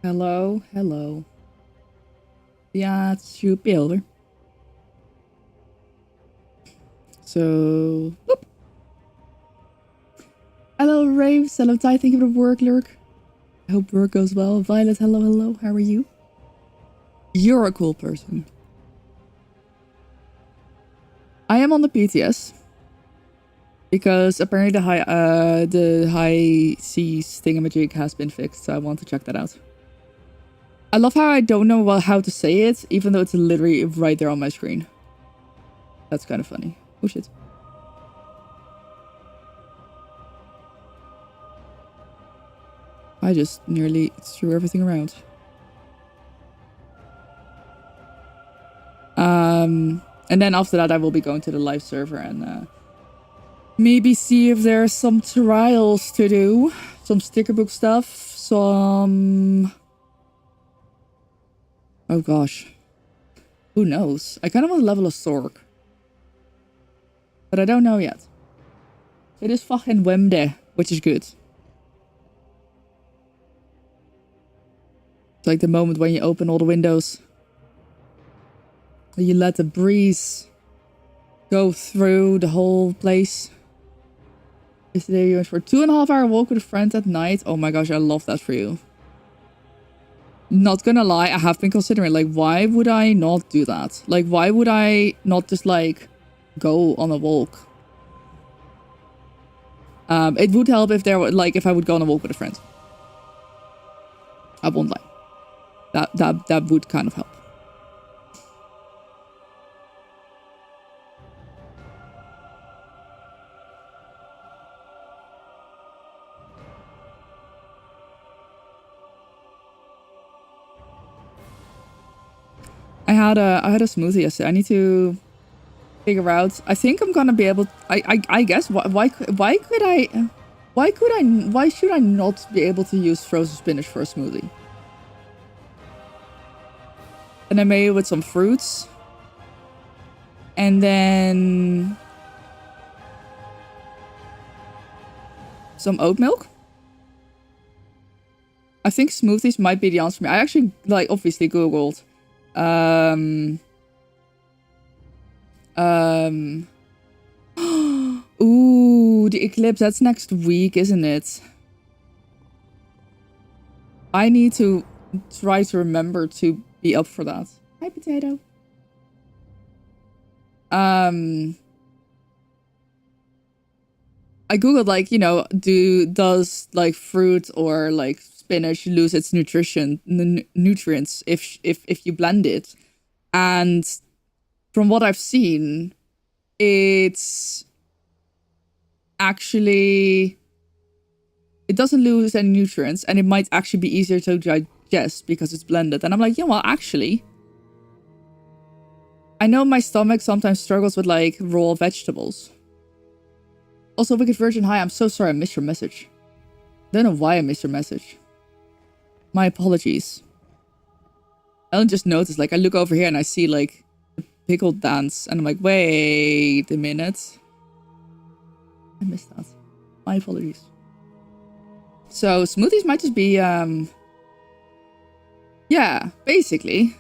Hello, hello. Ja, super. So, boop. Hello, Raves. Hello, Ty. Thank you for the work, Lurk. I hope work goes well. Violet, hello, hello. How are you? You're a cool person. I am on the PTS because apparently the high seas thingamajig has been fixed, so I want to check that out. I love how I don't know how to say it, even though it's literally right there on my screen. That's kind of funny. Oh shit. I just nearly threw everything around. And then after that, I will be going to the live server and maybe see if there's some trials to do. Some sticker book stuff. Some... Oh gosh. Who knows? I kind of want to level a Sork. But I don't know yet. It is fucking Wemde, which is good. It's like the moment when you open all the windows. You let the breeze go through the whole place. Yesterday you went for a 2.5 hour walk with a friend at night. Oh my gosh, I love that for you. Not gonna lie, I have been considering, like, why would I not do that? Like, why would I not just, like, go on a walk? It would help if there were, like, if I would go on a walk with a friend. I won't lie. That would kind of help. I had a smoothie yesterday. I need to figure out. I think I'm gonna be able. I guess why should I not be able to use frozen spinach for a smoothie? And I made it with some fruits, and then some oat milk. I think smoothies might be the answer for me. I actually, like, obviously googled ooh, the eclipse, that's next week, isn't it? I need to try to remember to be up for that. Hi, potato. I googled, like, you know, does like fruit or like spinach lose its nutrients if you blend it? And from what I've seen, it's actually, it doesn't lose any nutrients, and it might actually be easier to digest because it's blended. And I'm like, yeah, well, actually, I know my stomach sometimes struggles with like raw vegetables. Also, Wicked Virgin, hi, I'm so sorry I missed your message. Don't know why I missed your message. My apologies. I don't just notice, like, I look over here and I see like the pickled dance, and I'm like, wait a minute. I missed that. My apologies. So smoothies might just be yeah, basically.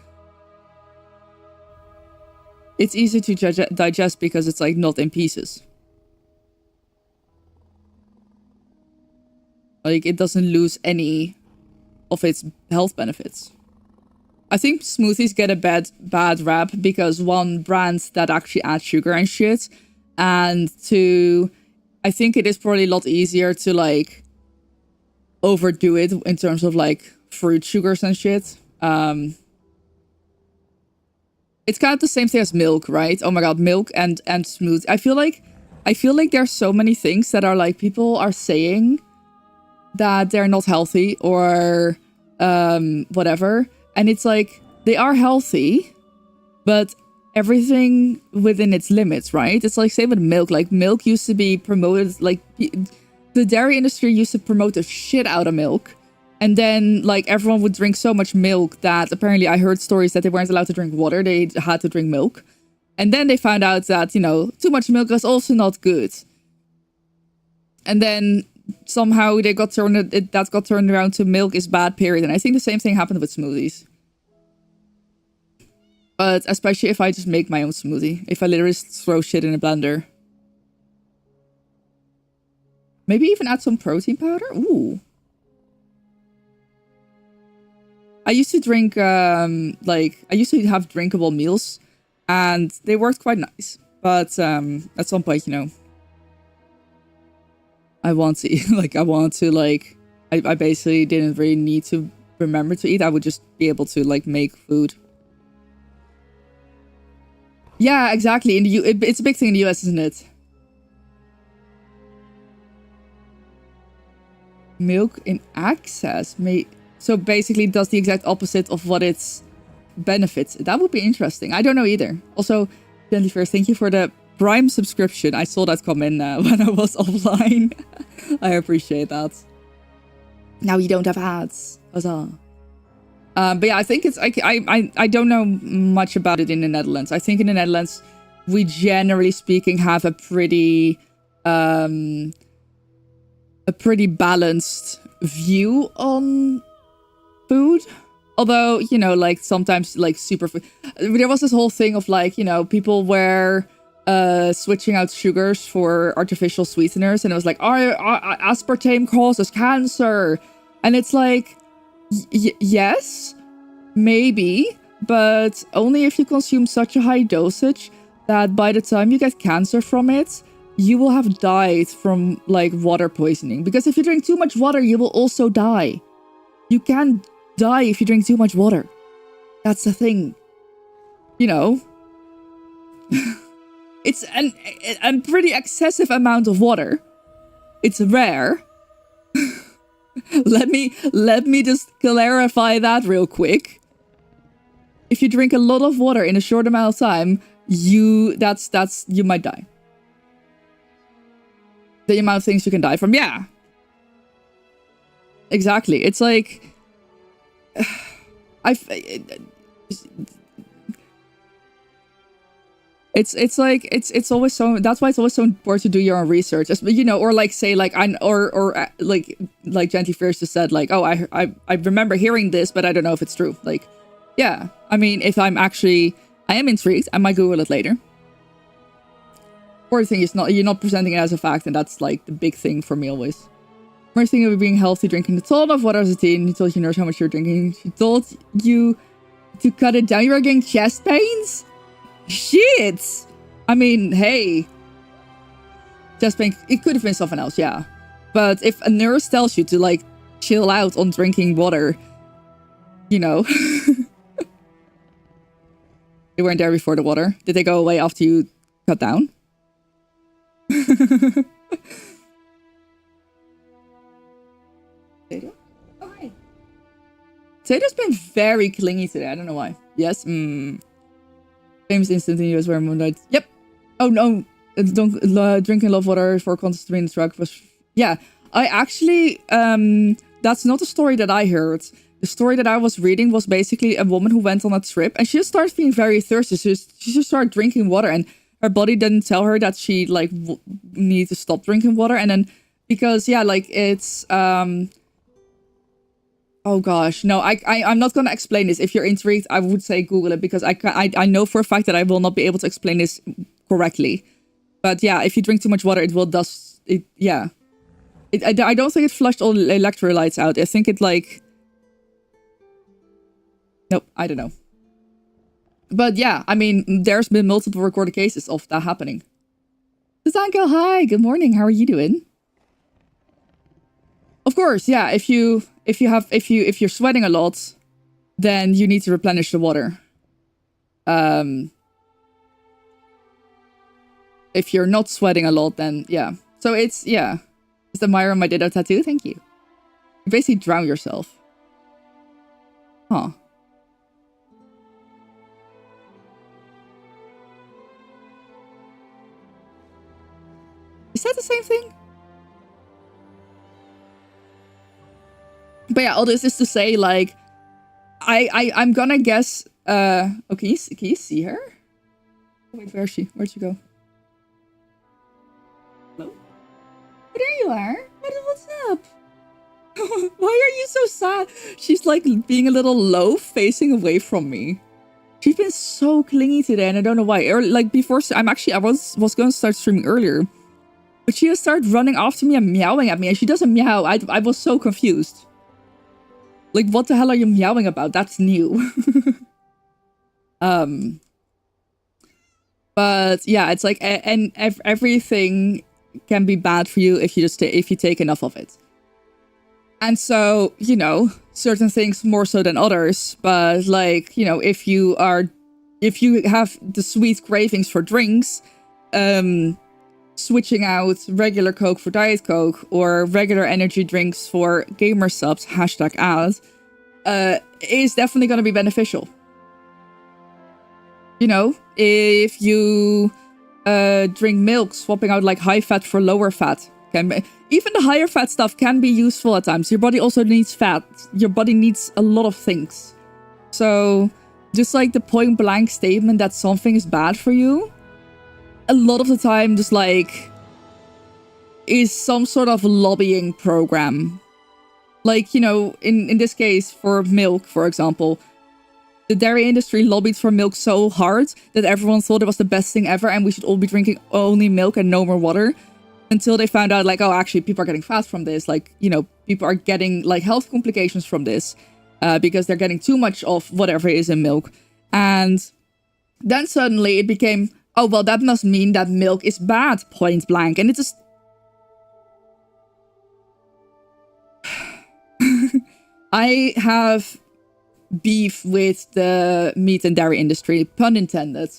It's easy to digest because it's like not in pieces. Like, it doesn't lose any of its health benefits. I think smoothies get a bad rap because, one, brands that actually add sugar and shit, and two, I think it is probably a lot easier to like overdo it in terms of like fruit sugars and shit. It's kind of the same thing as milk, right? Oh my god, milk and smoothie. I feel like there's so many things that are like, people are saying that they're not healthy or whatever, and it's like, they are healthy, but everything within its limits, right? It's like, same with milk. Like, milk used to be promoted, like, the dairy industry used to promote the shit out of milk, and then like everyone would drink so much milk that apparently, I heard stories that they weren't allowed to drink water, they had to drink milk. And then they found out that, you know, too much milk is also not good. And then somehow that got turned around to milk is bad, period. And I think the same thing happened with smoothies. But especially if I just make my own smoothie. If I literally throw shit in a blender. Maybe even add some protein powder? Ooh. I used to drink, I used to have drinkable meals. And they worked quite nice. But at some point, I want to eat, I basically didn't really need to remember to eat. I would just be able to, make food. Yeah, exactly. It's a big thing in the US, isn't it? Milk in access. So basically it does the exact opposite of what its benefits. That would be interesting. I don't know either. Also, Jennifer, thank you for the Prime subscription. I saw that come in when I was offline. I appreciate that. Now you don't have ads. Huzzah. But yeah, I think it's I don't know much about it in the Netherlands. I think in the Netherlands, we generally speaking have a pretty balanced view on food. Although, sometimes superfood. There was this whole thing of people were switching out sugars for artificial sweeteners, and it was like, aspartame causes cancer, and it's like, yes, maybe, but only if you consume such a high dosage that by the time you get cancer from it, you will have died from water poisoning. Because if you drink too much water, you will also die. You can die if you drink too much water. That's the thing. It's a pretty excessive amount of water. It's rare. Let me just clarify that real quick. If you drink a lot of water in a short amount of time, you might die. The amount of things you can die from, yeah. Exactly. It's like it's always so, that's why it's always so important to do your own research, or like Genty Fierce just said, I remember hearing this, but I don't know if it's true. Yeah, I mean, if I am intrigued, I might Google it later. Or the thing is, you're not presenting it as a fact, and that's the big thing for me always. First thing of being healthy, drinking a ton of water as a teen. You told your nurse how much you're drinking. She told you to cut it down. You were getting chest pains? Shit! I mean, hey. Chest pain, it could have been something else, yeah. But if a nurse tells you to, chill out on drinking water, They weren't there before the water. Did they go away after you cut down? Potato? Oh, hi. Potato's been very clingy today. I don't know why. Yes? Famous instant in the US where Moonlight. Yep. Oh, no. Don't drinking a lot of water for contest to be in the truck was... Yeah. I actually... that's not the story that I heard. The story that I was reading was basically a woman who went on a trip and she just started being very thirsty. So she just started drinking water and her body didn't tell her that she needed to stop drinking water. And then because, yeah, it's... Oh gosh, no, I'm not gonna explain this. If you're intrigued, I would say Google it because I know for a fact that I will not be able to explain this correctly. But yeah, if you drink too much water, it will yeah. I don't think it flushed all the electrolytes out. I think it nope, I don't know. But yeah, I mean, there's been multiple recorded cases of that happening. Susanko, hi, good morning. How are you doing? Of course, yeah. If you're sweating a lot, then you need to replenish the water. If you're not sweating a lot, then yeah. So it's the Myra my Ditto tattoo. Thank you. You basically drown yourself. Huh. Is that the same thing? But yeah, all this is to say, I'm gonna guess. Oh, can you see her? Wait, where is she? Where'd she go? Hello? Oh, there you are. What's up? Why are you so sad? She's like being a little low, facing away from me. She's been so clingy today, and I don't know why. Or like before, I was going to start streaming earlier, but she just started running after me and meowing at me, and she doesn't meow. I was so confused. Like, what the hell are you meowing about? That's new. But yeah, it's like, and everything can be bad for you if you take enough of it. And so, you know, certain things more so than others, but like, you know, if you have the sweet cravings for drinks, switching out regular Coke for Diet Coke or regular energy drinks for gamer subs, #ad, is definitely going to be beneficial. You know, if you drink milk, swapping out like high fat for lower fat. Even the higher fat stuff can be useful at times. Your body also needs fat. Your body needs a lot of things. So just like the point blank statement that something is bad for you, a lot of the time just like is some sort of lobbying program. Like, you know, in this case for milk, for example, the dairy industry lobbied for milk so hard that everyone thought it was the best thing ever and we should all be drinking only milk and no more water. Until they found out, like, oh, actually, people are getting fat from this. Like, you know, people are getting, like, health complications from this. Because they're getting too much of whatever is in milk. And then suddenly it became, oh, well, that must mean that milk is bad, point blank. And it just... I have beef with the meat and dairy industry, pun intended.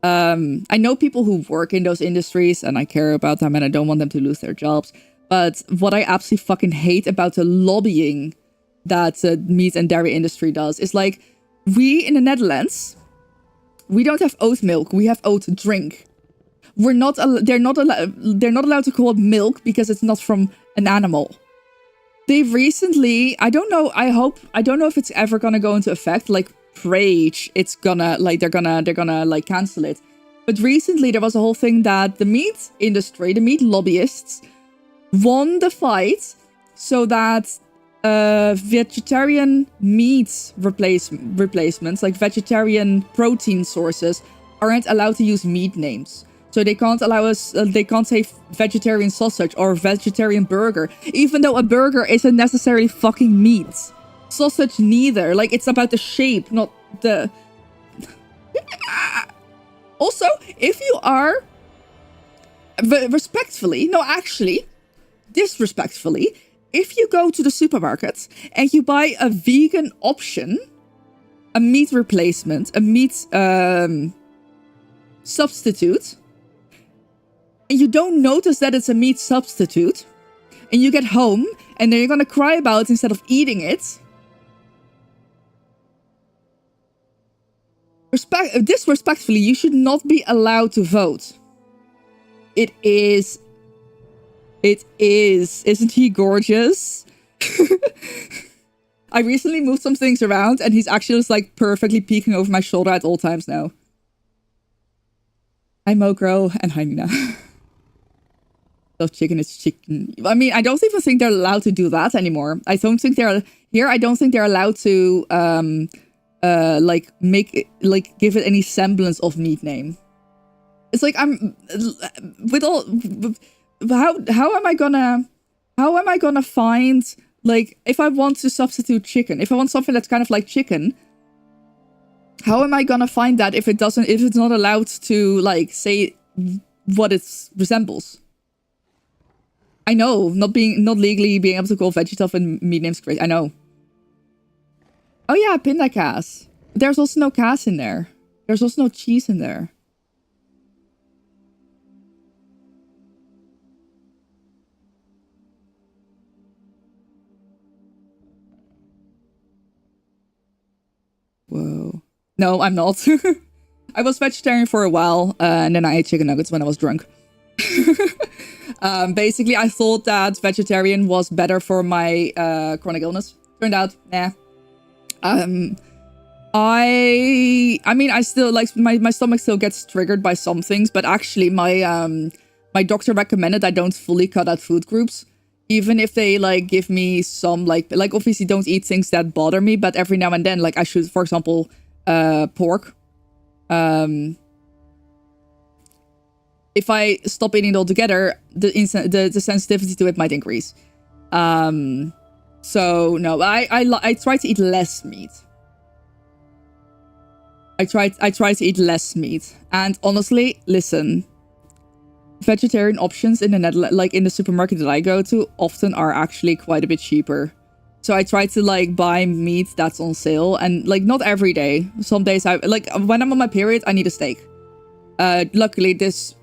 I know people who work in those industries and I care about them and I don't want them to lose their jobs. But what I absolutely fucking hate about the lobbying that the meat and dairy industry does is like, we in the Netherlands, we don't have oat milk, we have oat drink. They're not allowed to call it milk because it's not from an animal. They recently, I don't know if it's ever gonna go into effect, like rage, it's gonna like they're gonna like cancel it. But recently there was a whole thing that the meat industry, the meat lobbyists, won the fight so that vegetarian meat replacements, like vegetarian protein sources, aren't allowed to use meat names. So they can't allow us, they can't say vegetarian sausage or vegetarian burger, even though a burger isn't necessarily fucking meat. Sausage neither. Like, it's about the shape, not the... Also, if you are disrespectfully, if you go to the supermarket and you buy a vegan option, a meat replacement, a meat substitute, and you don't notice that it's a meat substitute, and you get home and then you're gonna cry about it instead of eating it, disrespectfully, you should not be allowed to vote. It is. Isn't he gorgeous? I recently moved some things around and he's actually just like perfectly peeking over my shoulder at all times now. Hi Mokro and hi Nina. Love chicken is chicken. I mean, I don't even think they're allowed to do that anymore. I don't think they're allowed to like make it, like give it any semblance of meat name. It's like I'm with all how am I gonna find, like, if I want to substitute chicken, if I want something that's kind of like chicken, how am I gonna find that if it's not allowed to like say what it resembles? I know, not legally being able to call veggie stuff and meat names crazy. I know. Oh yeah, pinda kaas. There's also no kaas in there. There's also no cheese in there. Whoa. No, I'm not. I was vegetarian for a while, and then I ate chicken nuggets when I was drunk. Basically, I thought that vegetarian was better for my chronic illness. Turned out, nah. I mean, I still, like, my stomach still gets triggered by some things, but actually my doctor recommended I don't fully cut out food groups, even if they like give me some like obviously don't eat things that bother me, but every now and then like I should, for example, pork. If I stop eating it altogether, the sensitivity to it might increase. So no, I try to eat less meat. I try to eat less meat, and honestly, listen, vegetarian options in the Netherlands, like in the supermarket that I go to, often are actually quite a bit cheaper. So I try to like buy meat that's on sale, and like not every day. Some days I like when I'm on my period, I need a steak. Luckily this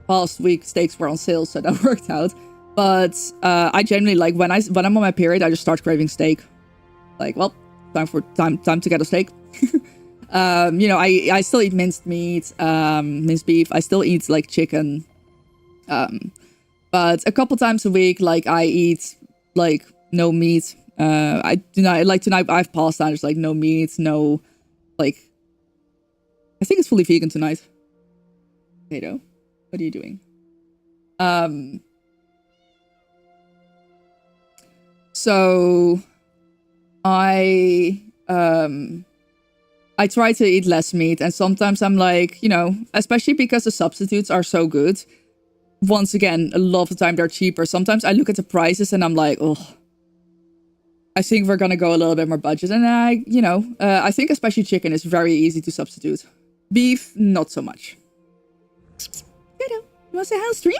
past week steaks were on sale, so that worked out. But I generally like when I'm on my period, I just start craving steak. Like, well, time to get a steak. You know, I still eat minced meat, minced beef. I still eat like chicken. But a couple times a week, like I eat like no meat. I do not like tonight. I've pasta. There's like no meat, no like. I think it's fully vegan tonight. Potato, what are you doing? So I try to eat less meat, and sometimes I'm like, you know, especially because the substitutes are so good. Once again, a lot of the time they're cheaper. Sometimes I look at the prices and I'm like, oh, I think we're gonna go a little bit more budget. And I think especially chicken is very easy to substitute. Beef, not so much. Hello, you want to say hi on stream?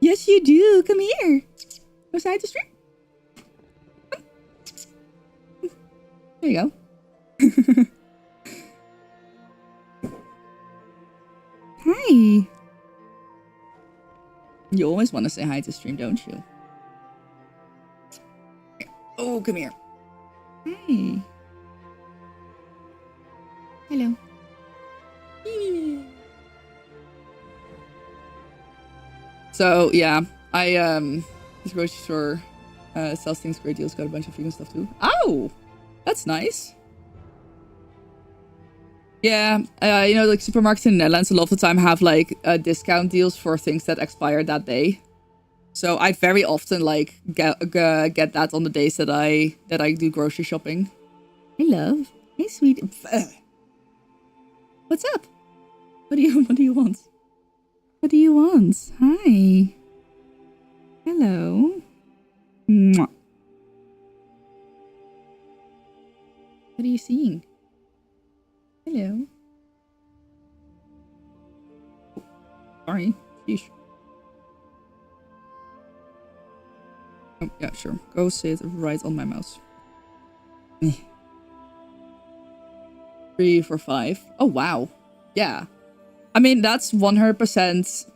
Yes, you do. Come here. Want to say hi to stream? There you go. Hi. You always want to say hi to stream, don't you? Oh, come here. Hi. Hello. So yeah, this grocery store sells things, great deals, got a bunch of vegan stuff too. Oh, that's nice. Yeah, you know, like supermarkets in the Netherlands a lot of the time have like discount deals for things that expire that day. So I very often like get that on the days that I do grocery shopping. Hey love, hey sweet. What's up? What do you want? What do you want? Hi. Hello. Mwah. What are you seeing? Hello. Oh, sorry. Sheesh. Oh, yeah, sure. Go sit right on my mouse. 3 for 5. Oh, wow. Yeah. I mean, that's 100%.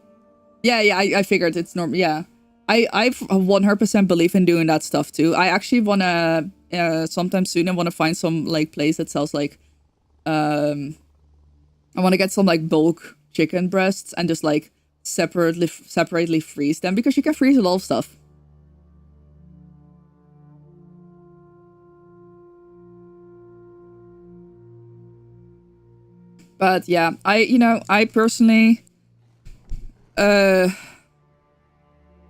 Yeah, I figured it's normal. Yeah. I've 100% believe in doing that stuff too. I actually want to, sometime soon, I want to find some like place that sells like, I want to get some like bulk chicken breasts and just like separately freeze them, because you can freeze a lot of stuff. But yeah, I personally, I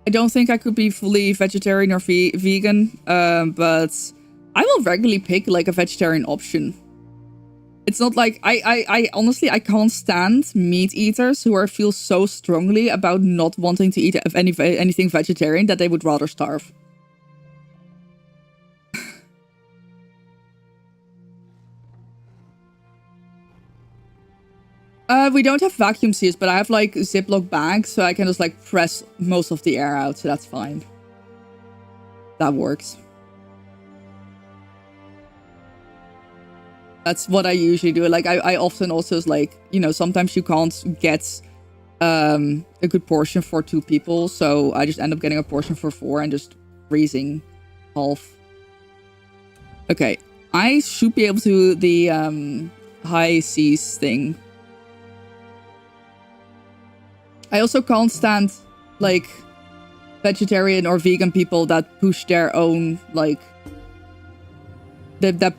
don't think I could be fully vegetarian or vegan, but I will regularly pick like a vegetarian option. It's not like I honestly, I can't stand meat eaters who feel so strongly about not wanting to eat anything vegetarian that they would rather starve. We don't have vacuum seals, but I have like Ziploc bags, so I can just like press most of the air out, so that's fine. That works. That's what I usually do. Like I often also like, you know, sometimes you can't get a good portion for 2 people, so I just end up getting a portion for 4 and just freezing half. Okay, I should be able to do the high seas thing. I also can't stand like vegetarian or vegan people that push their own like that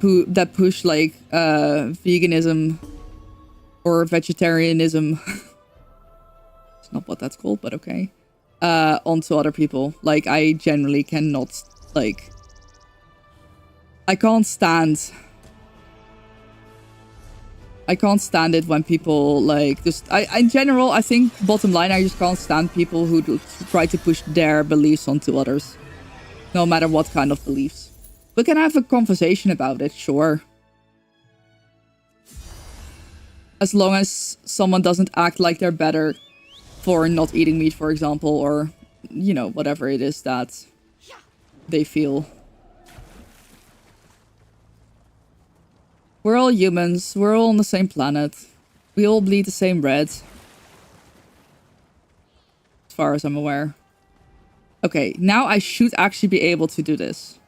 push like veganism or vegetarianism. It's not what that's called, but okay. onto other people. Like, I generally cannot, like, I can't stand it when people, like, just, in general, I think, bottom line, I just can't stand people who try to push their beliefs onto others. No matter what kind of beliefs. We can have a conversation about it, sure. As long as someone doesn't act like they're better for not eating meat, for example, or, you know, whatever it is that they feel. We're all humans. We're all on the same planet. We all bleed the same red. As far as I'm aware. Okay, now I should actually be able to do this.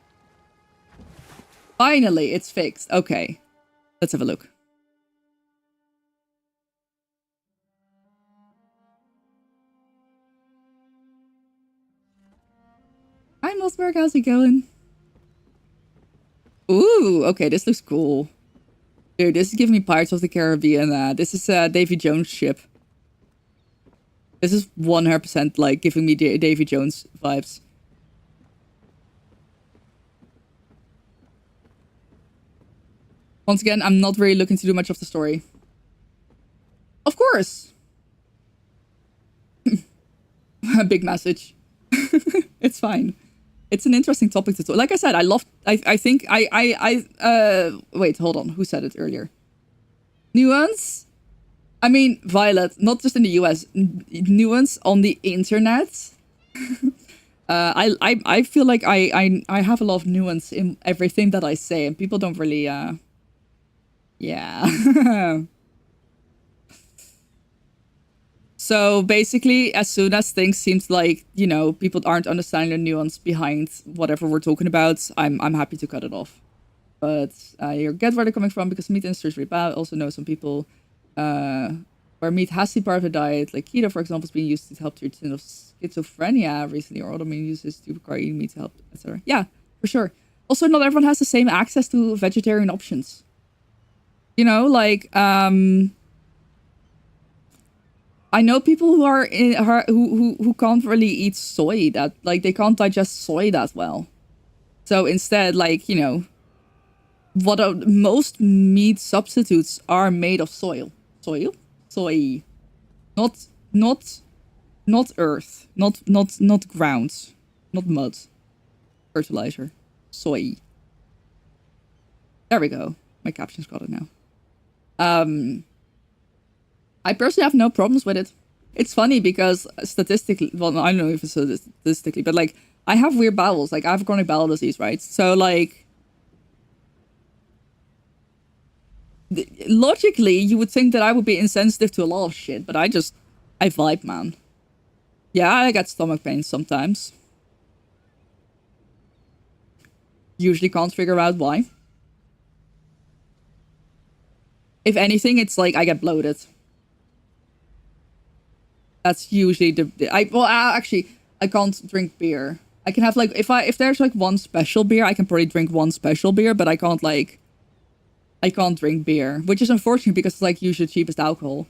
Finally, it's fixed. Okay, let's have a look. Hi, Mossberg. How's it going? Ooh, okay, this looks cool. Dude, this is giving me Pirates of the Caribbean. This is a Davy Jones ship. This is 100% like giving me Davy Jones vibes. Once again, I'm not really looking to do much of the story. Of course! A big message. It's fine. It's an interesting topic to talk. Like I said, wait, hold on. Who said it earlier? Nuance? I mean, Violet, not just in the US. Nuance on the internet. I feel like I have a lot of nuance in everything that I say, and people don't really, yeah. So basically, as soon as things seems like, you know, people aren't understanding the nuance behind whatever we're talking about, I'm happy to cut it off. But you get where they're coming from, because meat industry is really bad. I also know some people where meat has to be part of the diet, like keto, for example, is being used to help treatment of schizophrenia recently, or autoimmune uses to require eating meat to help, etc. Yeah, for sure. Also, not everyone has the same access to vegetarian options. You know, like, I know people who are who can't really eat soy, that like they can't digest soy that well. So instead, like, you know, most meat substitutes are made of soy, not earth, not ground, not mud, fertilizer, soy. There we go. My caption's got it now. I personally have no problems with it. It's funny because statistically, well, I don't know if it's statistically, but like, I have weird bowels. Like, I have chronic bowel disease, right? So like, logically, you would think that I would be insensitive to a lot of shit, but I vibe, man. Yeah, I get stomach pain sometimes. Usually can't figure out why. If anything, it's like I get bloated. That's usually actually, I can't drink beer. I can have like, if there's like one special beer, I can probably drink one special beer, but I can't drink beer, which is unfortunate because it's like usually the cheapest alcohol.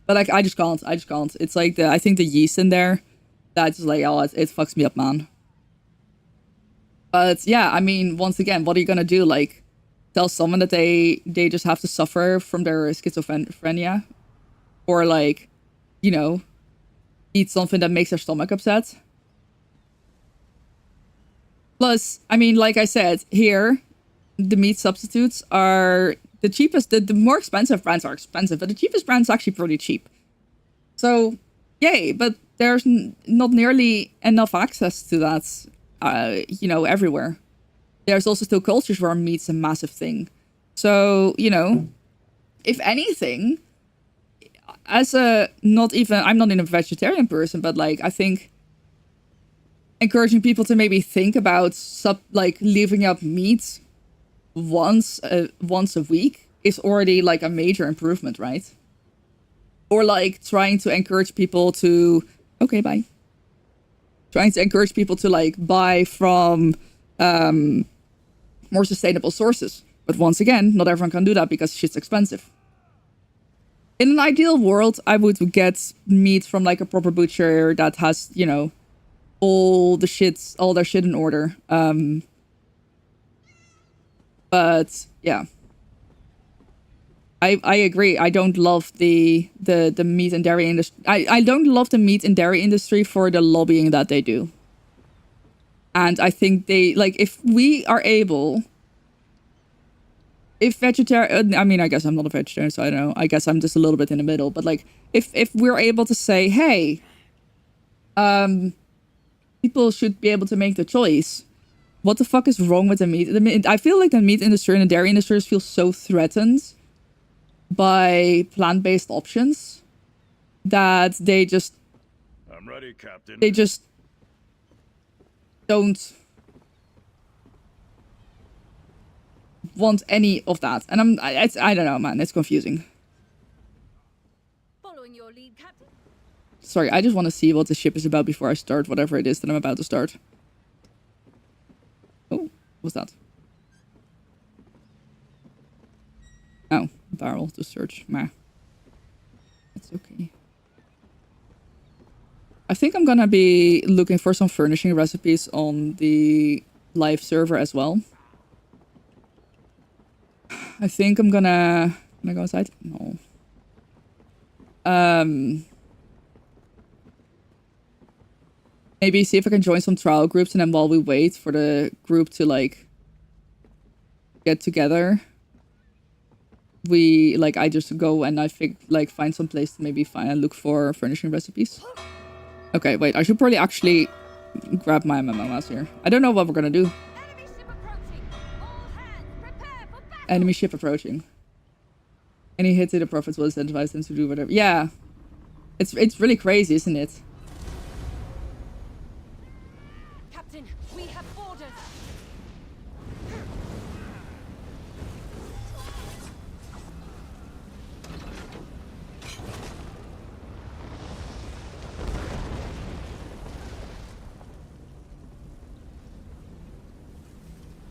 But like, I just can't. It's like I think the yeast in there, that's just like, oh, it fucks me up, man. But yeah, I mean, once again, what are you gonna do? Like, tell someone that they just have to suffer from their schizophrenia? Or like, you know, eat something that makes their stomach upset? Plus, I mean, like I said, here, the meat substitutes are the cheapest. The more expensive brands are expensive, but the cheapest brand's actually pretty cheap. So, yay, but there's not nearly enough access to that, you know, everywhere. There's also still cultures where meat's a massive thing. So, you know, if anything, I'm not even a vegetarian person, but like, I think encouraging people to maybe think about like leaving up meat once a week is already like a major improvement, right? Or like trying to encourage people to trying to encourage people to like buy from more sustainable sources. But once again, not everyone can do that because shit's expensive. In an ideal world, I would get meat from like a proper butcher that has, you know, all their shit in order. But yeah. I agree. I don't love the meat and dairy industry. I don't love the meat and dairy industry for the lobbying that they do. And I think they, like, if we are able, if vegetarian, I mean, I guess I'm not a vegetarian, so I don't know. I guess I'm just a little bit in the middle. But like, if we're able to say, hey, people should be able to make the choice. What the fuck is wrong with the meat? I feel like the meat industry and the dairy industry feel so threatened by plant-based options that they just I'm ready, Captain. They just don't want any of that. And I don't know, man, it's confusing. Following your lead, Captain. Sorry, I just want to see what the ship is about before I start whatever it is that I'm about to start. Oh, what's that? Oh, barrel to search. Meh. That's okay. I think I'm gonna be looking for some furnishing recipes on the live server as well. I think I'm gonna... Can I go outside? No. Maybe see if I can join some trial groups, and then while we wait for the group to, like, get together, we, like, I just go and I find some place to maybe look for furnishing recipes. Okay, wait, I should probably actually grab my MMOs here. I don't know what we're gonna do. Enemy ship approaching. All hands, prepare for battle. Enemy ship approaching. Any hit to the prophets will incentivize them to do whatever. Yeah. It's really crazy, isn't it? Captain, we have orders.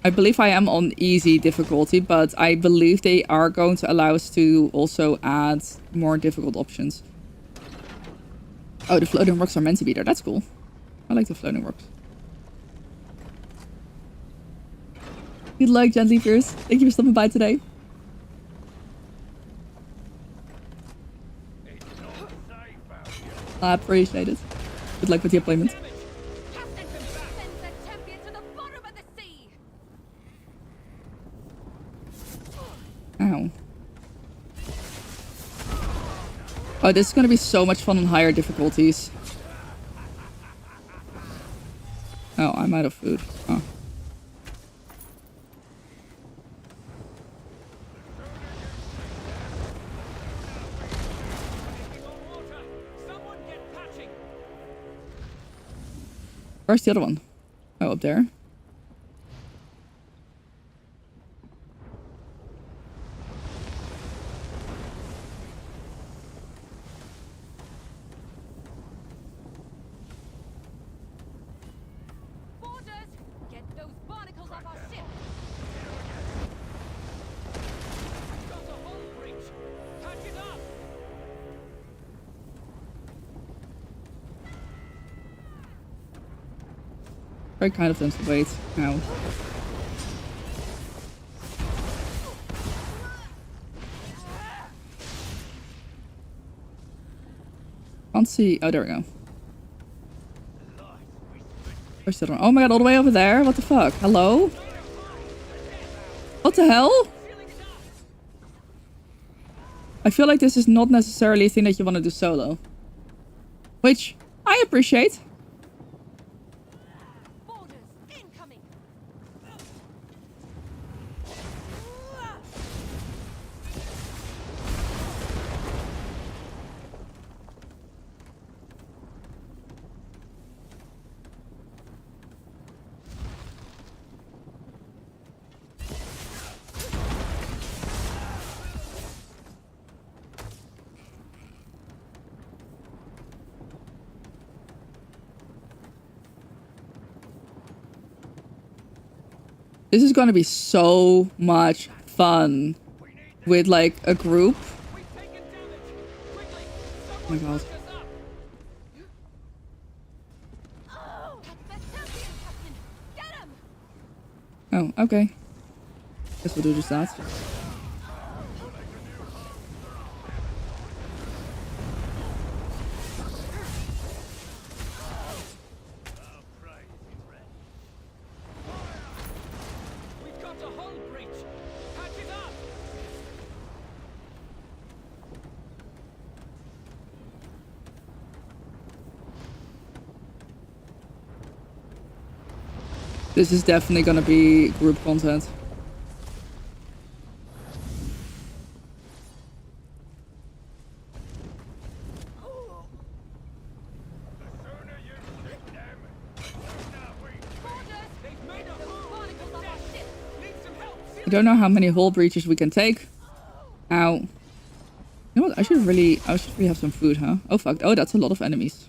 I believe I am on easy difficulty, but I believe they are going to allow us to also add more difficult options. Oh, the floating rocks are meant to be there. That's cool. I like the floating rocks. Good luck, Gently Fierce. Thank you for stopping by today. I appreciate it. Good luck with the appointment. Captain, send the champion to the bottom of the sea. Ow. Oh, this is going to be so much fun on higher difficulties. Oh, I'm out of food. Oh. Where's the other one? Oh, up there. Boarders, get those barnacles off our ship. Got a hull breach. Catch it up. Very kind of them to wait. Ow. Can't see. Oh, there we go. Where's the other one? Oh my god, all the way over there? What the fuck? Hello? What the hell? I feel like this is not necessarily a thing that you want to do solo. Which I appreciate. Boarders, incoming. This is gonna be so much fun with like a group. We've taken damage. my god. That's the champion, Captain. Get him. Oh, okay. Guess we'll do just that. We've got a hull breach. Patch it up. This is definitely gonna be group content. They've made a hull. Barnacles on our ship. Need some help. I don't know how many hull breaches we can take. Ow. You know what? I should really have some food, huh? Oh fuck. Oh, that's a lot of enemies.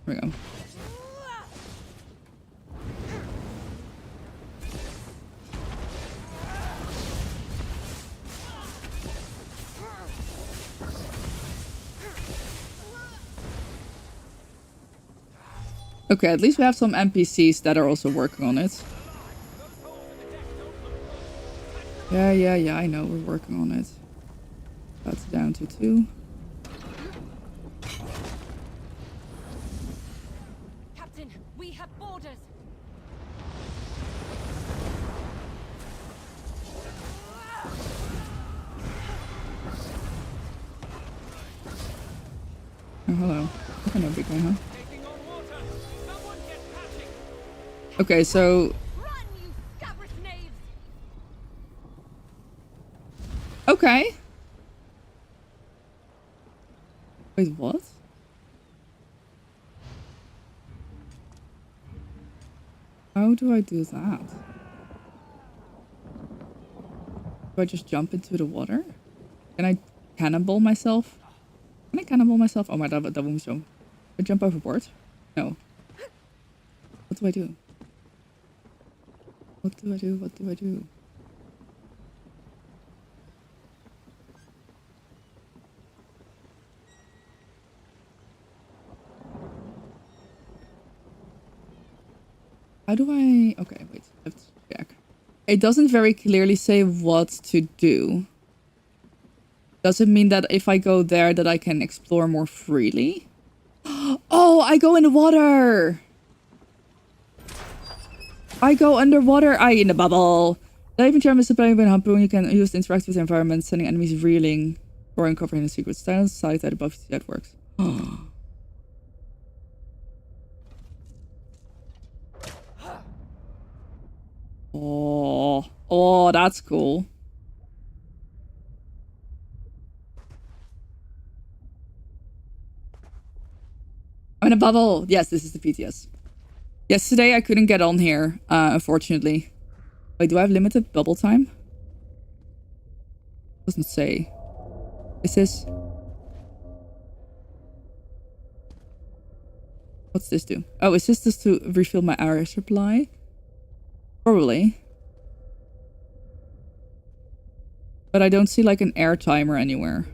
Here we go. Okay, at least we have some NPCs that are also working on it. Yeah, I know. We're working on it. That's down to 2. Captain, we have borders. Oh, hello. Okay, no big guy, huh? Taking on water. Someone get patching. Okay, so... Run, you scabrous knaves. Okay. Wait, what? How do I do that? Do I just jump into the water? Can I cannonball myself? Can I cannonball myself? Oh my god, that won't show. I jump overboard? No. What do I do? What do I do? What do I do? How do I... Okay, wait. Let's check. It doesn't very clearly say what to do. Does it mean that if I go there that I can explore more freely? Oh, I go in the water! I go underwater! In the bubble! Diving charm is supplying with a harpoon. You can use to interact with the environment, sending enemies reeling or uncovering the secret silence side that above that works. Oh, that's cool. I'm in a bubble. Yes, this is the PTS. Yesterday I couldn't get on here, unfortunately. Wait, do I have limited bubble time? Doesn't say. Is this... What's this do? Oh, is this just to refill my air supply? Probably. But I don't see like an air timer anywhere.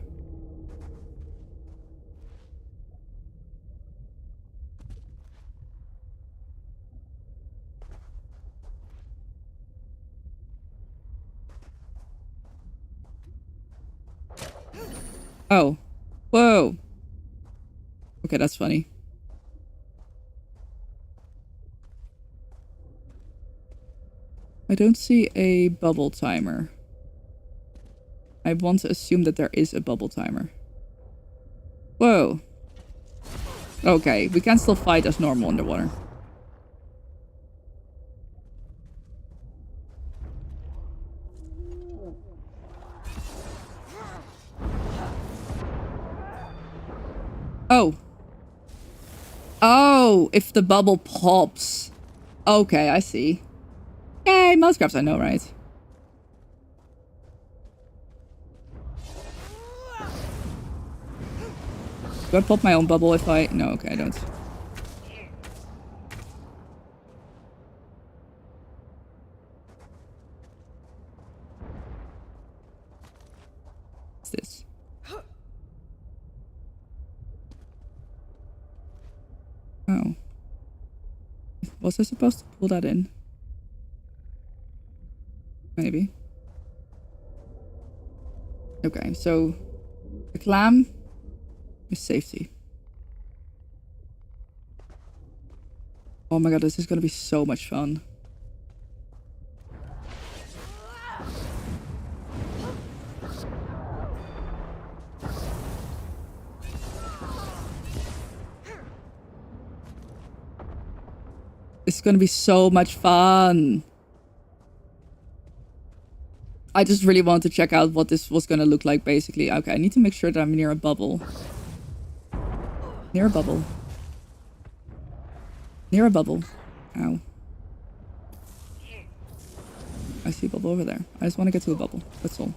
Oh. Whoa. Okay, that's funny. I don't see a bubble timer. I want to assume that there is a bubble timer. Whoa. Okay, we can still fight as normal underwater. Oh. Oh, if the bubble pops. Okay, I see. Yay, mouse grabs, I know, right? Do I pop my own bubble if I... No, okay, I don't. What's this? Was I supposed to pull that in? Maybe. Okay, so the clam is safety. Oh my god, this is gonna be so much fun. It's gonna be so much fun. I just really want to check out what this was gonna look like, basically. Okay, I need to make sure that I'm near a bubble. Near a bubble. Near a bubble. Ow. I see a bubble over there. I just want to get to a bubble. That's all.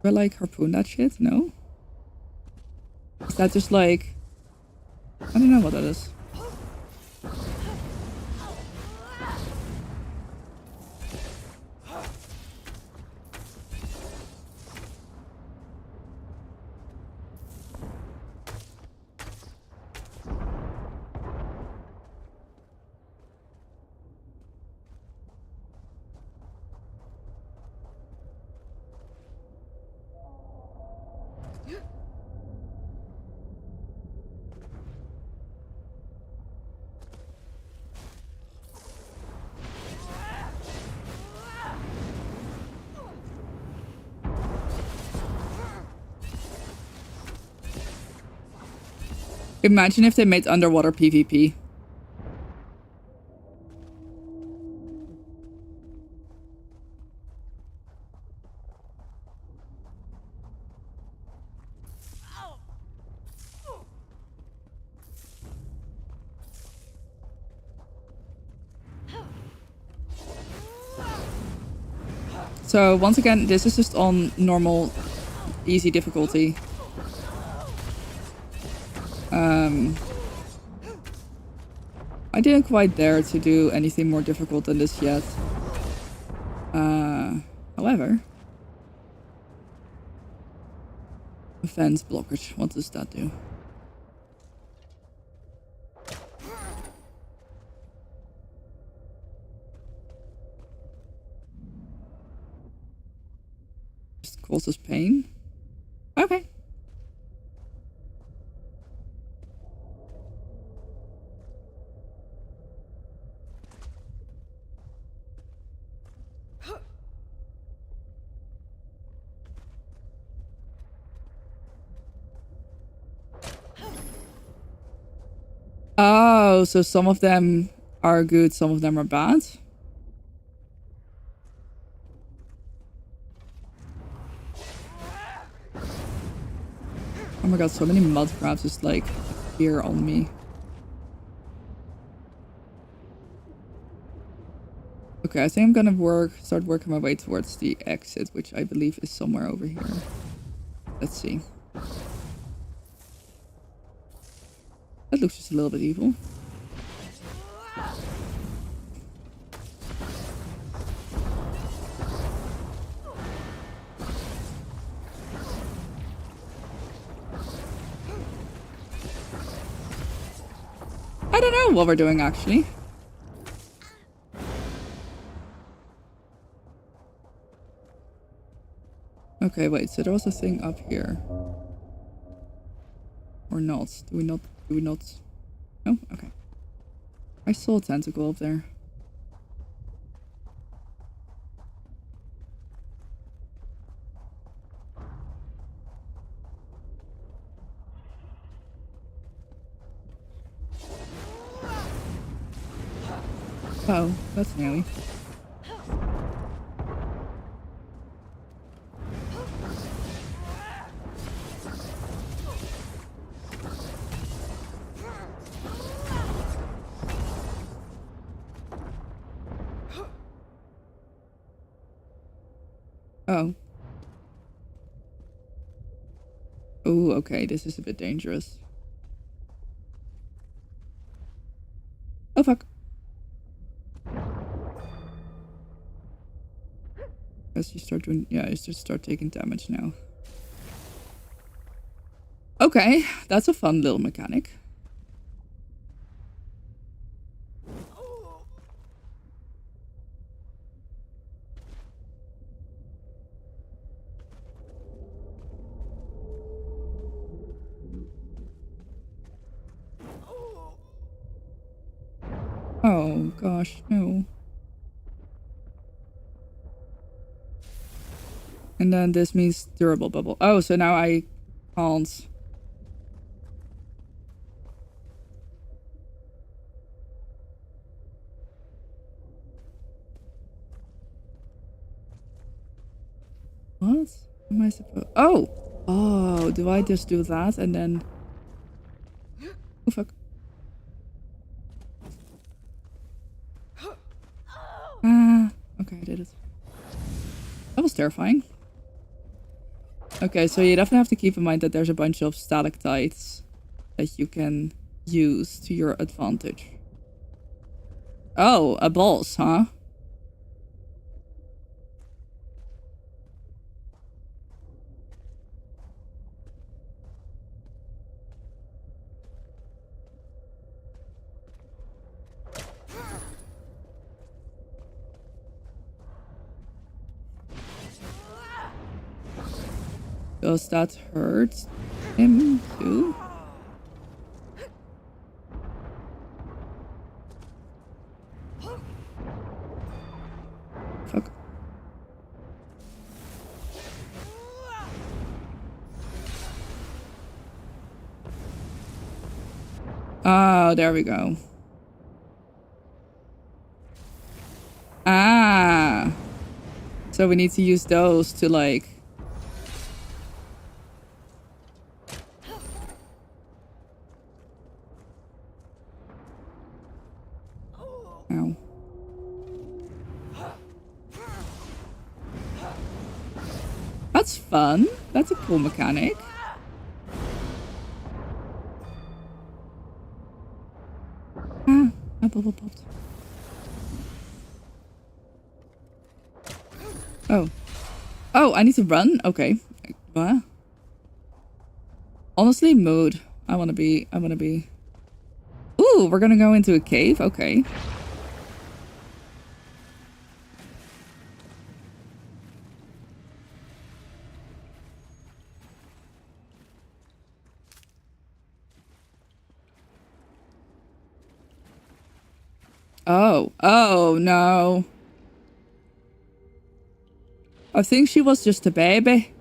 Do I like harpoon that shit? No? Is that just like... I don't know what that is. Imagine if they made underwater PvP. So once again, this is just on normal, easy difficulty. I didn't quite dare to do anything more difficult than this yet. However, defense blockage. What does that do? Just causes pain. Okay. Oh, so some of them are good, some of them are bad. Oh my god, so many mud crabs just like appear on me. Okay, I think I'm gonna start working my way towards the exit, which I believe is somewhere over here. Let's see. That looks just a little bit evil. I don't know what we're doing, actually. Okay, wait, so there was a thing up here. Or not? Do we not? No? Okay. I saw a tentacle up there. Oh, that's nearly. Oh. Oh, okay, this is a bit dangerous. Oh, fuck. As you start doing, yeah, you just start taking damage now. Okay, that's a fun little mechanic. Oh gosh, no. And then this means durable bubble. Oh, so now I can't. What am I supposed? Oh! Oh, do I just do that and then... Oh, fuck. Ah, okay, I did it. That was terrifying. Okay, so you definitely have to keep in mind that there's a bunch of stalactites that you can use to your advantage. Oh, a boss, huh? Does that hurt him too? Fuck. Oh, there we go. Ah. So we need to use those to like... Ow. That's fun. That's a cool mechanic. Ah, my bubble popped. Oh. Oh, I need to run? Okay. What? Honestly, mood. I wanna be. Ooh, we're gonna go into a cave? Okay. Oh. Oh, no. I think she was just a baby.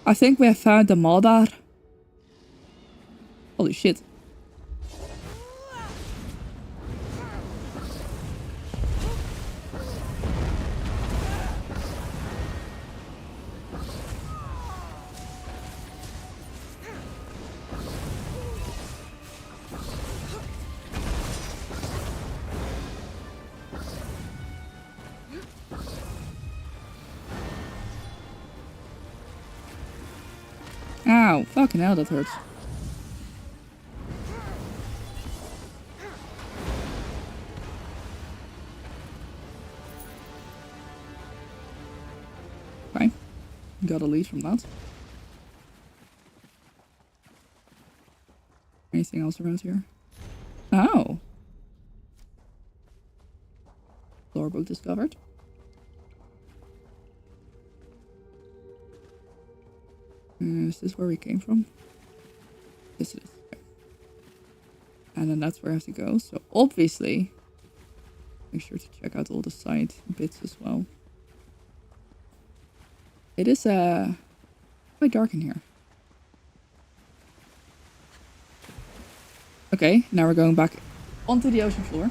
I think we have found the mother. Holy shit. Ow, fucking hell, that hurts. Okay, got a lead from that. Anything else around here? Oh. Lore book discovered. Is this where we came from? Yes, it is. Okay. And then that's where I have to go. So obviously, make sure to check out all the side bits as well. It is quite dark in here. Okay, now we're going back onto the ocean floor.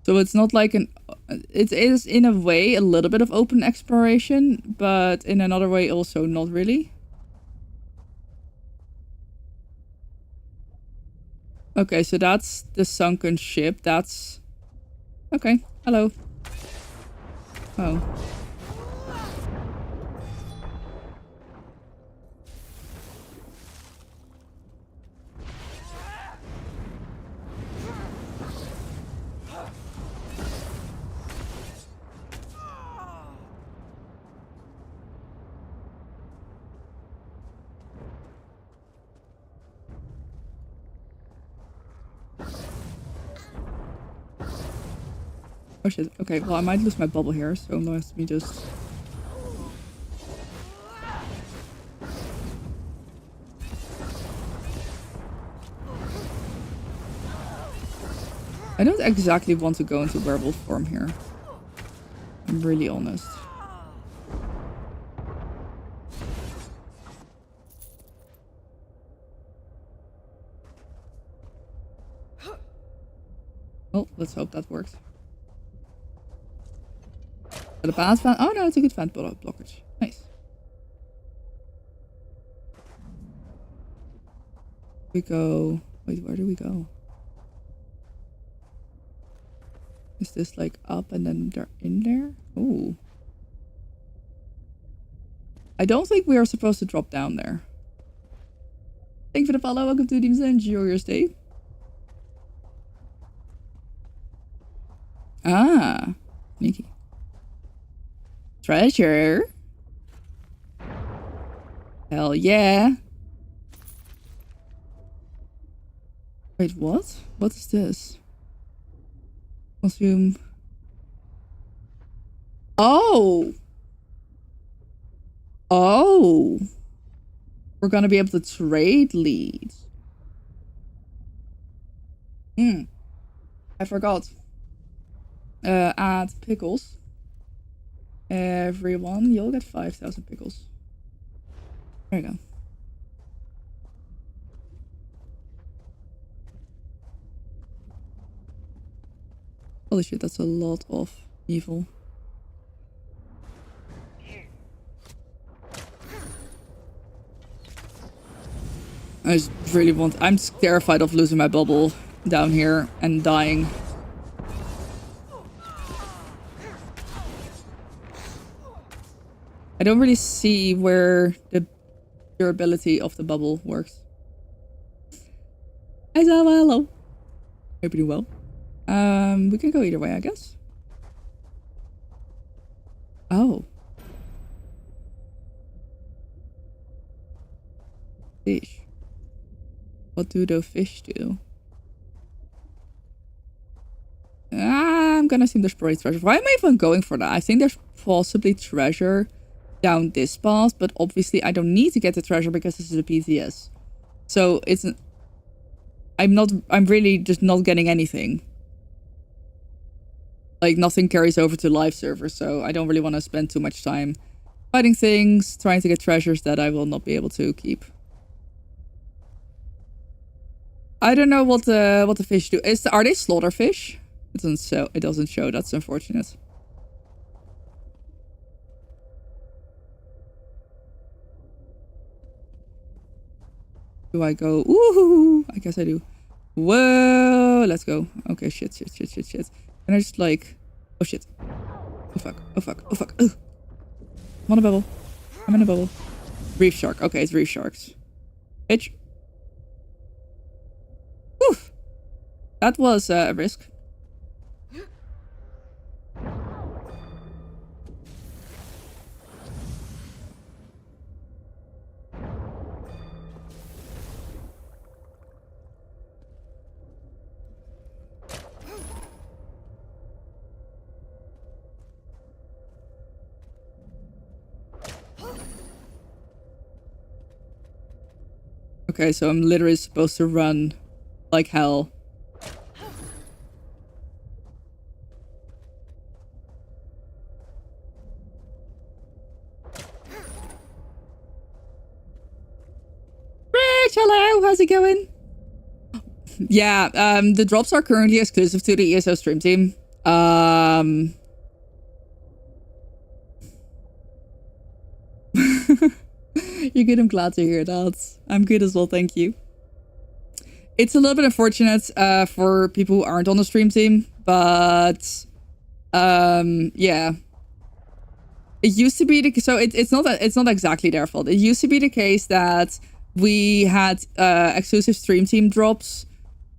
So it's not like an... It is in a way a little bit of open exploration, but in another way also not really. Okay, so that's the sunken ship. That's... Okay, hello. Oh. shit. Okay, well, I might lose my bubble here, so let me just... I don't exactly want to go into werewolf form here. I'm really honest. Well, let's hope that works. Got a bad fan. Oh no, it's a good fan blockage. Nice. We go. Wait, where do we go? Is this like up and then they're in there? Ooh. I don't think we are supposed to drop down there. Thank you for the follow. Welcome to Demons and enjoy your stay. Ah, sneaky. Treasure. Hell yeah. Wait, what? What is this? Consume. Oh. Oh. We're gonna be able to trade leads. I forgot. Add pickles. Everyone, you'll get 5,000 pickles. There you go. Holy shit, that's a lot of evil. I just really want... I'm terrified of losing my bubble down here and dying. I don't really see where the durability of the bubble works. Hi, Zalma, hello. Hope you're doing well. We can go either way, I guess. Oh. Fish. What do those fish do? I'm gonna assume there's probably treasure. Why am I even going for that? I think there's possibly treasure down this path, but obviously I don't need to get the treasure because this is a PTS. So it's... I'm really just not getting anything. Like, nothing carries over to live servers, so I don't really want to spend too much time fighting things, trying to get treasures that I will not be able to keep. I don't know what the fish do. Are they slaughter fish? It doesn't show. That's unfortunate. Do I go? Ooh, I guess I do. Whoa, let's go. Okay, shit. Can I just like... Oh shit. Oh fuck. Ugh. I'm on a bubble. I'm in a bubble. Reef shark. Okay, it's reef sharks. Bitch. Oof. That was a risk. Okay, so I'm literally supposed to run like hell. Rich, hello, how's it going? Yeah, the drops are currently exclusive to the ESO stream team. You're good, I'm glad to hear that. I'm good as well, thank you. It's a little bit unfortunate for people who aren't on the stream team, but yeah. It used to be the so it's not exactly their fault. It used to be the case that we had exclusive stream team drops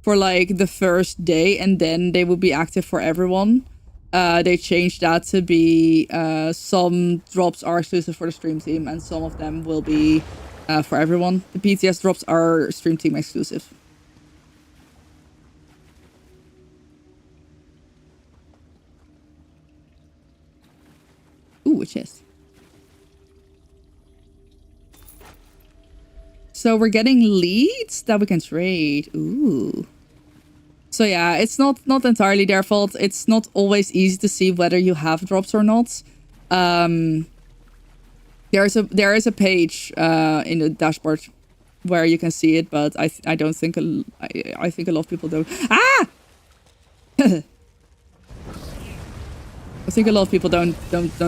for like the first day, and then they would be active for everyone. They changed that to be some drops are exclusive for the stream team, and some of them will be for everyone. The PTS drops are stream team exclusive. So we're getting leads that we can trade. Ooh. So yeah, it's not entirely their fault. It's not always easy to see whether you have drops or not. There is a page in the dashboard where you can see it, but I don't think I think a lot of people don't. Ah! I think a lot of people don't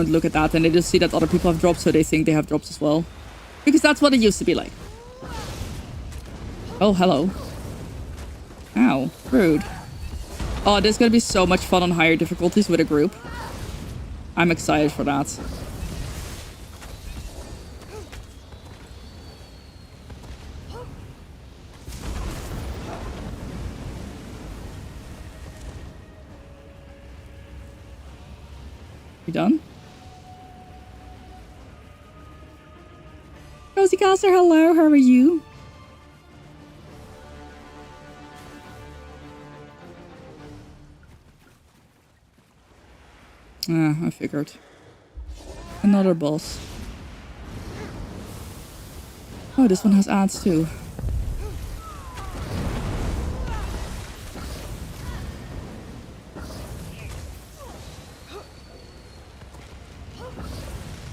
look at that, and they just see that other people have drops, so they think they have drops as well. Because that's what it used to be like. Oh, hello. Ow, rude. Oh, this is gonna be so much fun on higher difficulties with a group. I'm excited for that. You done? Rosie Caster, hello, how are you? Ah, I figured. Another boss. Oh, this one has ads too.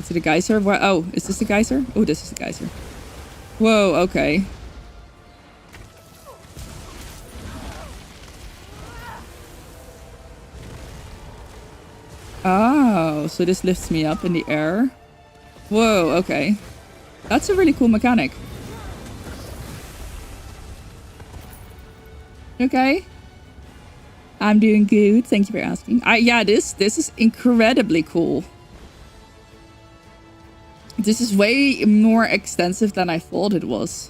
Is it a geyser? Oh, is this a geyser? Oh, this is a geyser. Whoa, okay. Oh, so this lifts me up in the air. Whoa, okay. That's a really cool mechanic. Okay. I'm doing good. Thank you for asking. Yeah, this is incredibly cool. This is way more extensive than I thought it was.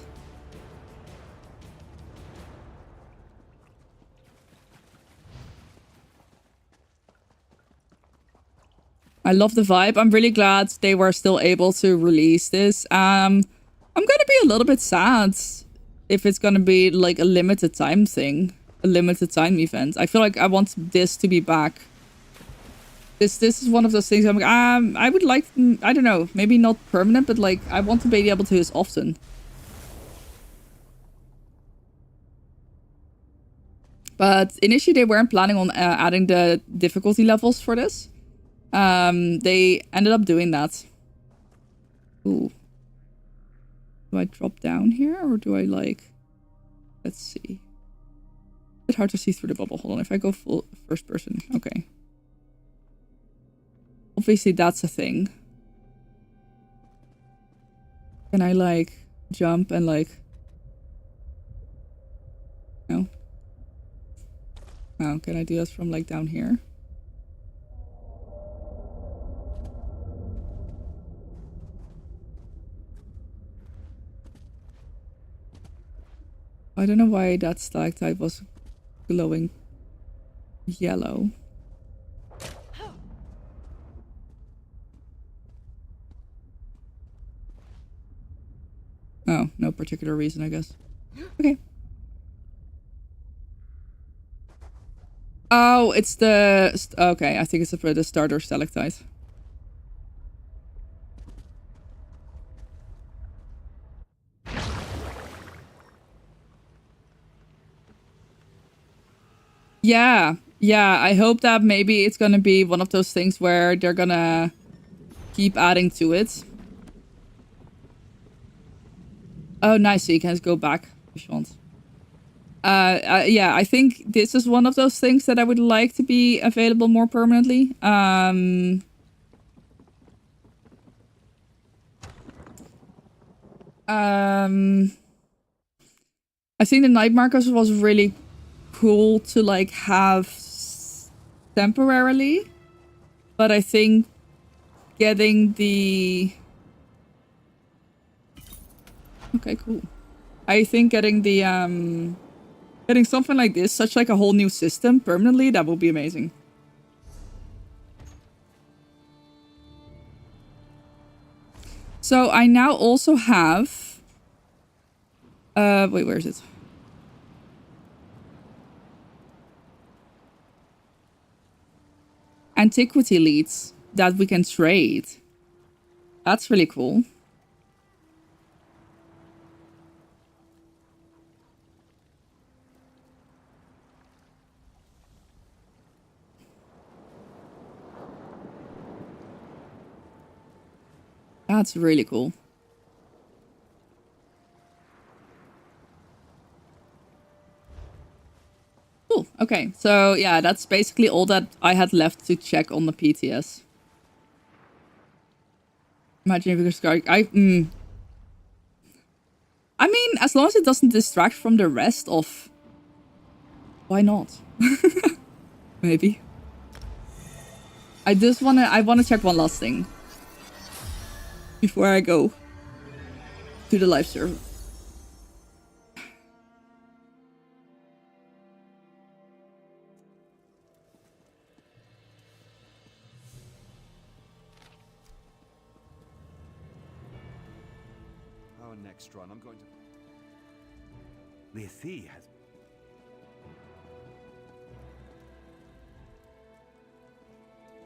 I love the vibe. I'm really glad they were still able to release this. I'm gonna be a little bit sad if it's gonna be like a limited time thing, a limited time event. I feel like I want this to be back. This is one of those things I'm like, I would like, I don't know, maybe not permanent, but like I want to be able to do this often. But initially they weren't planning on adding the difficulty levels for this. They ended up doing that. Ooh. Do I drop down here or do I like... Let's see. A bit hard to see through the bubble. Hold on, if I go full first person. Okay. Obviously that's a thing. Can I like jump and like... No. Oh, can I do that from like down here? I don't know why that stalactite was glowing yellow. Oh, no particular reason, I guess. Okay. Oh, it's the... Okay, I think it's the starter stalactite. Yeah, I hope that maybe it's gonna be one of those things where they're gonna keep adding to it. Oh, nice, so you can just go back if you want. Yeah, I think this is one of those things that I would like to be available more permanently. I think the night markers was really cool to like have temporarily, but I think getting the... Okay, cool. I think getting the getting something like this, such like a whole new system permanently, that would be amazing. So I now also have wait, where is it? Antiquity leads that we can trade. That's really cool. That's really cool. Cool. Okay, so yeah, that's basically all that I had left to check on the PTS. Imagine if you could I mean, as long as it doesn't distract from the rest of... Why not? Maybe. I wanna check one last thing. Before I go to the live server. Our next run, I'm going to... The sea has...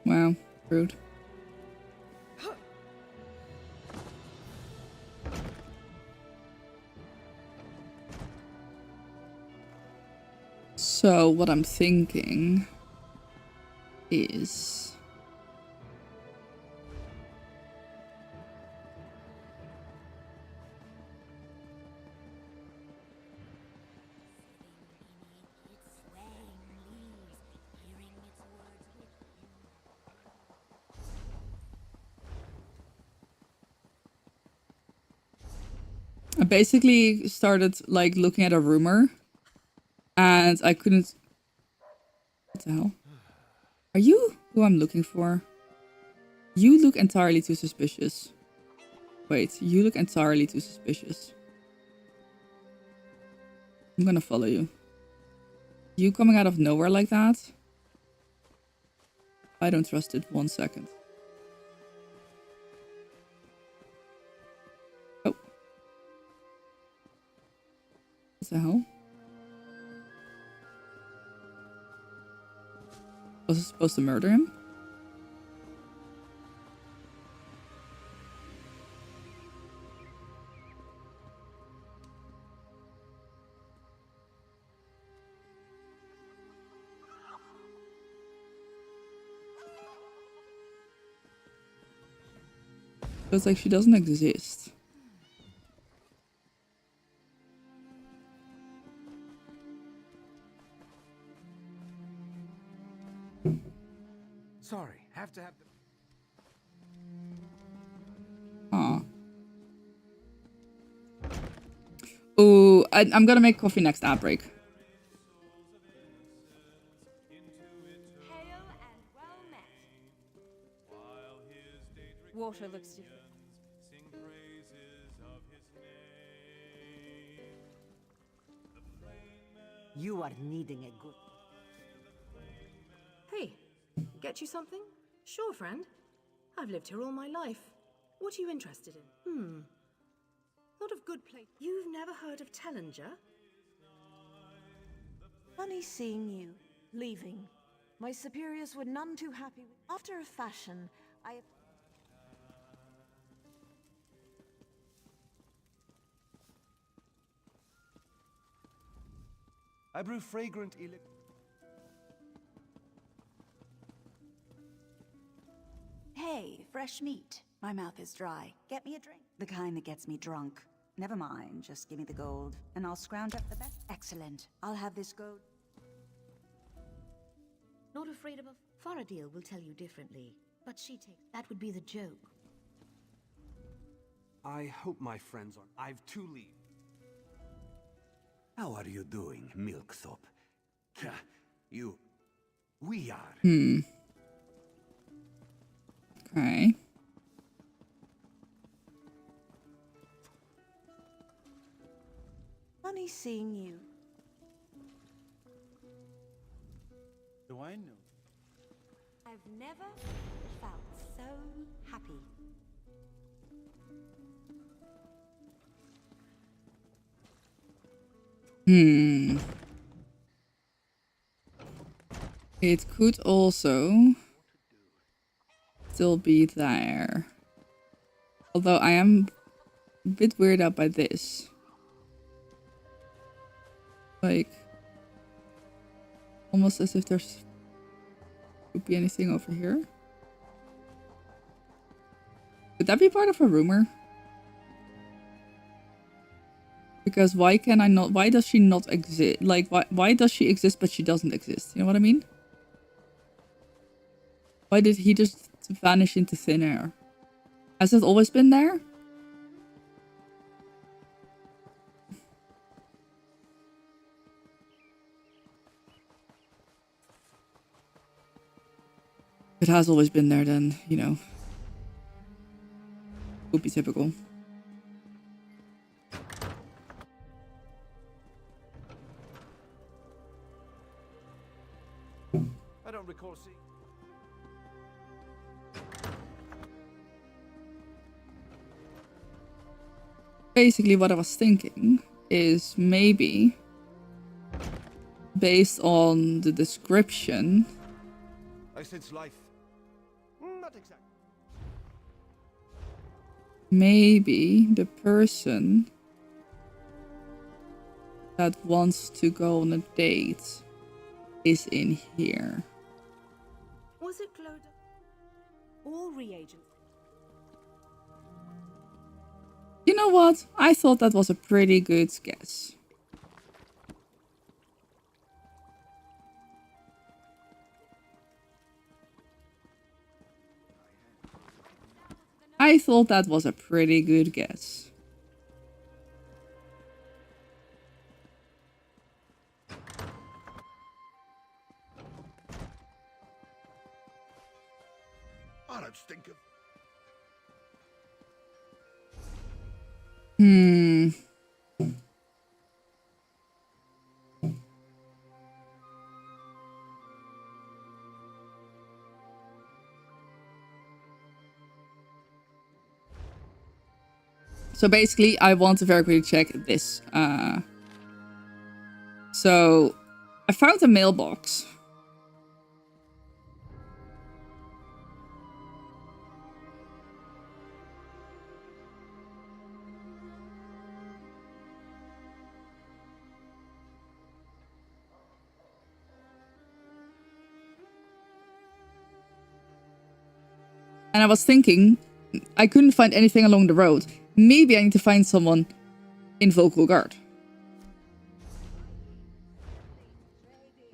Wow, rude. So what I'm thinking is... I basically started like looking at a rumor and I couldn't... What the hell? Are you who I'm looking for? You look entirely too suspicious. Wait, you look entirely too suspicious. I'm gonna follow you. You coming out of nowhere like that? I don't trust it 1 second. Oh. What the hell? Was I supposed to murder him? Feels like she doesn't exist. Sorry, have to have the... Huh. Ooh, I'm gonna make coffee next ad break. Hail and well met. Water looks different. You are needing a good... Hey, get you something? Sure, friend. I've lived here all my life. What are you interested in? Lot of good place. You've never heard of Tellinger? Funny seeing you, leaving. My superiors were none too happy with... After a fashion, I brew fragrant Hey, fresh meat. My mouth is dry. Get me a drink. The kind that gets me drunk. Never mind, just give me the gold, and I'll scrounge up the best. Excellent. I'll have this gold. Not afraid of a... Faradil will tell you differently, but she takes... That would be the joke. I hope my friends are... I've to leave. How are you doing, Milksop? You... We are. Okay. funny seeing you. Do I know? I've never felt so happy. It could also still be there. Although I am a bit weirded out by this. Like, almost as if there's could be anything over here. Could that be part of a rumor? Because why can I not? Why does she not exist? Like, why does she exist but she doesn't exist? You know what I mean? Why did he just vanish into thin air? Has it always been there? If it has always been there, then, you know, would be typical. I don't recall seeing. Basically, what I was thinking is maybe based on the description. I sense life. Not exactly. Maybe the person that wants to go on a date is in here. Was it glowed up? All reagents. You know what? I thought that was a pretty good guess. I thought that was a pretty good guess. I don't stink of. So basically, I want to very quickly check this. So I found a mailbox. And I was thinking, I couldn't find anything along the road. Maybe I need to find someone in Vocal Guard.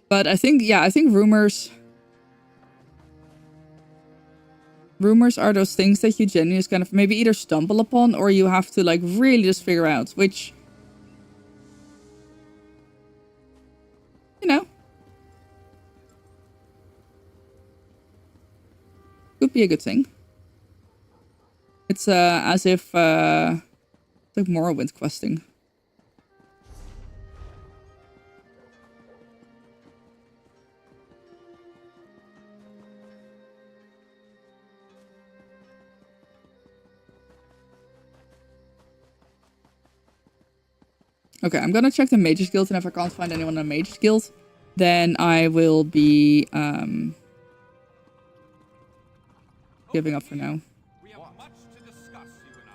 But I think, yeah, I think rumors are those things that you genuinely just kind of maybe either stumble upon or you have to like really just figure out, which, you know, could be a good thing. It's as if it's like Morrowind questing. Okay, I'm gonna check the Mages Guild, and if I can't find anyone in the Mages Guild, then I will be giving up for now. We have much to discuss, you and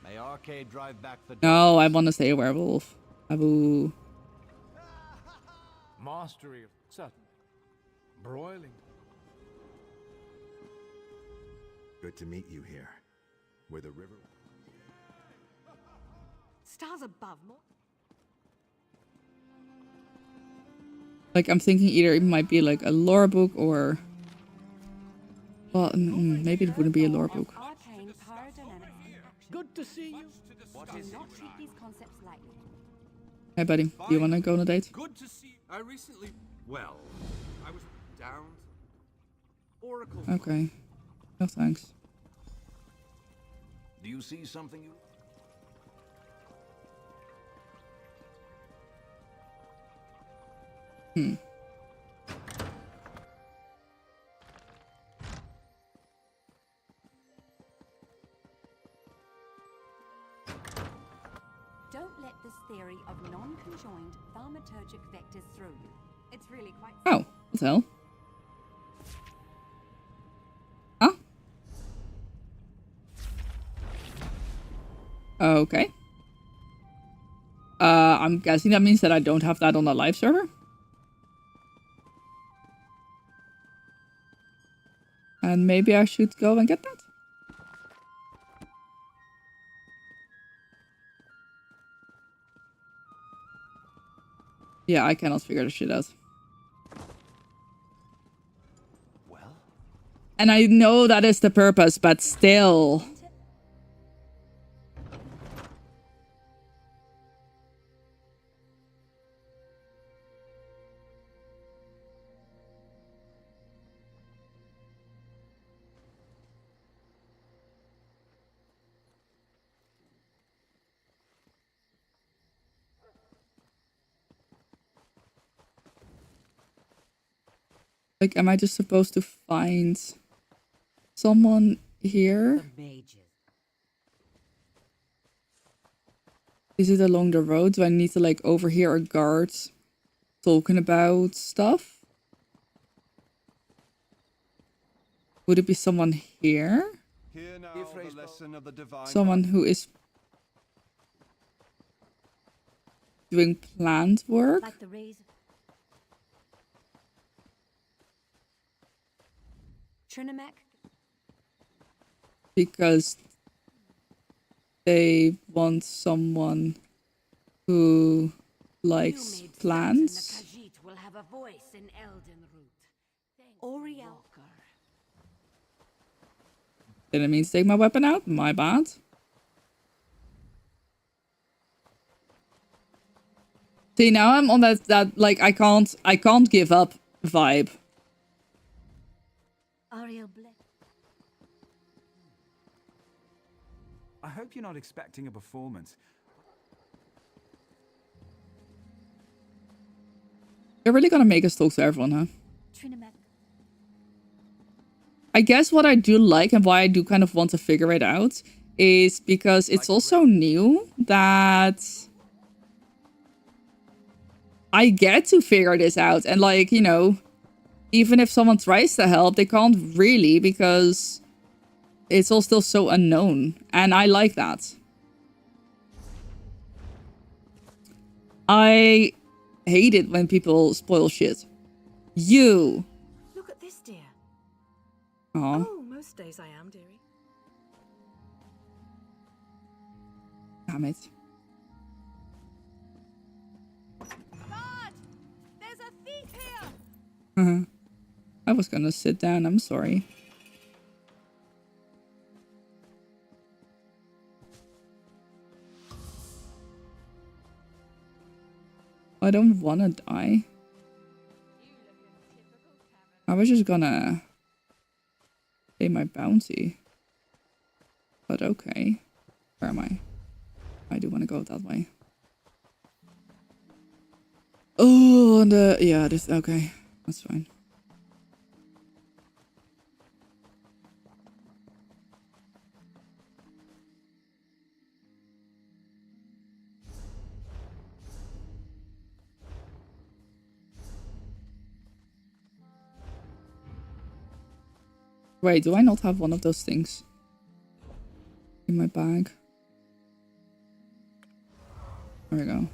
I. May Arcade drive back the No, I want to stay a werewolf. Abu. Mastery of certainly. Broiling. Good to meet you here, where the river. Stars above more. Like, I'm thinking either it might be like a lore book or... Well, maybe it wouldn't be a lore book. Arcane paradynamic. Good to see you. What Do is not it, treat these concepts lightly. Hey, buddy, do you want to go on a date? Good to see. I recently. Well, I was down. Oracle. Okay. No thanks. Do you see something you... Don't let this theory of non-conjoined thaumaturgic vectors throw you. It's really quite... Oh, what the hell? Huh? Okay. I'm guessing that means that I don't have that on a live server? And maybe I should go and get that. Yeah, I cannot figure this shit out. Well? And I know that is the purpose, but still. Like, am I just supposed to find someone here? Is it along the road? Do I need to like overhear a guard talking about stuff? Would it be someone here? Hear now the lesson of the divine. Someone who is doing plant work? Like the rays. Trinimac. Because they want someone who likes plants. Will have a voice in Eldenroot. Oriel. Didn't mean to take my weapon out. My bad. See, now I'm on that like I can't give up vibe. Ariel Blake. I hope you're not expecting a performance. They're really gonna make us talk to everyone, huh? Trinimac. I guess what I do like and why I do kind of want to figure it out is because it's also new that I get to figure this out. And like, you know, even if someone tries to help, they can't really because it's all still so unknown. And I like that. I hate it when people spoil shit. You. Look at this, dear. Aw. Oh, most days I am, dearie. Damn it. God! There's a thief here! I was gonna sit down, I'm sorry. I don't wanna die. I was just gonna pay my bounty. But okay. Where am I? I do wanna go that way. Oh, and yeah, this, okay. That's fine. Wait, do I not have one of those things in my bag? There we go.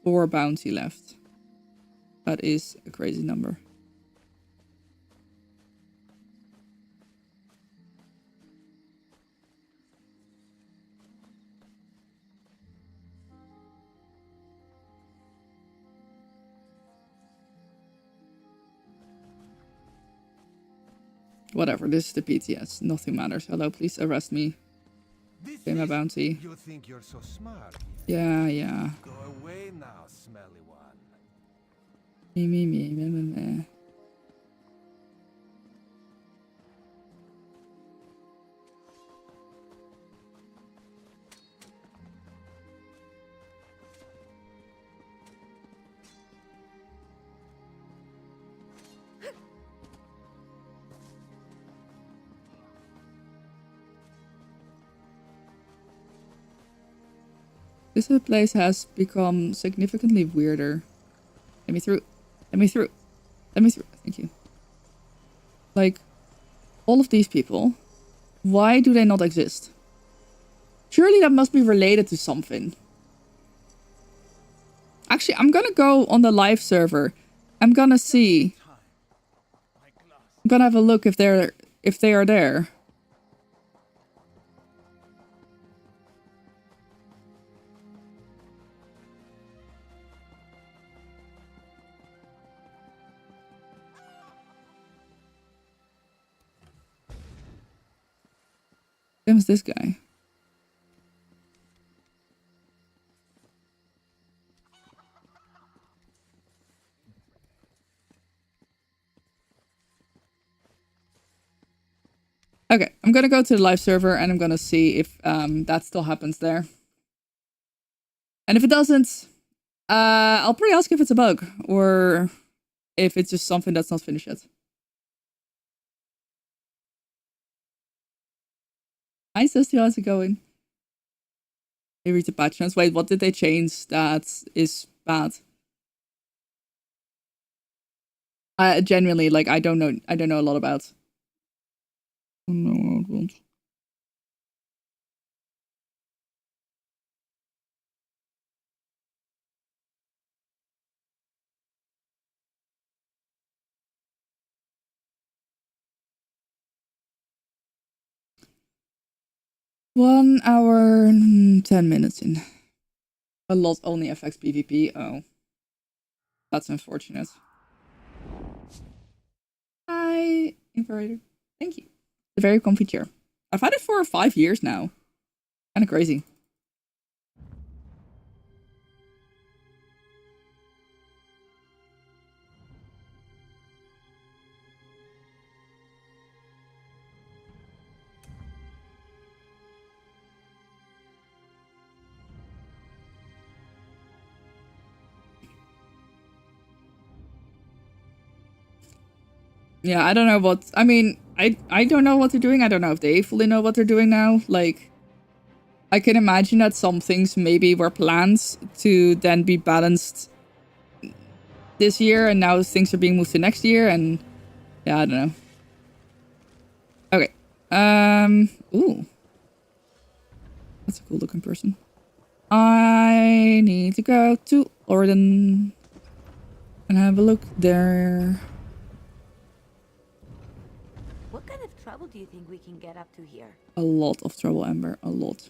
Four bounty left. That is a crazy number. Whatever, this is the PTS. Nothing matters. Hello, please arrest me. Pay my bounty. You think you're so smart? Yeah. Go away now, smelly one. Me. This place has become significantly weirder. Let me through. Let me through. Let me through. Thank you. Like, all of these people, why do they not exist? Surely that must be related to something. Actually, I'm gonna go on the live server. I'm gonna see. I'm gonna have a look if they are there. Who's this guy? Okay, I'm gonna go to the live server and I'm gonna see if that still happens there. And if it doesn't, I'll probably ask if it's a bug or if it's just something that's not finished yet. Hi, Sister, how's it going? They read the patch notes. Wait, what did they change that is bad? Genuinely, like, I don't know a lot about. Oh, no, it won't. One hour, 10 minutes in. A lot only affects PvP. Oh. That's unfortunate. Hi, Imperator. Thank you. It's a very comfy chair. I've had it for 5 years now. Kind of crazy. Yeah, I don't know what... I mean, I don't know what they're doing. I don't know if they fully know what they're doing now. Like, I can imagine that some things maybe were planned to then be balanced this year, and now things are being moved to next year, and... Yeah, I don't know. Okay. Ooh. That's a cool looking person. I need to go to Orden and have a look there. What kind of trouble do you think we can get up to here? A lot of trouble, Amber. A lot.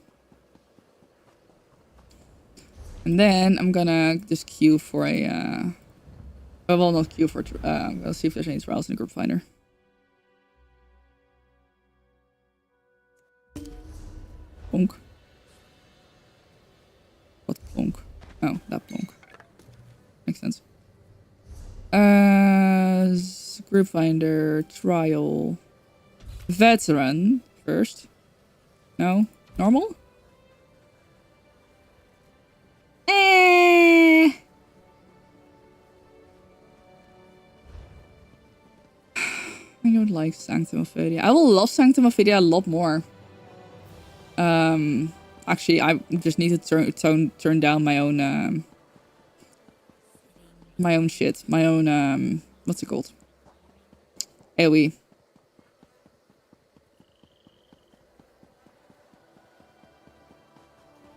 And then I'm gonna just queue for a... well, not queue for... I'm gonna see if there's any trials in the group finder. Bonk. What bonk? Oh, that bonk. Makes sense. Group finder, trial, veteran first. No, normal. I don't like Sanctum of Fidia. I will love Sanctum of Fidia a lot more. Actually, I just need to turn down my own shit. My own what's it called? AoE.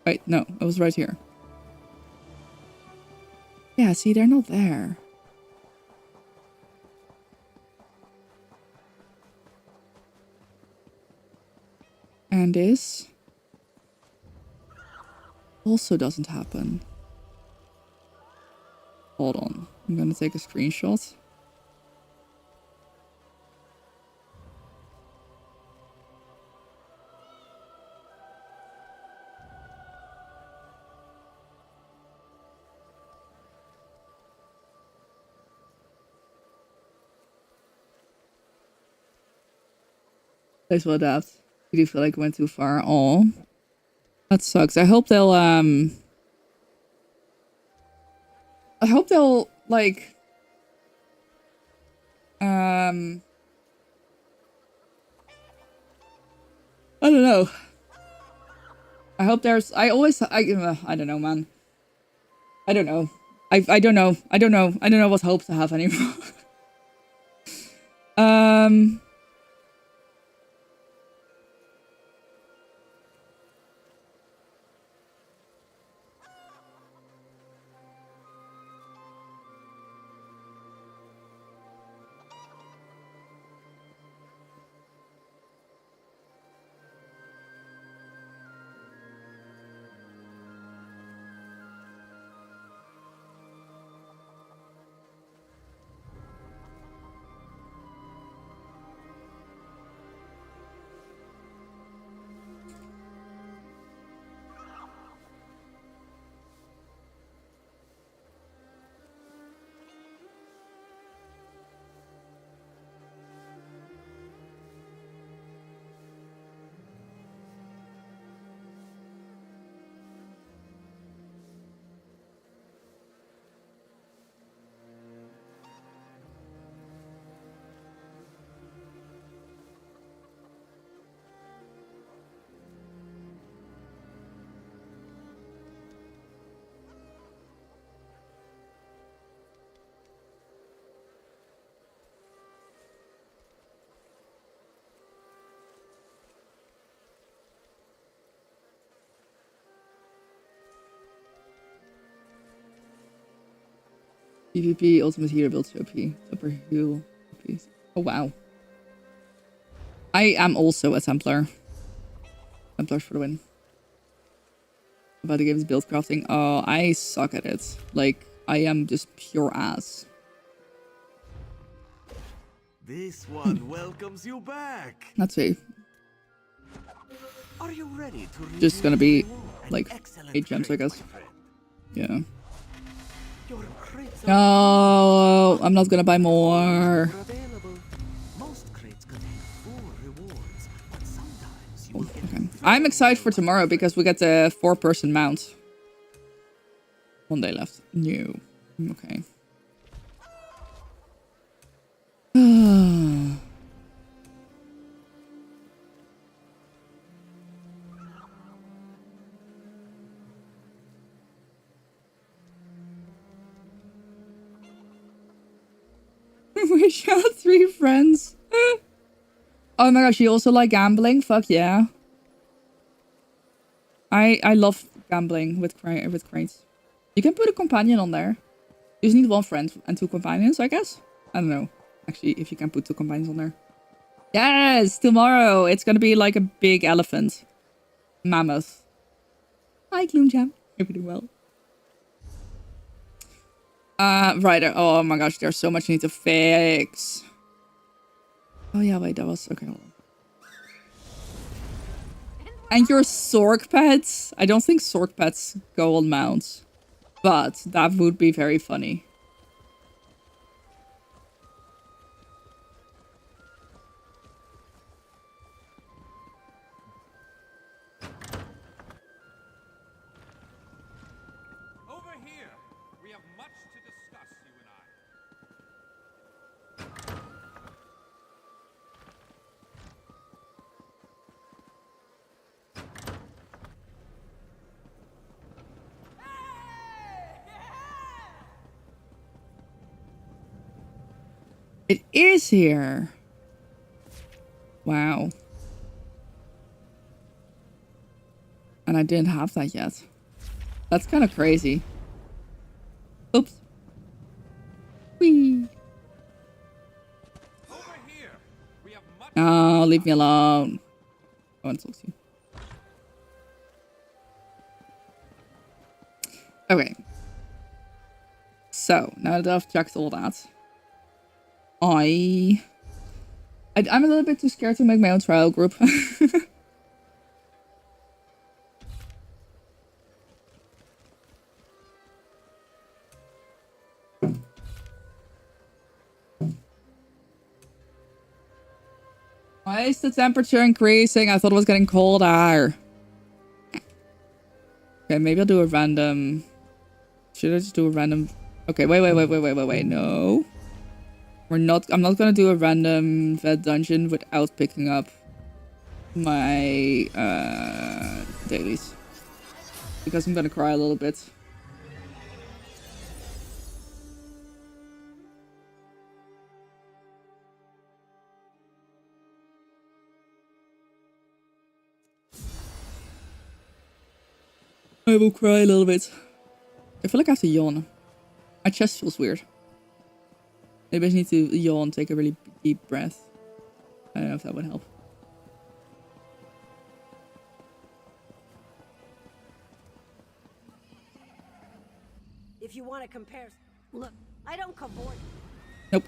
Wait, no, I was right here. Yeah, see, they're not there. And this also doesn't happen. Hold on. I'm gonna take a screenshot. Please will adapt. You do feel like it went too far. Oh, that sucks. I hope they'll like I don't know. I hope there's I don't know, man. I don't know. I don't know. I don't know. I don't know what hope to have anymore. PvP ultimate hero build OP. Upper heal. Oh wow. I am also a Templar. Templars for the win. About the game's build crafting. Oh, I suck at it. Like, I am just pure ass. This one welcomes you back. Let's see. Are you ready to Just gonna be like excellent 8 gems, I crate, guess. my friend? Yeah. Your crates are No, I'm not gonna buy more. available. Most crates contain full rewards, but sometimes you will get Okay. I'm excited for tomorrow because we get the 4-person mount. 1 day left. No. Okay. We shot 3 friends. Oh my gosh, you also like gambling? Fuck yeah. I love gambling with crates. You can put a companion on there. You just need 1 friend and 2 companions, I guess. I don't know. Actually, if you can put 2 companions on there. Yes, tomorrow. It's gonna be like a big elephant. Mammoth. Hi, Gloomjam. Hope you're doing well. Right. Oh my gosh, there's so much I need to fix. Oh yeah, wait, that was... Okay, hold on. And your Sork pets? I don't think Sork pets go on mounts. But that would be very funny. Over here. We have much to discuss, you and I. It is here. Wow. And I didn't have that yet. That's kind of crazy. Oops. Whee. Over here. We have much Oh, leave me alone. I want to talk to you. Okay. So, now that I've checked all that, I'm a little bit too scared to make my own trial group. Why is the temperature increasing? I thought it was getting colder. Okay, maybe I'll do a random... Should I just do a random... Okay, wait, no. I'm not gonna do a random vet dungeon without picking up my dailies. Because I'm gonna cry a little bit. I will cry a little bit. I feel like I have to yawn. My chest feels weird. Maybe I just need to yawn, take a really deep breath. I don't know if that would help. If you want to compare... Look, I don't cavort. Nope.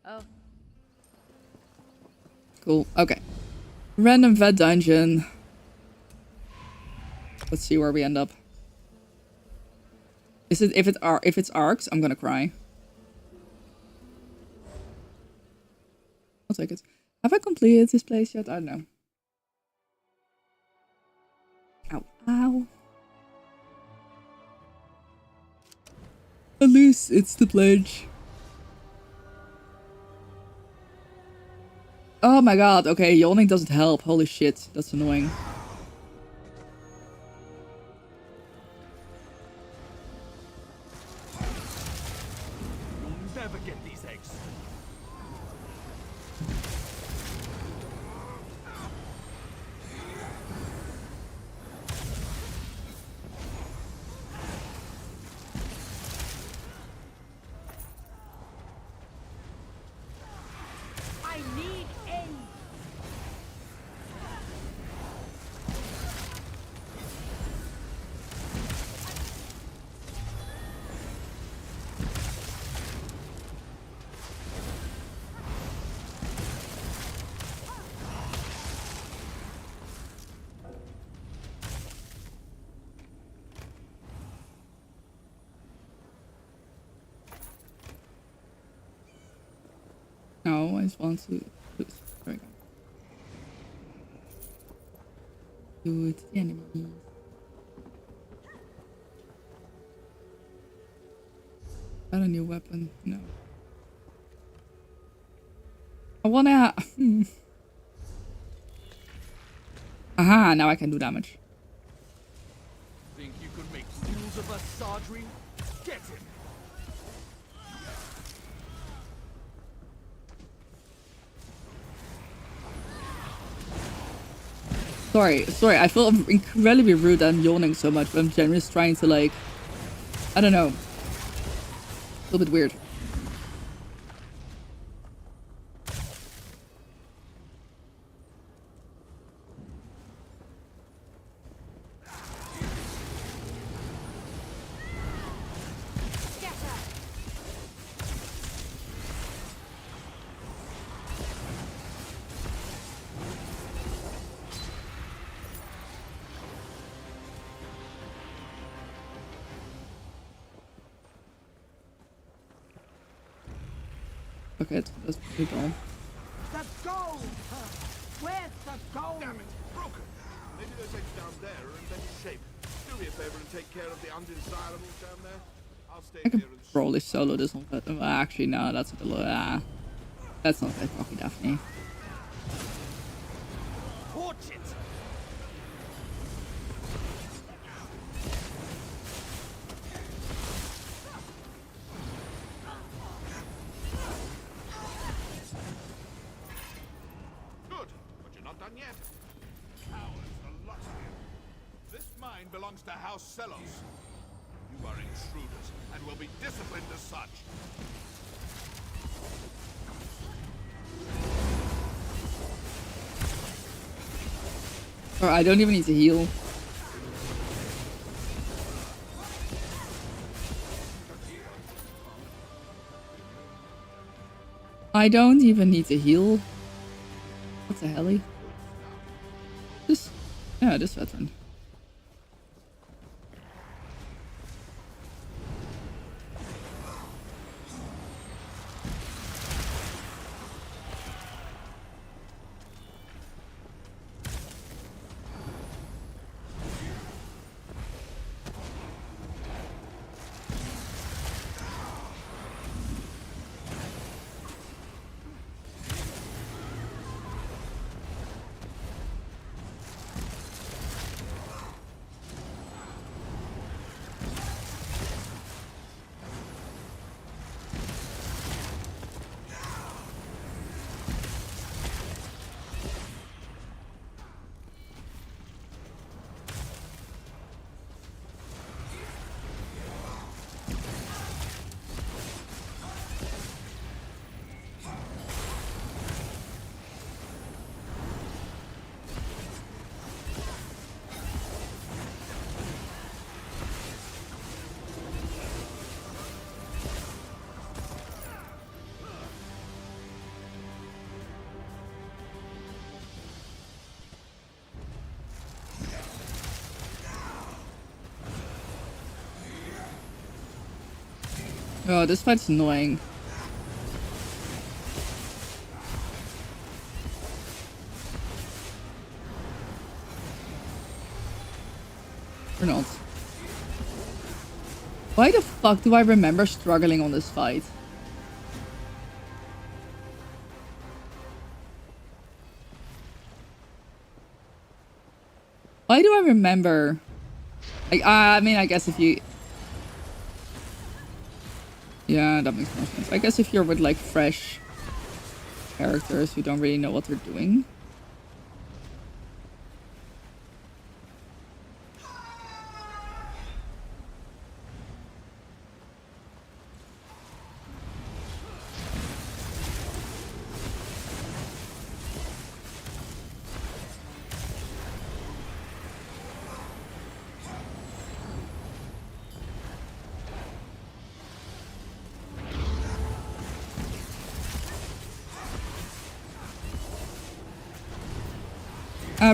Oh. Cool. Okay. Random vet dungeon. Let's see where we end up. Is it if it's arcs, I'm gonna cry. I'll take it. Have I completed this place yet? I don't know. Ow. Ow. At least it's the pledge. Oh my god, okay, yawning doesn't help. Holy shit, that's annoying. You'll never get these eggs. always want to do it to the enemy. Got a new weapon? No. I wanna... Aha, now I can do damage. Think you could make fools of us, Sardry? Get him! Sorry, I feel incredibly rude that I'm yawning so much, but I'm generally just trying to, like... I don't know. A little bit weird. Okay, that's pretty dull. The gold! Where's the gold? Damn it, broken. Maybe those eggs down there are in better shape. Do me a favor and take care of the undesirables down there. I'll stay I can here and probably solo this one, but actually no, that's a little that's not that Rocky Daphne. Torch it! Good, but you're not done yet. Cowards, the lot of you. This mine belongs to House Celos. You are intruders and will be disciplined as such. Or I don't even need to heal. I don't even need to heal. What the hell? This veteran. Oh, this fight's annoying. Or not. Why the fuck do I remember struggling on this fight? Why do I remember? Like, I mean, I guess if you... Yeah, that makes more sense. I guess if you're with, like, fresh characters who don't really know what they're doing.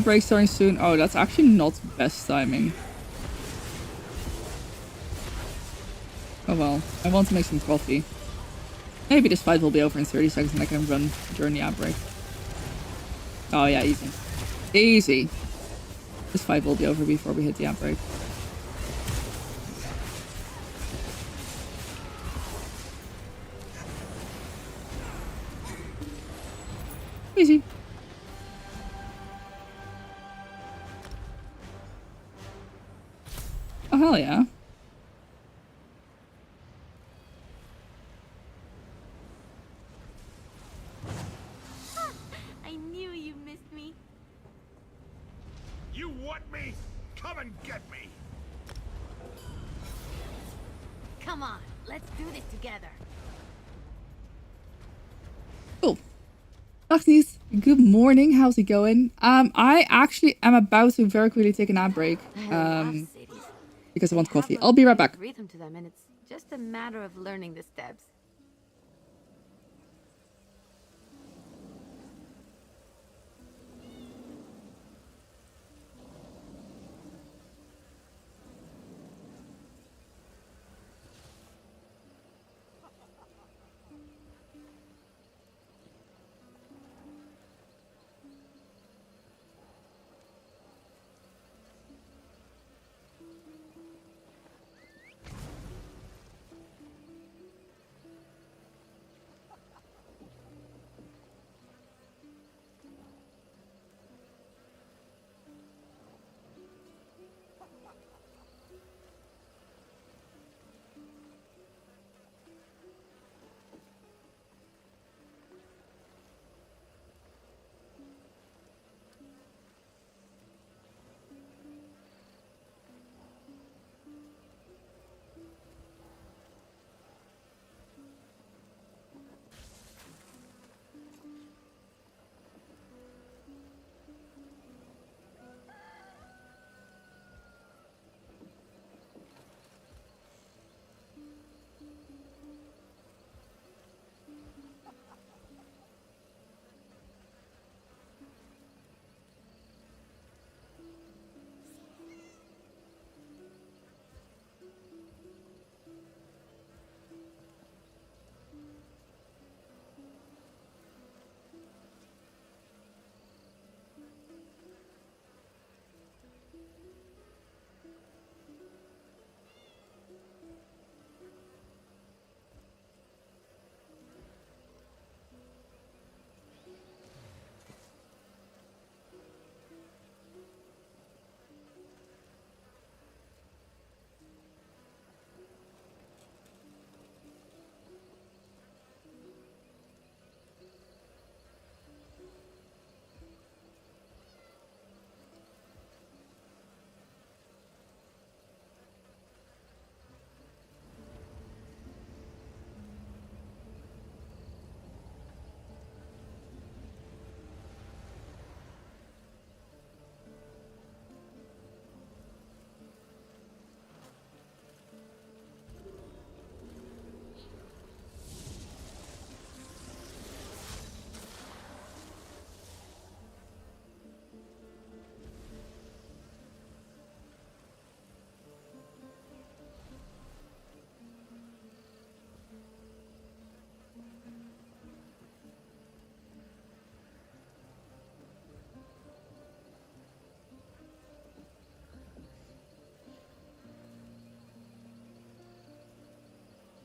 Break starting soon. Oh, that's actually not best timing. Oh well, I want to make some coffee. Maybe this fight will be over in 30 seconds and I can run during the outbreak. Oh yeah, easy. Easy. This fight will be over before we hit the outbreak. Easy. Oh, hell yeah. I knew you missed me. You want me? Come and get me! Come on, let's do this together. Cool. Dagnies, good morning. How's it going? I actually am about to very quickly take an ad break. Because I want coffee. I'll be right back. Rhythm to them, and it's just a matter of learning the steps.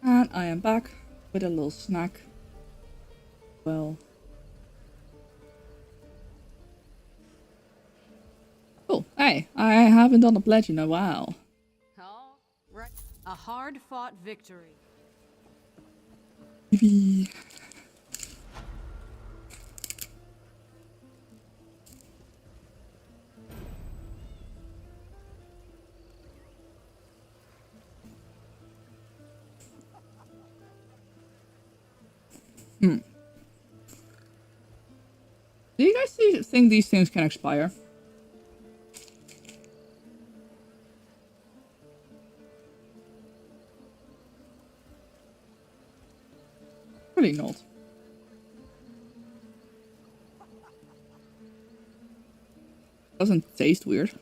And I am back with a little snack. Well. Cool. Hey, I haven't done a pledge in a while. All right. A hard-fought victory. Yippee. Do you guys think these things can expire? Really not. Doesn't taste weird.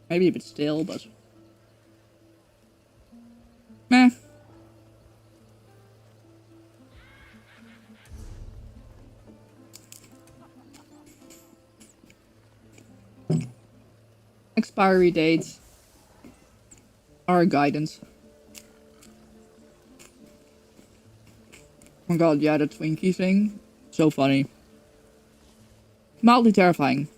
Maybe a bit stale, but meh. expiry date. Or guidance. Oh my god, yeah, the Twinkie thing. So funny. Mildly terrifying.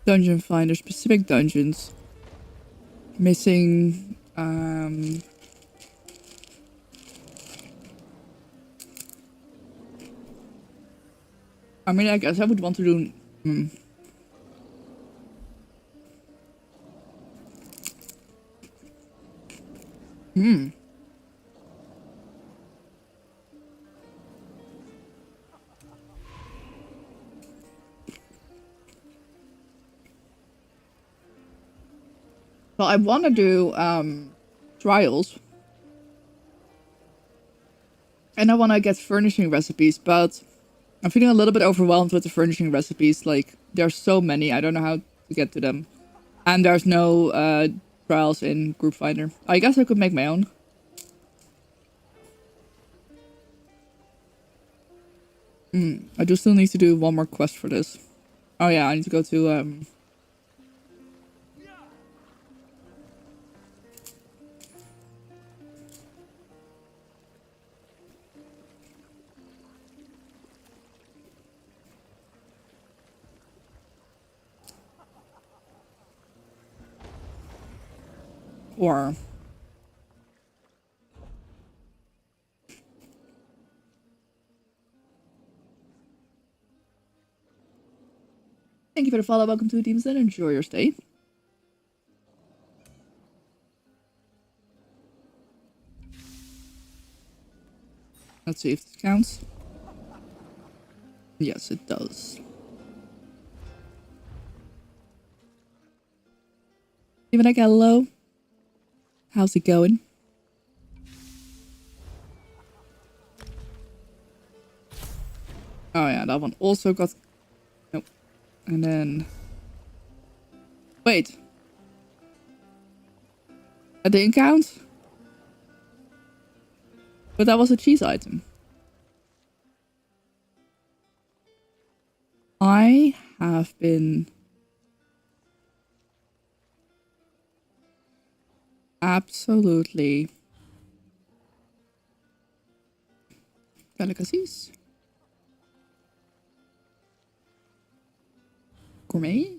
Dungeon finder, specific dungeons. Missing, I mean, I guess I would want to do... Well, I want to do, trials. And I want to get furnishing recipes, but I'm feeling a little bit overwhelmed with the furnishing recipes. Like, there's so many, I don't know how to get to them. And there's no, trials in Group Finder. I guess I could make my own. I do still need to do one more quest for this. Oh yeah, I need to go to, or... Thank you for the follow. Welcome to Demons Den. Enjoy your stay. Let's see if this counts. Yes, it does. Even like hello. How's it going? Oh yeah, that one also got... Nope. And then... Wait. That didn't count? But that was a cheese item. I have been... absolutely... Delicacies. Gourmet?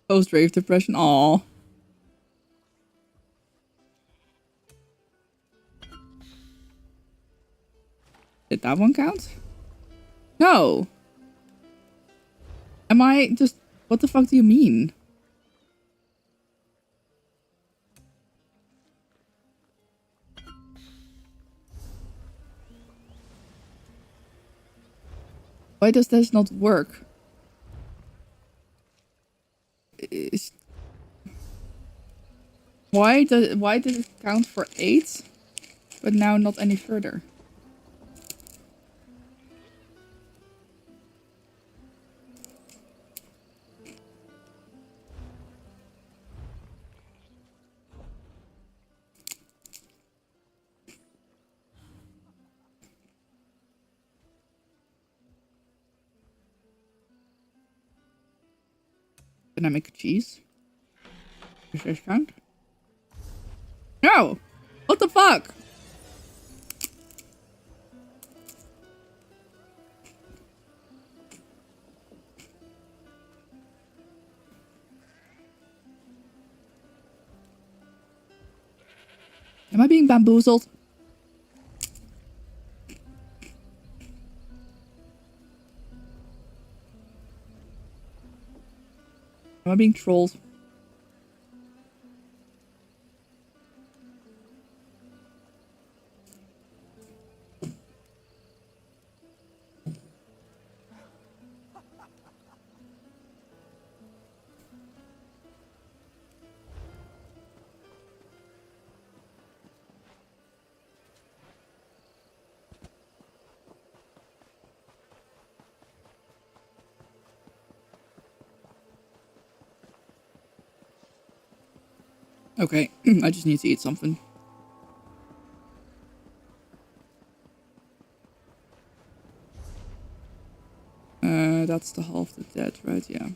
Post-rave depression. Aww. Did that one count? No. Am I just... What the fuck do you mean? Why does this not work? Why did it count for 8, but now not any further? Can I make a cheese? Does this count? No! What the fuck? Am I being bamboozled? Am I being trolled? Okay, I just need to eat something. That's the Hall of the Dead, right? Yeah.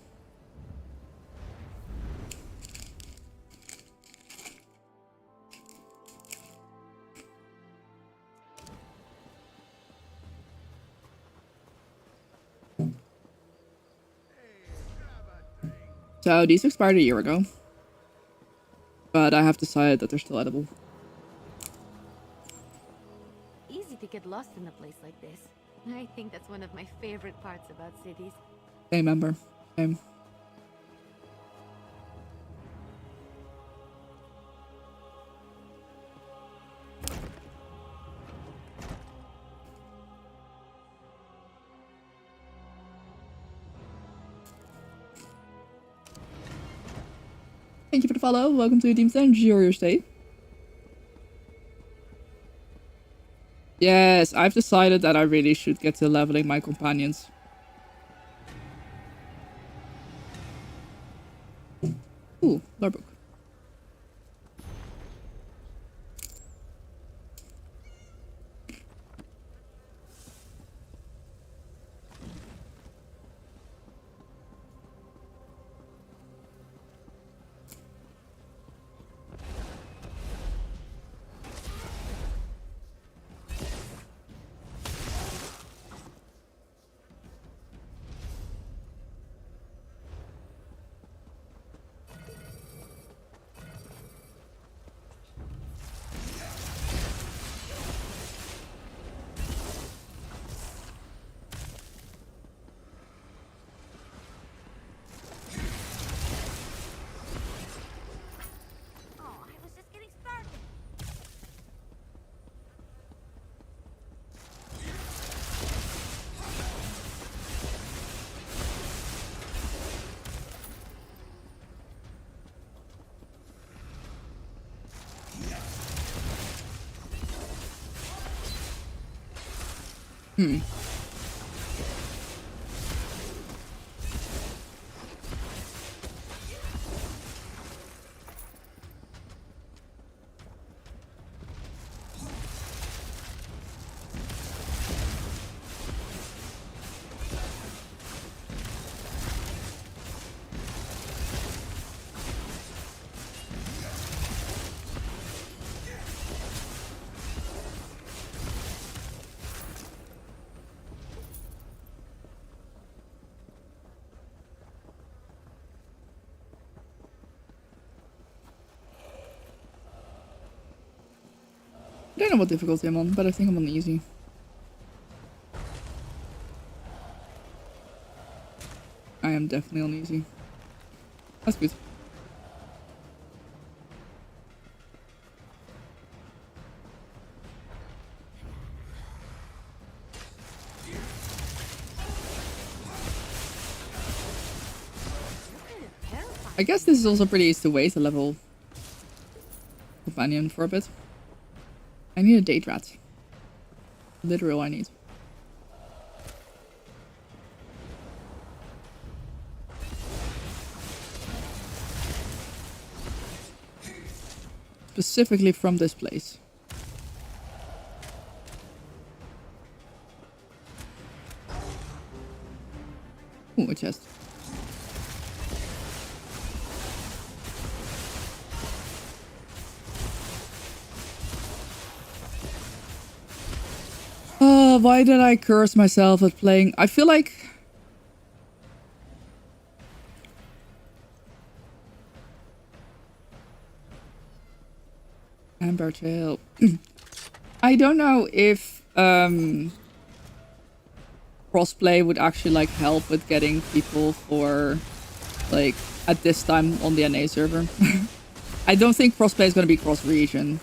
So these expired a year ago. But I have decided that they're still edible. Easy to get lost in a place like this. I think that's one of my favorite parts about cities. Same member. Same. Thank you for the follow. Welcome to Team 10. Enjoy your stay. Yes, I've decided that I really should get to leveling my companions. Ooh, lore book. I don't know what difficulty I'm on, but I think I'm on easy. I am definitely on easy. That's good. I guess this is also pretty easy to wait a level companion for a bit. I need a date rat. Literal I need. Specifically from this place. Ooh, a chest. Why did I curse myself at playing? I feel like... Amber Tail. I don't know if crossplay would actually like help with getting people for like at this time on the NA server. I don't think crossplay is going to be cross-region.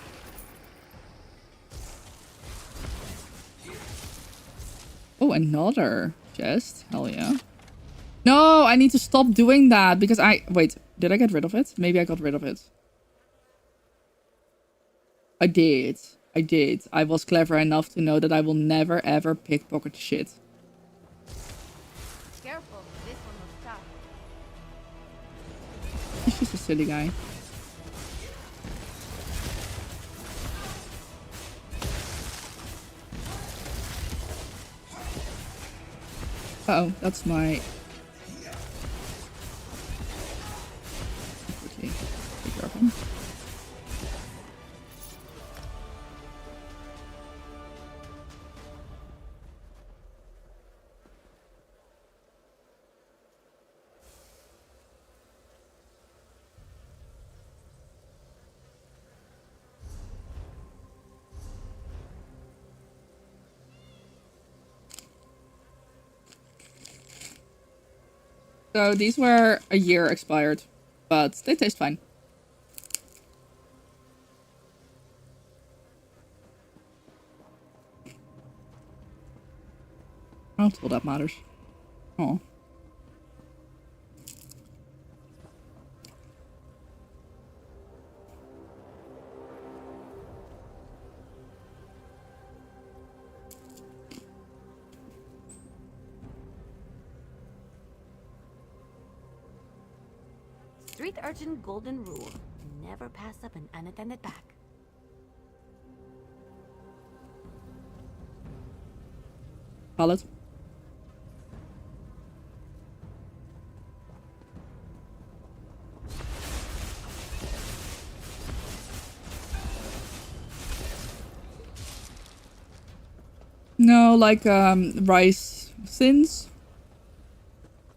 Oh, another chest. Hell yeah. No, I need to stop doing that because wait, did I get rid of it? Maybe I got rid of it. I did. I did. I was clever enough to know that I will never ever pickpocket shit. Careful, this one was tough. He's just a silly guy. Uh-oh, that's my... Quickly take care of him. So these were a year expired, but they taste fine. Not all that matters. Oh. Street urchin golden rule. Never pass up an unattended pack. Pallet. No, like rice thins.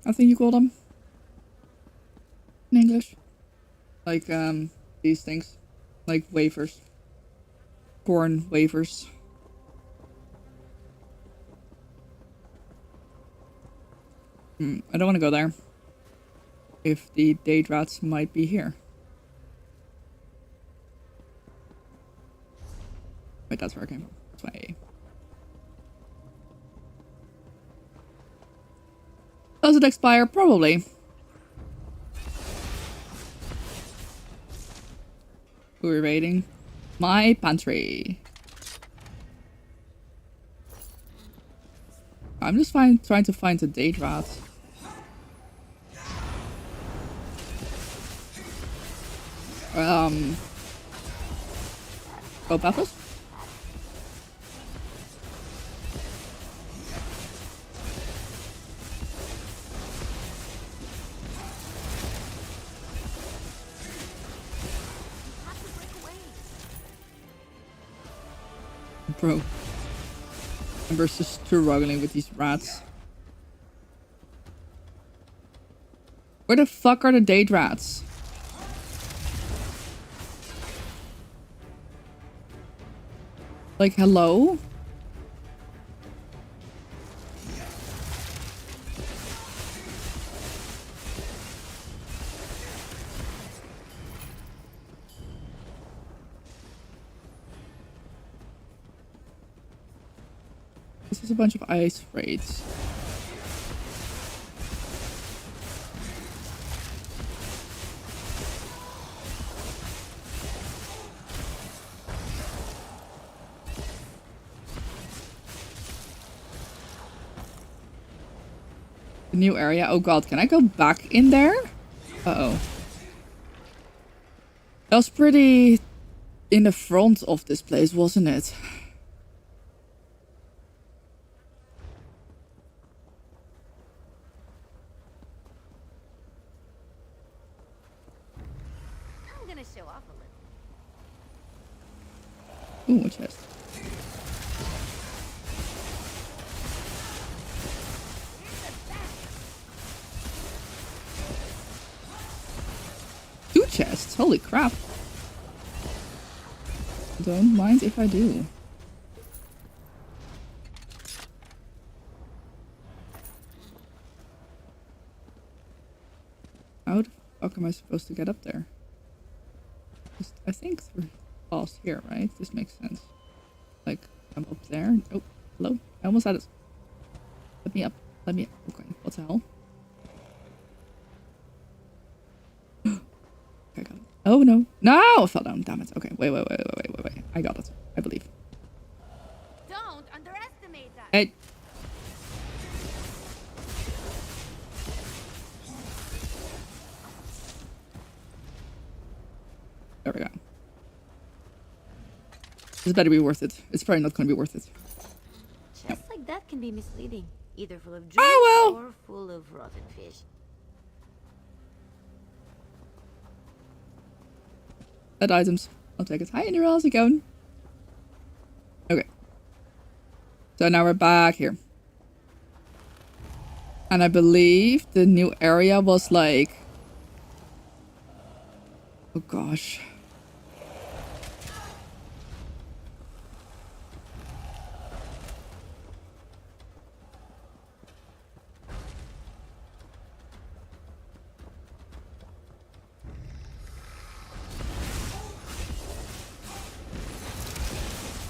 I think you call them in English. Like these things. Like wafers. Corn wafers. I don't want to go there. If the Daedrats might be here. Wait, that's where I came from. That's why. Does it expire? Probably. Who are we raiding? My pantry. I'm just trying to find the Daedrat. Oh, peppers? Bro. Ember's just struggling with these rats. Where the fuck are the Daedrats? Like, hello? This is a bunch of ice raids. The new area. Oh god, can I go back in there? Uh-oh. That was pretty in the front of this place, wasn't it? I'm gonna show off a little. Ooh, a chest. Two chests? Holy crap. Don't mind if I do. How the fuck am I supposed to get up there? Just, I think through past here, right? This makes sense. Like, I'm up there. Oh, hello? I almost had it. Let me up. Let me up. Okay, what the hell? Okay, got it. Oh no. No! I fell down. Damn it. Okay, wait. I got it. I believe. Don't underestimate that. Hey. There we go. This better be worth it. It's probably not going to be worth it. Chests like that can be misleading, either full of Oh, jewels or full of rotten fish. Bad items. I'll take it. Hi, Indra. How's it going? Okay. So now we're back here. And I believe the new area was like... Oh gosh.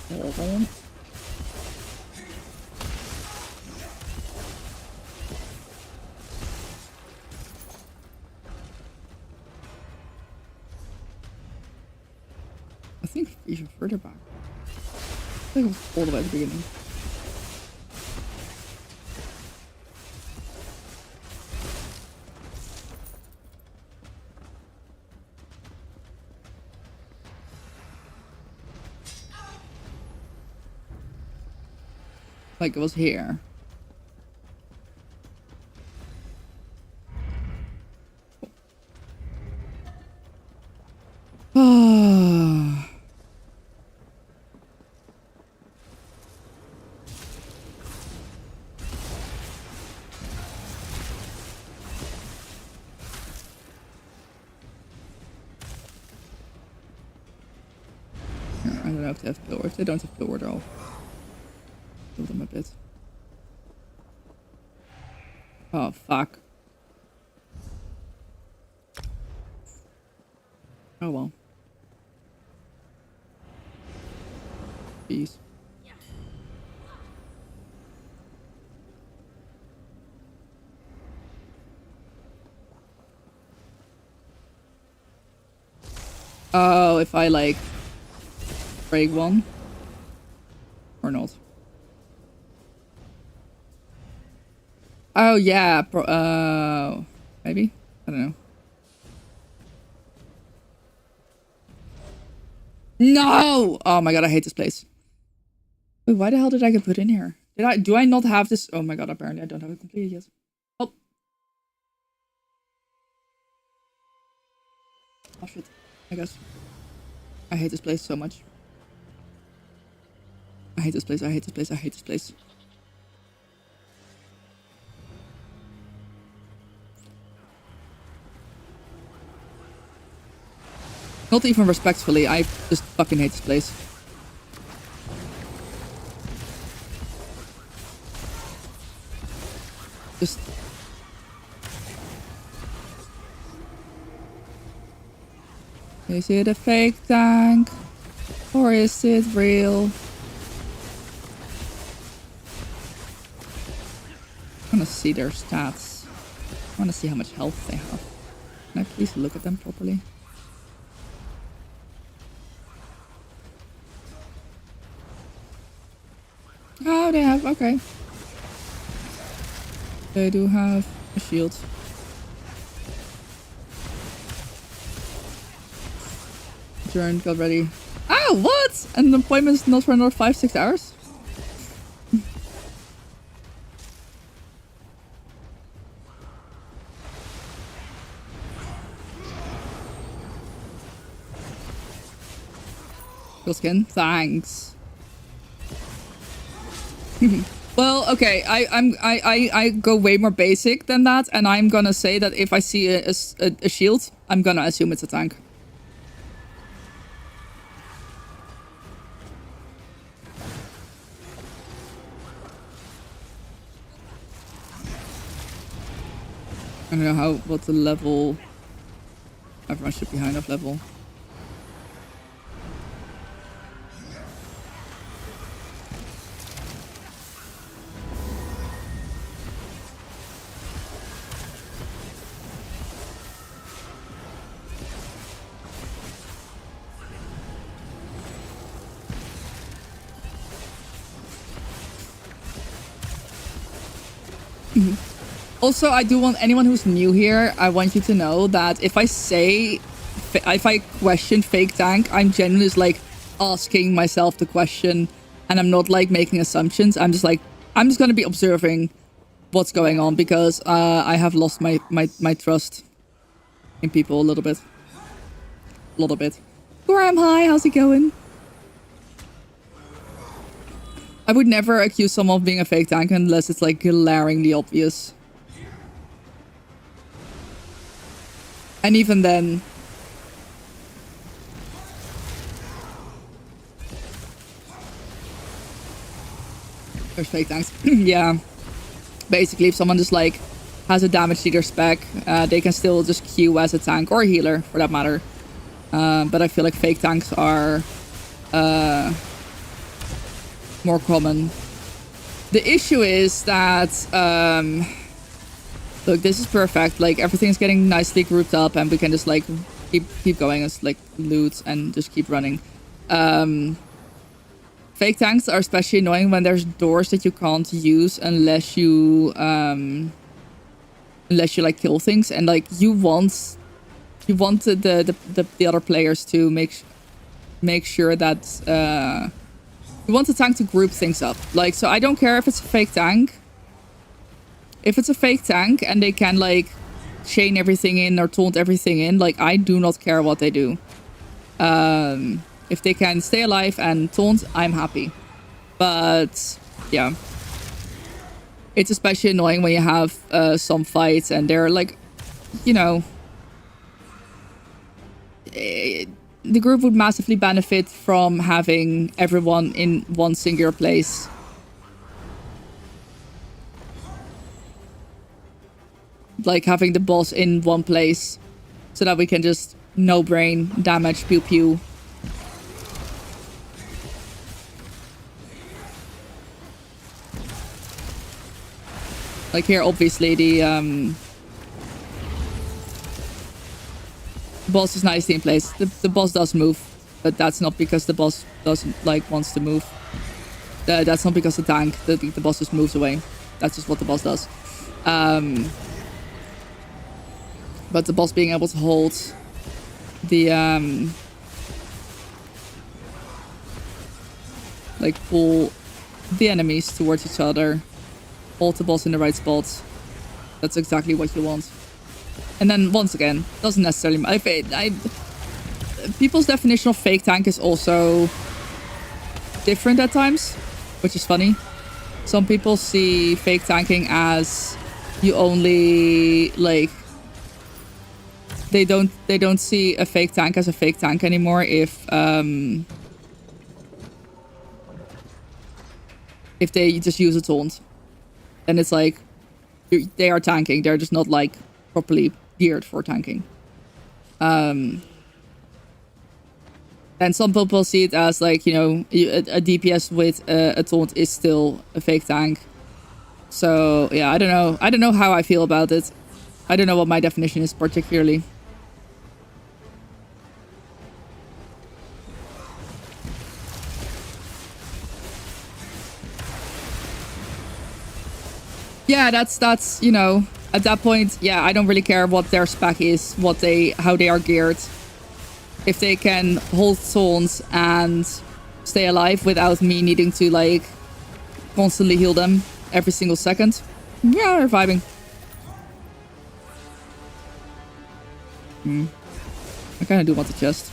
Hold on. I think even further back. I think it was all the way at the beginning. Like it was here. Ah. I don't know if they have pillar. If they don't have pillar, I'll kill them a bit. Oh, fuck. Oh well. Jeez. Oh, if I like break one or not. Oh yeah, maybe? I don't know. No! Oh my god, I hate this place. Wait, why the hell did I get put in here? Do I not have this? Oh my god, apparently I don't have it completed yet. Oh. Oh shit, I guess. I hate this place so much. I hate this place, I hate this place, I hate this place. Not even respectfully, I just fucking hate this place. Just... Is it a fake tank? Or is it real? I want to see their stats. I want to see how much health they have. Can I please look at them properly? Oh, they have, okay. They do have a shield. Turn, got ready. Ah, what? And the appointment's not for another 5-6 hours? Cool skin, thanks. Well, okay, I go way more basic than that, and I'm gonna say that if I see a shield, I'm gonna assume it's a tank. I don't know what the level. Everyone should be high enough level. Also, I do want anyone who's new here, I want you to know that if I question fake tank, I'm genuinely just like asking myself the question, and I'm not like making assumptions. I'm just like, I'm just gonna be observing what's going on, because I have lost my trust in people a little bit. A little bit. Graham, hi, how's it going? I would never accuse someone of being a fake tank unless it's like glaringly obvious. And even then... There's fake tanks. Yeah. Basically, if someone just like has a damage leader spec, they can still just queue as a tank or a healer for that matter. But I feel like fake tanks are more common. The issue is that look, this is perfect. Like everything's getting nicely grouped up, and we can just like keep going as like loot and just keep running. Fake tanks are especially annoying when there's doors that you can't use unless you like kill things, and like you want the other players to make sure that you want the tank to group things up. Like, so I don't care if it's a fake tank. If it's a fake tank and they can like chain everything in or taunt everything in, like I do not care what they do. If they can stay alive and taunt, I'm happy. But yeah, it's especially annoying when you have some fights and they're like, you know, the group would massively benefit from having everyone in one singular place. Like having the boss in one place so that we can just no brain damage pew pew. Like here, obviously, the boss is nicely in place. The boss does move, but that's not because the boss doesn't like wants to move. That's not because the tank. The boss just moves away. That's just what the boss does. But the boss being able to hold the like pull the enemies towards each other. Hold the boss in the right spot. That's exactly what you want. And then once again, doesn't necessarily matter. People's definition of fake tank is also different at times, which is funny. Some people see fake tanking as you only like they don't see a fake tank as a fake tank anymore if they just use a taunt. And it's like they are tanking, they're just not like properly geared for tanking. And some people see it as like, you know, a DPS with a taunt is still a fake tank. So yeah, I don't know how I feel about it. I don't know what my definition is particularly. Yeah, that's you know, at that point, yeah, I don't really care what their spec is, how they are geared. If they can hold taunts and stay alive without me needing to like constantly heal them every single second, yeah, they're vibing. I kind of do want the chest.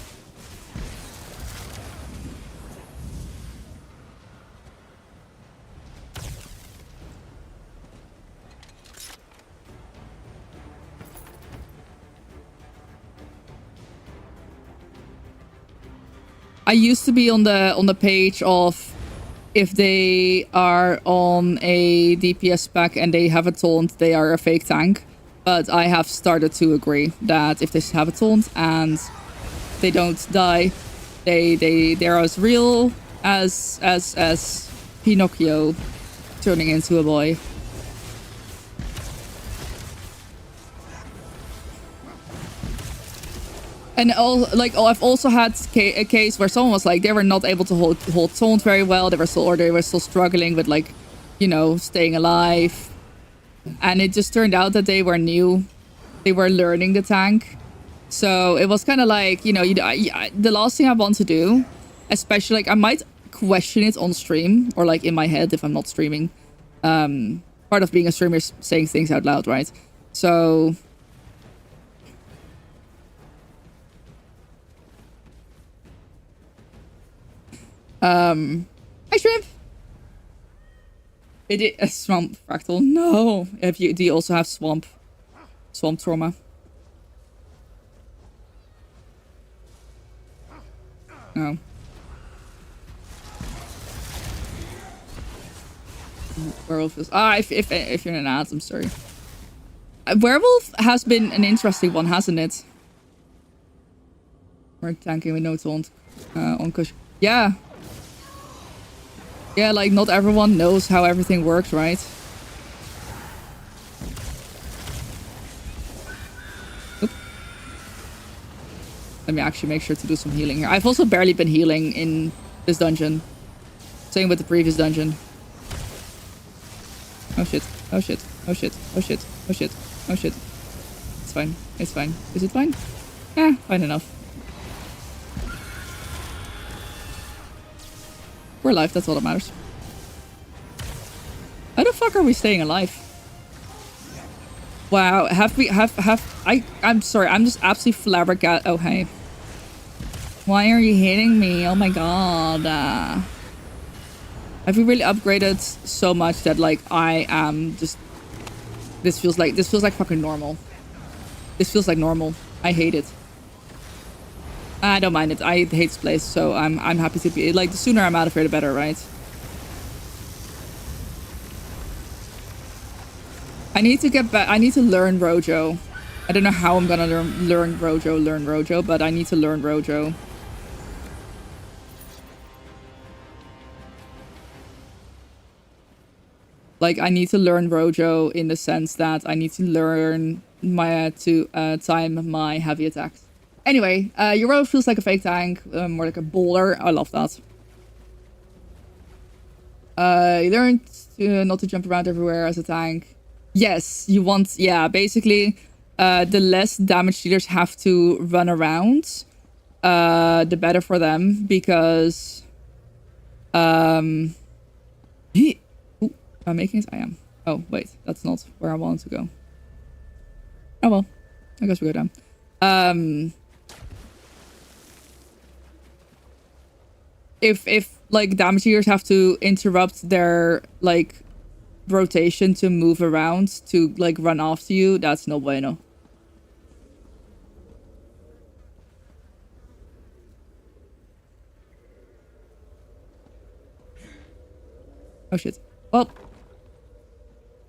I used to be on the page of if they are on a DPS spec and they have a taunt, they are a fake tank. But I have started to agree that if they have a taunt and they don't die, they're as real as Pinocchio turning into a boy. And I've also had a case where someone was like, they were not able to hold taunt very well. They were still struggling with like, you know, staying alive. And it just turned out that they were new. They were learning the tank. So it was kind of like, you know, the last thing I want to do, especially like I might question it on stream or like in my head if I'm not streaming. part of being a streamer is saying things out loud, right? So hi shrimp. A swamp fractal. No. Do you also have swamp trauma? No. Werewolf is if you're in an ad, I'm sorry. Werewolf has been an interesting one, hasn't it? We're tanking with no taunt on cushion. Yeah. Yeah, like not everyone knows how everything works, right? Oop. Let me actually make sure to do some healing here. I've also barely been healing in this dungeon. Same with the previous dungeon. Oh shit. Oh shit. Oh shit. Oh shit. Oh shit. Oh shit. It's fine. It's fine. Is it fine? Yeah, fine enough. We're alive, that's all that matters. How the fuck are we staying alive? Wow, I'm sorry, I'm just absolutely flabbergasted. Oh, hey. Why are you hitting me? Oh my god. Have we really upgraded so much that like I am just... This feels like fucking normal. This feels like normal. I hate it. I don't mind it. I hate this place, so I'm happy to be like the sooner I'm out of here the better, right? I need to get back. I need to learn Rojo. I don't know how I'm gonna learn Rojo, but I need to learn Rojo. Like I need to learn Rojo in the sense that I need to learn to time my heavy attacks. Anyway, your road feels like a fake tank, more like a bowler. I love that. You learned not to jump around everywhere as a tank. Yes, you want... Yeah, basically, the less damage dealers have to run around, the better for them, because... Ooh, am I making it? I am. Oh, wait. That's not where I wanted to go. Oh, well. I guess we go down. If like damage dealers have to interrupt their like rotation to move around to like run after you, that's no bueno. Oh shit. Well,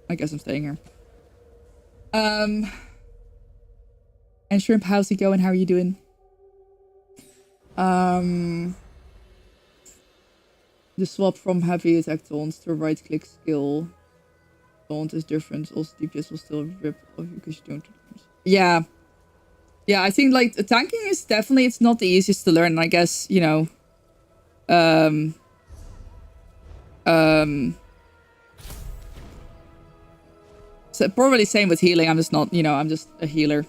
I guess I'm staying here. And Shrimp, how's it going? How are you doing? The swap from heavy attack taunts to right click skill taunt is different. Also, DPS will still rip off you because you don't. Yeah. Yeah, I think like tanking is definitely, it's not the easiest to learn. And I guess, you know, so probably same with healing. I'm just not, you know, I'm just a healer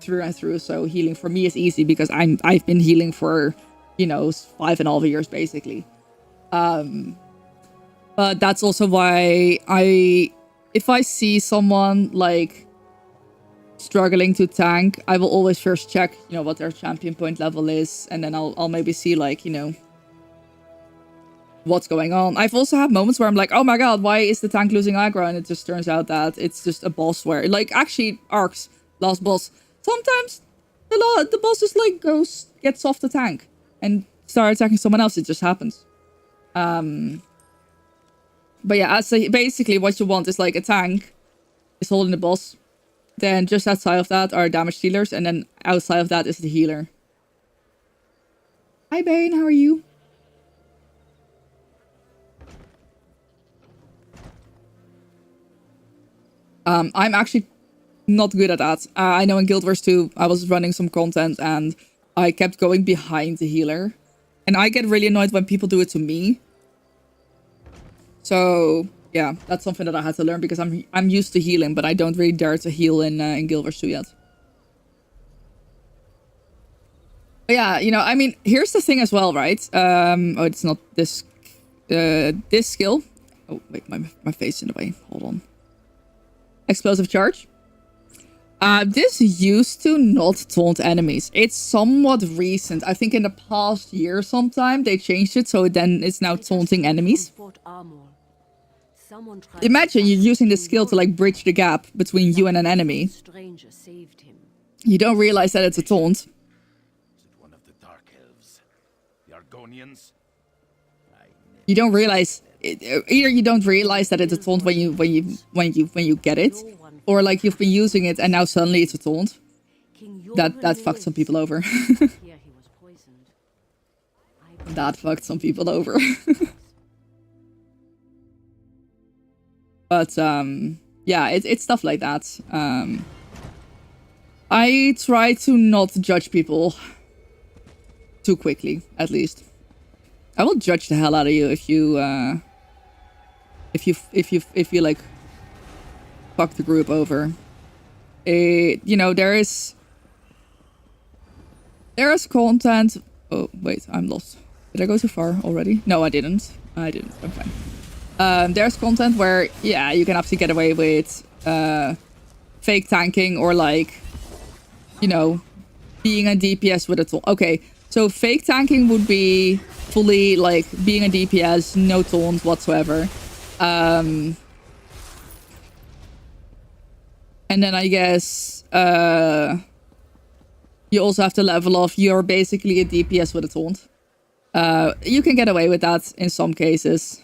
through and through. So healing for me is easy because I've been healing for, you know, 5.5 years basically. But that's also why if I see someone like struggling to tank, I will always first check, you know, what their champion point level is, and then I'll maybe see like, you know, what's going on. I've also had moments where I'm like, oh my god, why is the tank losing aggro? And it just turns out that it's just a boss where, like, actually, Ark's last boss, sometimes the boss just like gets off the tank and start attacking someone else. It just happens. But yeah, basically what you want is like a tank is holding the boss. Then just outside of that are damage dealers, and then outside of that is the healer. Hi Bane, how are you? I'm actually not good at that. I know in Guild Wars 2, I was running some content and I kept going behind the healer. And I get really annoyed when people do it to me. So, yeah, that's something that I had to learn because I'm used to healing, but I don't really dare to heal in Guild Wars 2 yet. But yeah, you know, I mean, here's the thing as well, right? Oh, it's not this skill. Oh, wait, my face in the way. Hold on. Explosive charge. This used to not taunt enemies. It's somewhat recent. I think in the past year sometime they changed it so then it's now taunting enemies. Imagine you're using this skill to like bridge the gap between you and an enemy. You don't realize that it's a taunt. Is it one of the Dark Elves? The Argonians? You don't realize either you don't realize that it's a taunt when you get it, or like you've been using it and now suddenly it's a taunt. That fucked some people over. That fucked some people over. But yeah, it's stuff like that. I try to not judge people too quickly, at least. I will judge the hell out of you if you like fuck the group over. You know, there is content. Oh wait, I'm lost. Did I go too far already? No, I didn't. I'm fine. There's content where, yeah, you can absolutely get away with fake tanking or like, you know, being a DPS with a taunt. Okay, so fake tanking would be fully like being a DPS, no taunt whatsoever. And then I guess you also have to level off. You're basically a DPS with a taunt. You can get away with that in some cases.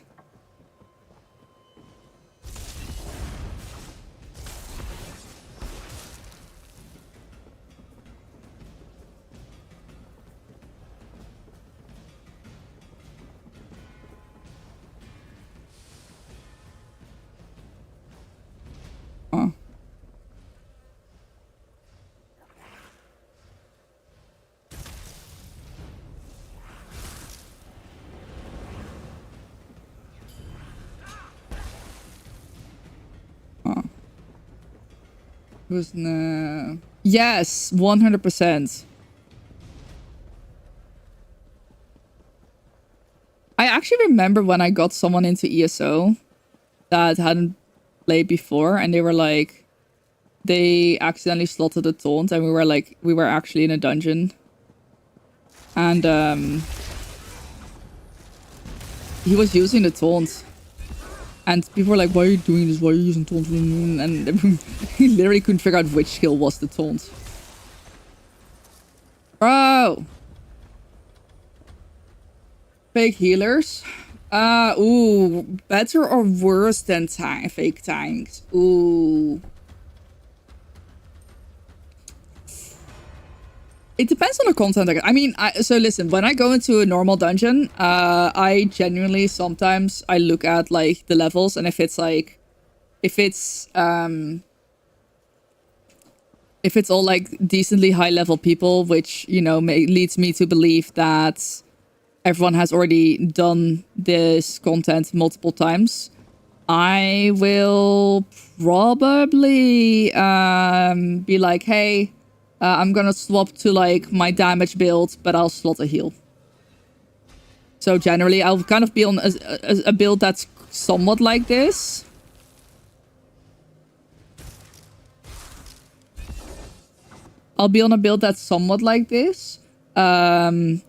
Huh. Huh. Who's no? Yes, 100%. I actually remember when I got someone into ESO that hadn't played before, and they were like, they accidentally slotted a taunt, and we were actually in a dungeon, and he was using the taunt, and people were like, why are you doing this? Why are you using taunt? And he literally couldn't figure out which skill was the taunt. Bro! Fake healers? Ooh, better or worse than fake tanks? Ooh. It depends on the content. I mean, so listen, when I go into a normal dungeon, I genuinely sometimes I look at like the levels, and if it's all like decently high level people, which, you know, leads me to believe that everyone has already done this content multiple times, I will probably be like, hey, I'm gonna swap to like my damage build, but I'll slot a heal. So generally, I'll kind of be on a build that's somewhat like this. I'll be on a build that's somewhat like this. But,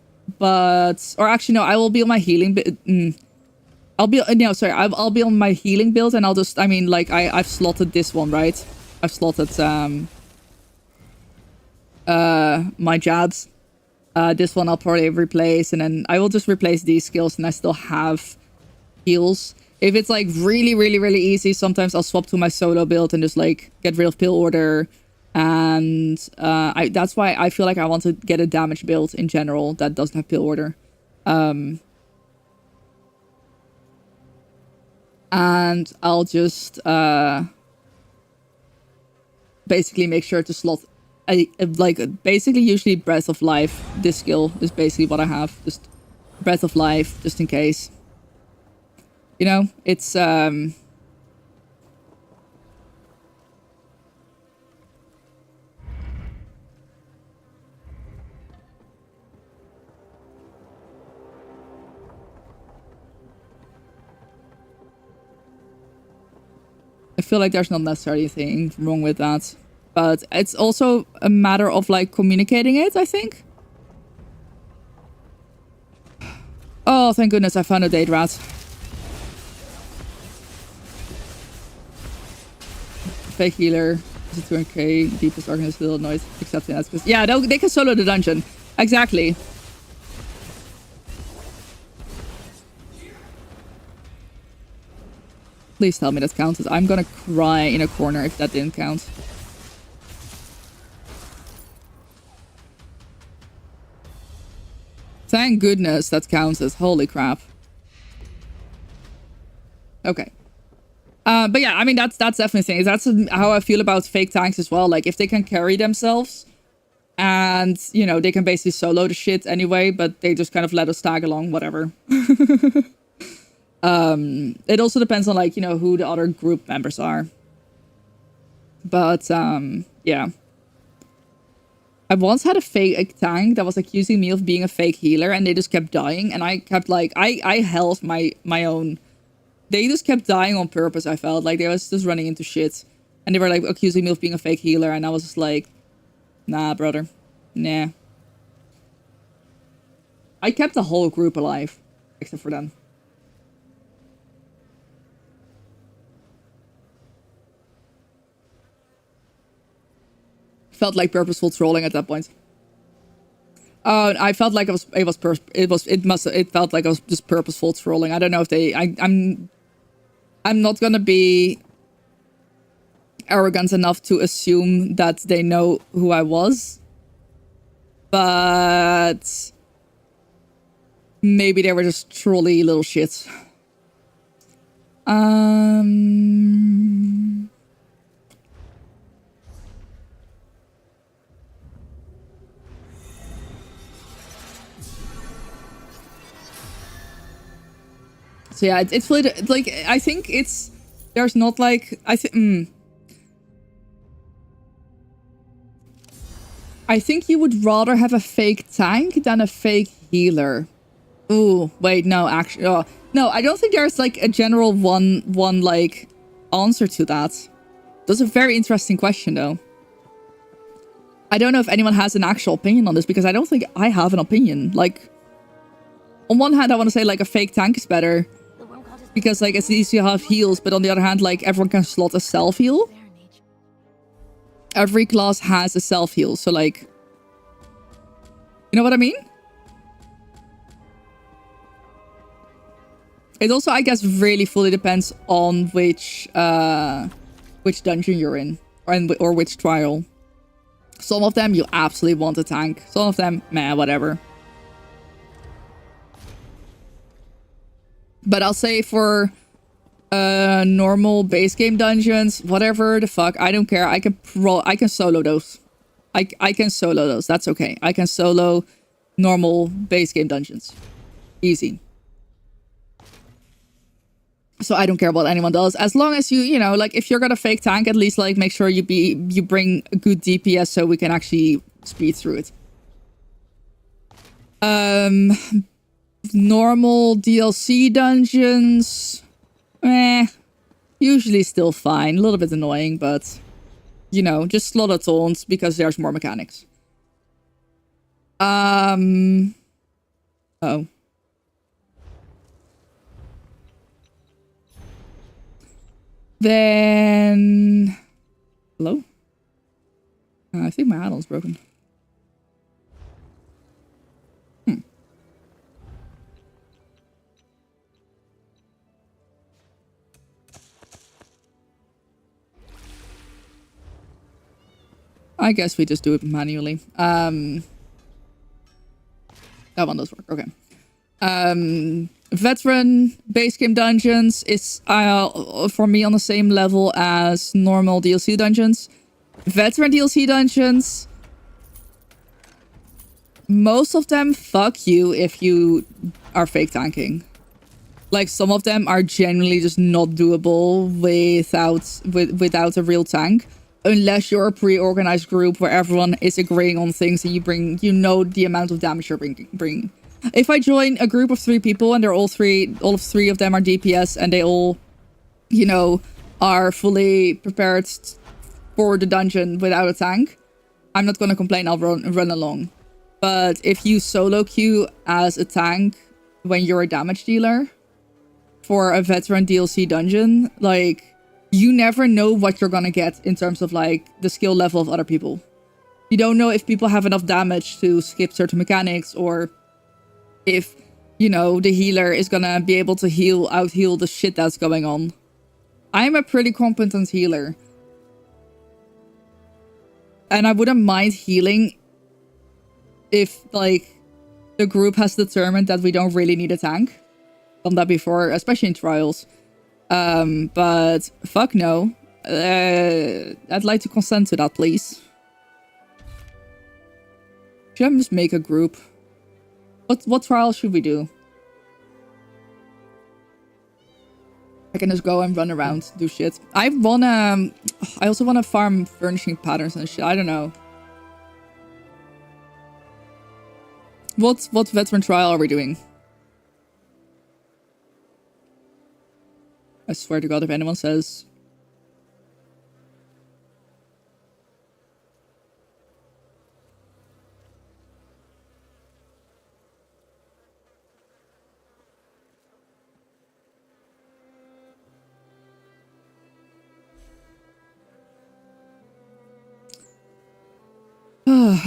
or actually no, I will be on my healing I'll be on my healing build, and I'll just, I mean, like, I've slotted this one, right? I've slotted my jabs. This one I'll probably replace, and then I will just replace these skills, and I still have heals. If it's like really, really, really easy, sometimes I'll swap to my solo build and just like get rid of pill order. And that's why I feel like I want to get a damage build in general that doesn't have pill order. And I'll just basically make sure to slot like basically usually Breath of Life. This skill is basically what I have. Just Breath of Life, just in case. You know, it's feel like there's not necessarily anything wrong with that. But it's also a matter of like communicating it, I think. Oh, thank goodness I found a date rat. Fake healer. Is it 200k? Deepest Arcan is still annoyed. Accepting that. Because yeah, they can solo the dungeon. Exactly. Please tell me that counted. I'm gonna cry in a corner if that didn't count. Thank goodness that counted. Holy crap. Okay. But yeah, I mean, that's definitely a thing. That's how I feel about fake tanks as well. Like, if they can carry themselves and, you know, they can basically solo the shit anyway, but they just kind of let us tag along, whatever. It also depends on, like, you know, who the other group members are. But, yeah. I once had a fake tank that was accusing me of being a fake healer, and they just kept dying, and I kept, like, I held my own. They just kept dying on purpose, I felt. Like, they was just running into shit. And they were, like, accusing me of being a fake healer. And I was just like, nah, brother. Nah. I kept the whole group alive. Except for them. Felt like purposeful trolling at that point. I felt like it felt like it was just purposeful trolling. I don't know if they... I'm not gonna be arrogant enough to assume that they know who I was. But maybe they were just trolly little shits. So yeah, it's really, like, I think it's, there's not like, I think you would rather have a fake tank than a fake healer. Ooh, wait, no, actually, oh, no, I don't think there's like a general one like answer to that. That's a very interesting question though. I don't know if anyone has an actual opinion on this, because I don't think I have an opinion. Like, on one hand, I want to say like a fake tank is better, because, like, it's easy to have heals, but on the other hand, like, everyone can slot a self-heal. Every class has a self-heal, so, like... You know what I mean? It also, I guess, really fully depends on which dungeon you're in, or which trial. Some of them, you absolutely want a tank. Some of them, meh, whatever. But I'll say for normal base game dungeons, whatever the fuck, I don't care. I can solo those. I can solo those. That's okay. I can solo normal base game dungeons. Easy. So I don't care what anyone does. As long as you know, like, if you're gonna fake tank, at least, like, make sure you bring a good DPS so we can actually speed through it. Normal DLC dungeons, usually still fine. A little bit annoying, but, you know, just slot a taunt because there's more mechanics. Oh. Then... Hello? I think my add-on's broken. I guess we just do it manually. That one does work. Okay. Veteran base game dungeons is for me on the same level as normal DLC dungeons. Veteran DLC dungeons, most of them fuck you if you are fake tanking. Like, some of them are genuinely just not doable without a real tank. Unless you're a pre-organized group where everyone is agreeing on things and you know the amount of damage you're bringing. If I join a group of 3 people and they're all of three of them are DPS and they all, you know, are fully prepared for the dungeon without a tank, I'm not gonna complain, I'll run along. But if you solo queue as a tank when you're a damage dealer for a veteran DLC dungeon, like, you never know what you're gonna get in terms of, like, the skill level of other people. You don't know if people have enough damage to skip certain mechanics, or if, you know, the healer is gonna be able to out-heal the shit that's going on. I'm a pretty competent healer. And I wouldn't mind healing if, like, the group has determined that we don't really need a tank. Done that before, especially in trials. But fuck no. I'd like to consent to that, please. Should I just make a group? What trial should we do? I can just go and run around, do shit. I also wanna farm furnishing patterns and shit. I don't know. What veteran trial are we doing? I swear to God, if anyone says...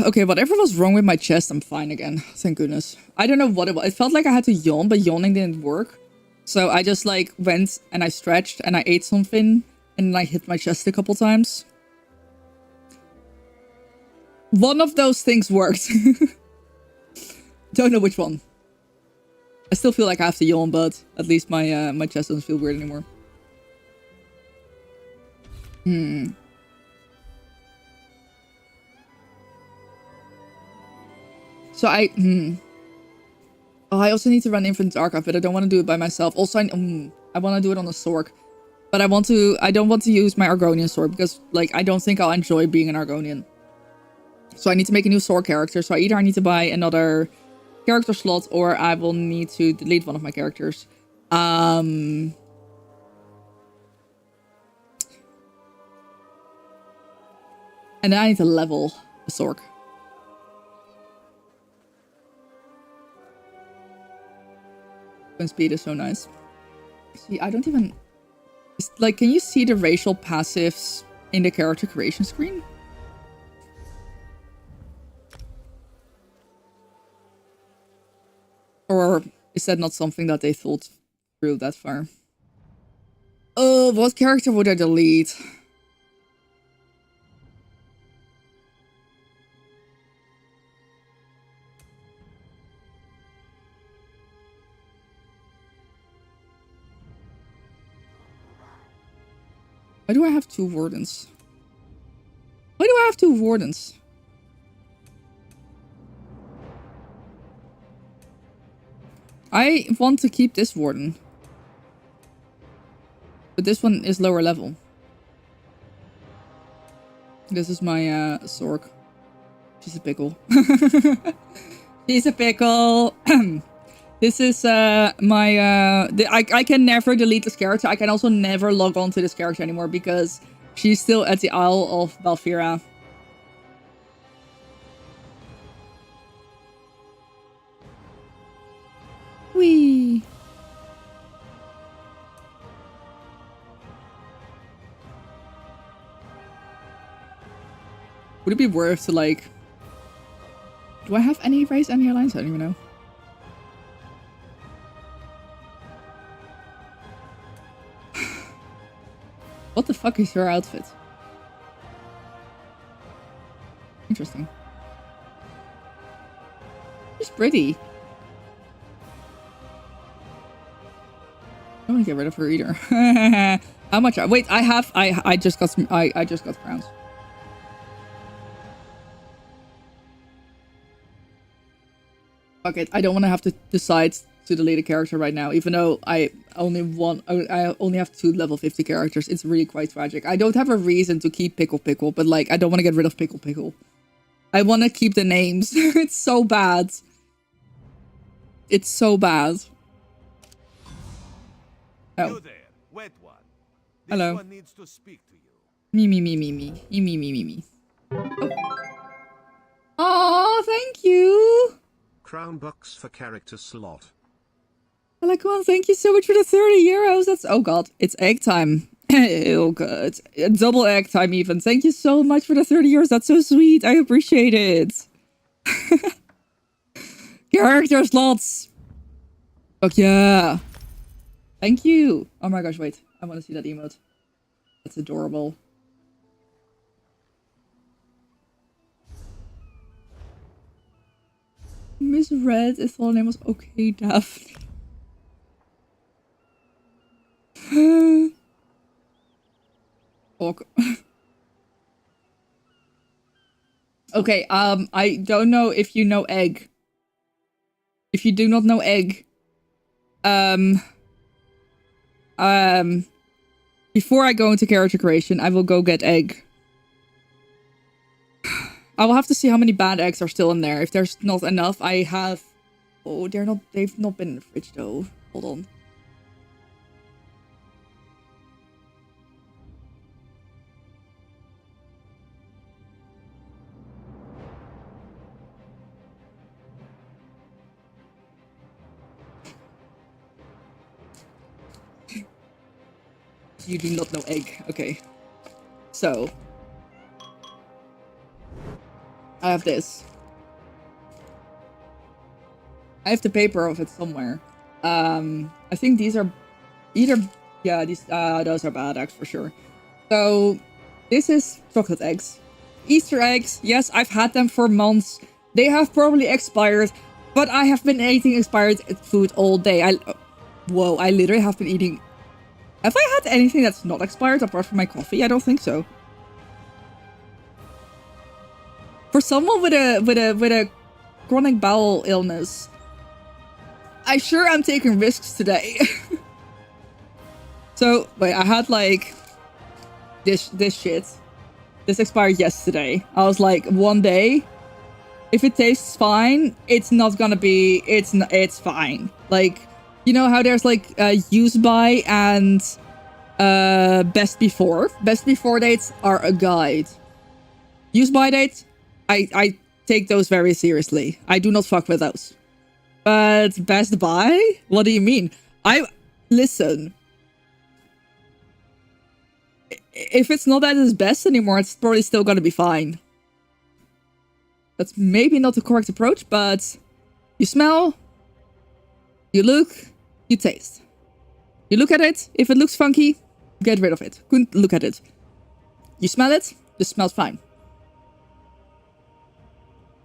Okay, whatever was wrong with my chest, I'm fine again. Thank goodness. I don't know what it was. It felt like I had to yawn, but yawning didn't work. So I just, like, went and I stretched and I ate something and then I hit my chest a couple times. One of those things worked. Don't know which one. I still feel like I have to yawn, but at least my my chest doesn't feel weird anymore. So I also need to run Infinite Archive, but I don't want to do it by myself. Also, I want to do it on a Sork. But I don't want to use my Argonian sword because, like, I don't think I'll enjoy being an Argonian. So I need to make a new sword character. So either I need to buy another character slot or I will need to delete one of my characters. And then I need to level a Sork. Speed is so nice. See, I don't even... Like, can you see the racial passives in the character creation screen? Or is that not something that they thought through that far? Oh, what character would I delete? Why do I have two wardens? Why do I have two wardens? I want to keep this warden. But this one is lower level. This is my Sork. She's a pickle. She's a pickle. This is my... I can never delete this character. I can also never log on to this character anymore because she's still at the Isle of Balfira. Whee! Would it be worth to, like... Do I have any race, any alliance? I don't even know. What the fuck is your outfit? Interesting. She's pretty. I don't want to get rid of her either. How much? Wait, I just got some. I just got crowns. Fuck it. I don't want to have to decide to delete a character right now, even though I only have 2 level 50 characters. It's really quite tragic. I don't have a reason to keep Pickle, but, like, I don't want to get rid of Pickle. I want to keep the names. It's so bad. It's so bad. Oh. You there, wet one. Hello. one needs to speak to you. Me. Oh, thank you. Crown bucks for character slot. Alakwan, thank you so much for the 30 euros. That's, oh god, it's egg time. Oh god, double egg time even. Thank you so much for the 30 euros. That's so sweet. I appreciate it. Character slots. Fuck yeah. Thank you. Oh my gosh, wait. I want to see that emote. That's adorable. Misread. His full name was okay, Daphne. Okay, I don't know if you know egg. If you do not know egg, before I go into character creation, I will go get egg. I will have to see how many bad eggs are still in there. If there's not enough, I have... Oh, they've not been in the fridge though. Hold on. You do not know egg. Okay. So. I have this. I have the paper of it somewhere. I think these are either... Yeah, those are bad eggs for sure. So, this is chocolate eggs. Easter eggs. Yes, I've had them for months. They have probably expired. But I have been eating expired food all day. Whoa, I literally have been eating... Have I had anything that's not expired apart from my coffee? I don't think so. For someone with a chronic bowel illness, I sure am taking risks today. So wait, I had like this shit. This expired yesterday. I was like, one day, if it tastes fine, it's not gonna be. It's fine. Like, you know how there's like use by and best before. Best before dates are a guide. Use by dates, I take those very seriously. I do not fuck with those. But best by? What do you mean? Listen. If it's not at its best anymore, it's probably still gonna be fine. That's maybe not the correct approach, but you smell, you look, you taste. You look at it, if it looks funky, get rid of it. Couldn't look at it. You smell it, it smells fine.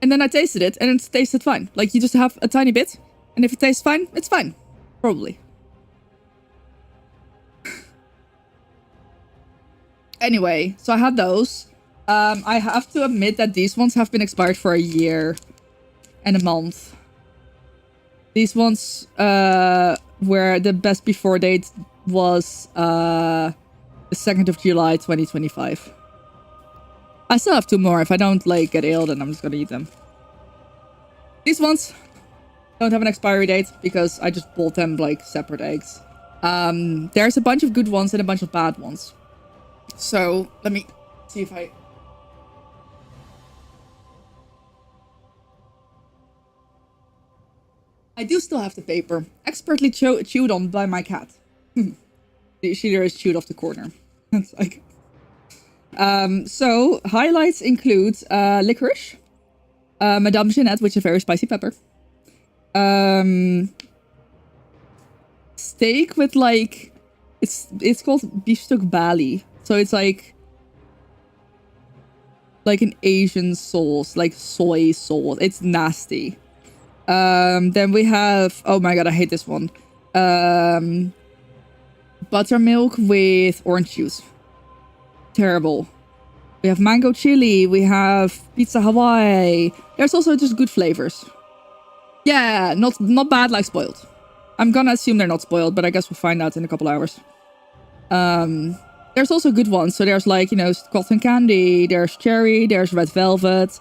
And then I tasted it, and it tasted fine. Like, you just have a tiny bit, and if it tastes fine, it's fine. Probably. Anyway, so I had those. I have to admit that these ones have been expired for a year and a month. These ones, where the best before date was the 2nd of July 2025. I still have 2 more. If I don't like get ill, then I'm just gonna eat them. These ones don't have an expiry date because I just bought them like separate eggs. There's a bunch of good ones and a bunch of bad ones. So let me see if I do still have the paper, expertly chewed on by my cat. She there is chewed off the corner. It's like, so highlights include licorice, Madame Jeanette, which is a very spicy pepper, steak with like it's called beefsteak bali, so it's like an Asian sauce, like soy sauce. It's nasty. Then we have, oh my god, I hate this one. Buttermilk with orange juice. Terrible. We have mango chili. We have pizza Hawaii. There's also just good flavors. Yeah, not bad like spoiled. I'm gonna assume they're not spoiled, but I guess we'll find out in a couple hours. There's also good ones. So there's like, you know, cotton candy. There's cherry. There's red velvet.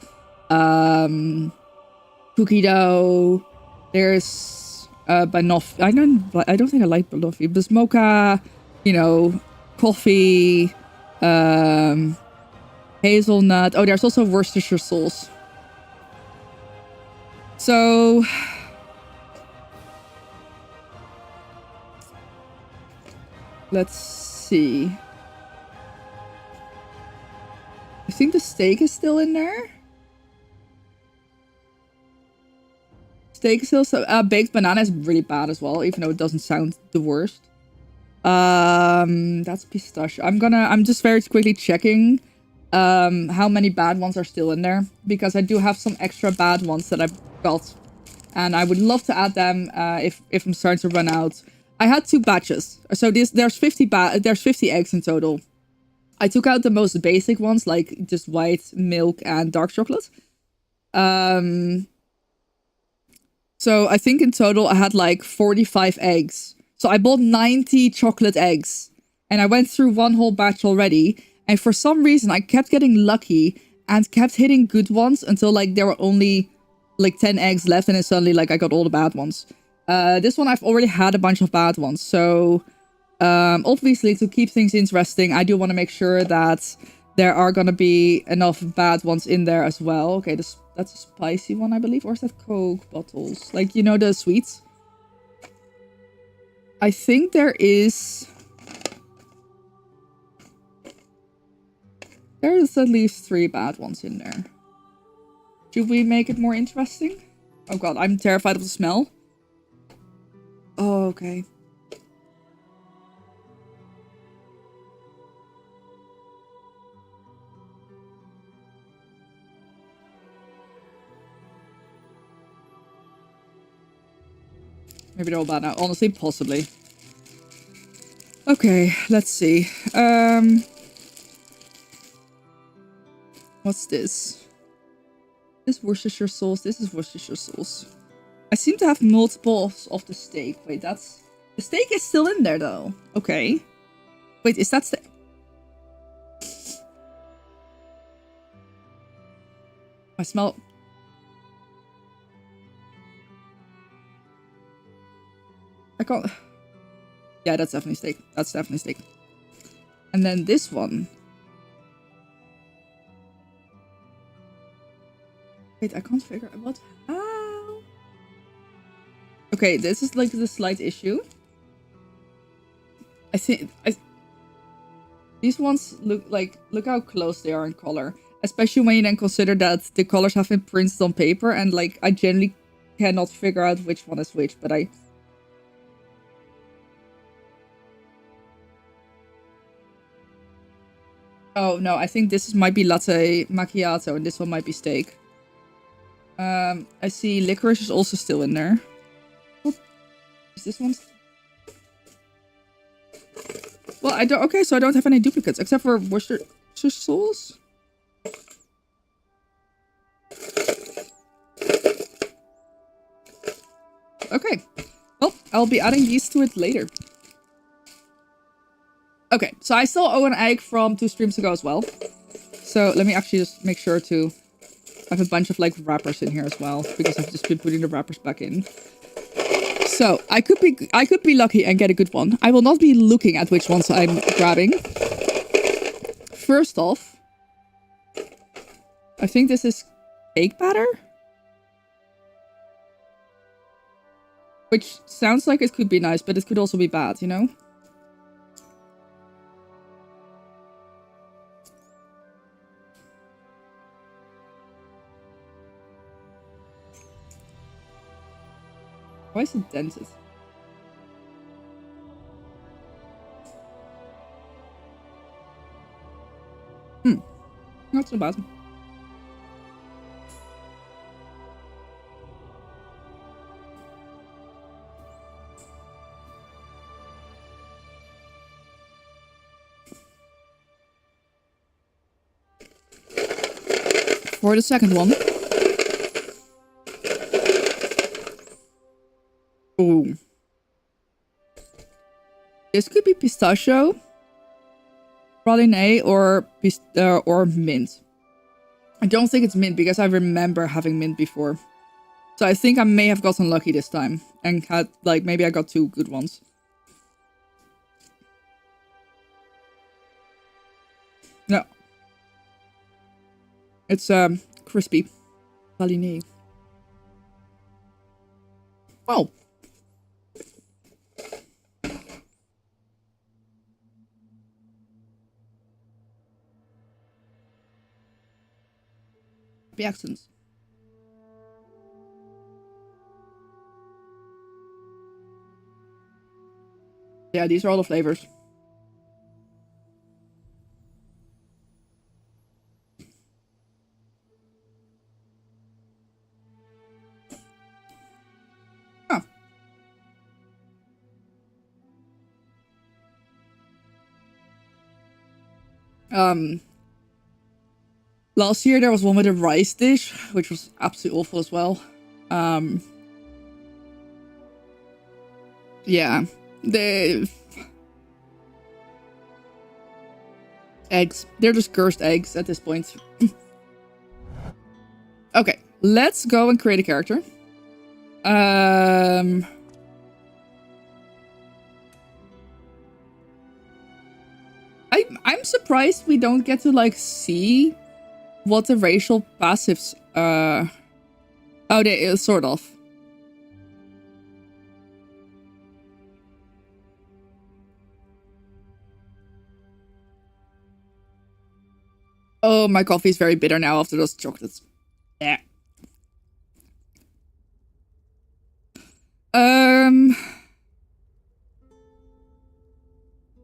Cookie dough. There's banoffee. I don't think I like banoffee. But mocha, you know, coffee, hazelnut. Oh, there's also Worcestershire sauce. So let's see. I think the steak is still in there. Steak is still baked banana is really bad as well, even though it doesn't sound the worst. That's pistachio. I'm just very quickly checking how many bad ones are still in there, because I do have some extra bad ones that I've got, and I would love to add them if I'm starting to run out. I had 2 batches, so there's 50 eggs in total. I took out the most basic ones, like just white milk and dark chocolate. So I think in total I had like 45 eggs. So I bought 90 chocolate eggs, and I went through one whole batch already. And for some reason I kept getting lucky and kept hitting good ones until like there were only like 10 eggs left, and then suddenly like I got all the bad ones. This one I've already had a bunch of bad ones. So obviously, to keep things interesting, I do want to make sure that there are going to be enough bad ones in there as well. Okay, that's a spicy one, I believe. Or is that Coke bottles? Like, you know, the sweets? I think there is... There's at least 3 bad ones in there. Should we make it more interesting? Oh god, I'm terrified of the smell. Oh, okay. Maybe they're all bad now. Honestly, possibly. Okay, let's see. What's this? This Worcestershire sauce. This is Worcestershire sauce. I seem to have multiples of the steak. Wait, that's... The steak is still in there, though. Okay. Wait, is that steak? I smell... I can't... Yeah, that's definitely steak. That's definitely steak. And then this one. Wait, I can't figure out what... How? Okay, this is like the slight issue. I think... These ones look how close they are in color. Especially when you then consider that the colors have been printed on paper. And like, I generally cannot figure out which one is which. But I... Oh, no, I think this might be latte macchiato and this one might be steak. I see licorice is also still in there. What? Is this one? Well, I don't... Okay, so I don't have any duplicates except for Worcestershire sauce. Okay. Well, I'll be adding these to it later. Okay, so I still owe an egg from 2 streams ago as well. So let me actually just make sure to have a bunch of like wrappers in here as well, because I've just been putting the wrappers back in. So I could be lucky and get a good one. I will not be looking at which ones I'm grabbing. First off, I think this is cake batter, which sounds like it could be nice, but it could also be bad, you know? Why is it dented? Not so bad. For the second one. Ooh. This could be pistachio, praline, or mint. I don't think it's mint because I remember having mint before. So I think I may have gotten lucky this time and had, like, maybe I got 2 good ones. It's crispy. Praline. Well. Happy accents. Yeah, these are all the flavors. Huh. Last year there was one with a rice dish, which was absolutely awful as well. Yeah. The eggs. They're just cursed eggs at this point. Okay, let's go and create a character. I'm surprised we don't get to like see what the racial passives oh, they sort of. Oh, my coffee is very bitter now after those chocolates. Yeah. Oh,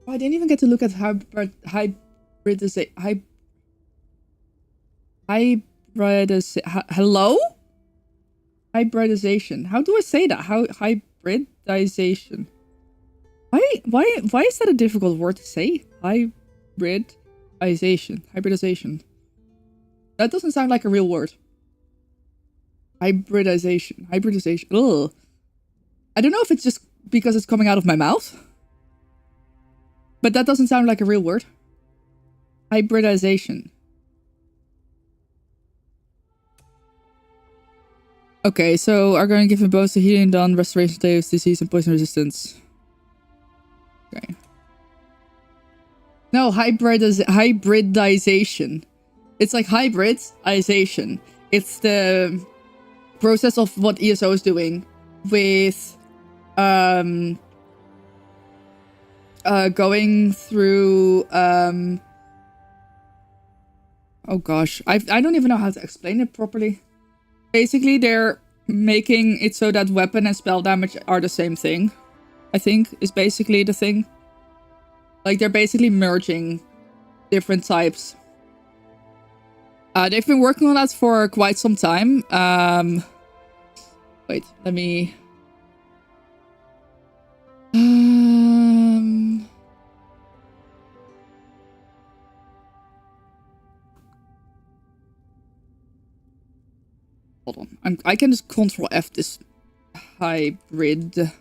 I didn't even get to look at hello? Hybridization. How do I say that? Hybridization. Why is that a difficult word to say? Hybridization. That doesn't sound like a real word. Hybridization. Ugh. I don't know if it's just because it's coming out of my mouth. But that doesn't sound like a real word. Hybridization. Okay, so are going to give him both the healing done, restoration saves, disease, and poison resistance. Okay. No, hybridization. It's like hybridization. It's the process of what ESO is doing with going through oh gosh, I don't even know how to explain it properly. Basically, they're making it so that weapon and spell damage are the same thing. I think is basically the thing. Like they're basically merging different types. They've been working on that for quite some time. Wait, let me. Hold on. I can just Control F this hybridization.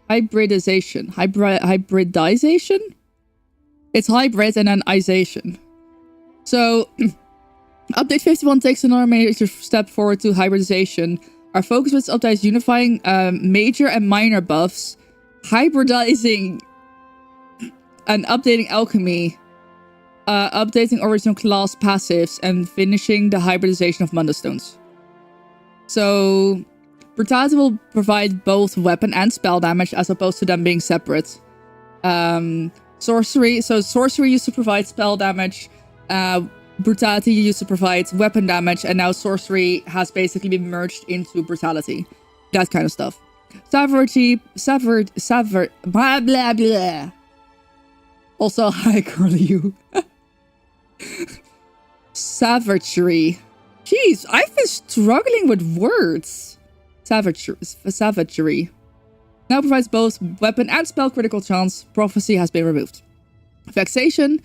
Hybridization? It's hybrid and then ization. So, update 51 takes another major step forward to hybridization. Our focus with this update is unifying major and minor buffs, hybridizing and updating alchemy, updating original class passives, and finishing the hybridization of Mundastones. So, Brutality will provide both weapon and spell damage as opposed to them being separate. Sorcery. So sorcery used to provide spell damage. Brutality used to provide weapon damage. And now sorcery has basically been merged into brutality. That kind of stuff. Savagery. Blah, blah, blah. Also, hi, Curly. Savagery. Jeez, I've been struggling with words. Savagery. Now provides both weapon and spell critical chance. Prophecy has been removed. Vexation.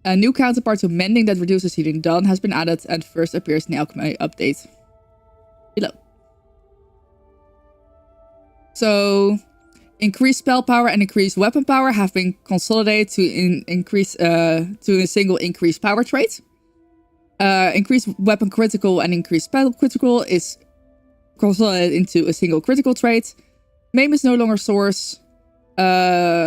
A new counterpart to mending that reduces healing done has been added and first appears in the alchemy update below. So, increased spell power and increased weapon power have been consolidated to increase to a single increased power trait. Increased weapon critical and increased spell critical is consolidated into a single critical trait. Maim is no longer source. And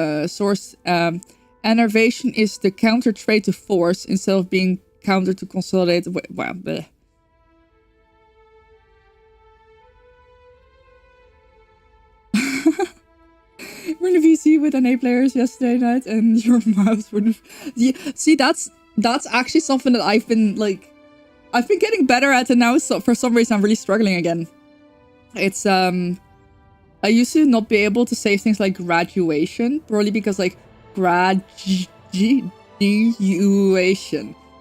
Enervation is the counter trait to force instead of being counter to consolidate. Wow, bleh. We're in a VC with NA players yesterday night, and your mouse would have. Yeah, see, that's actually something that I've been getting better at, and now so for some reason I'm really struggling again. It's I used to not be able to say things like graduation, probably because like graduation,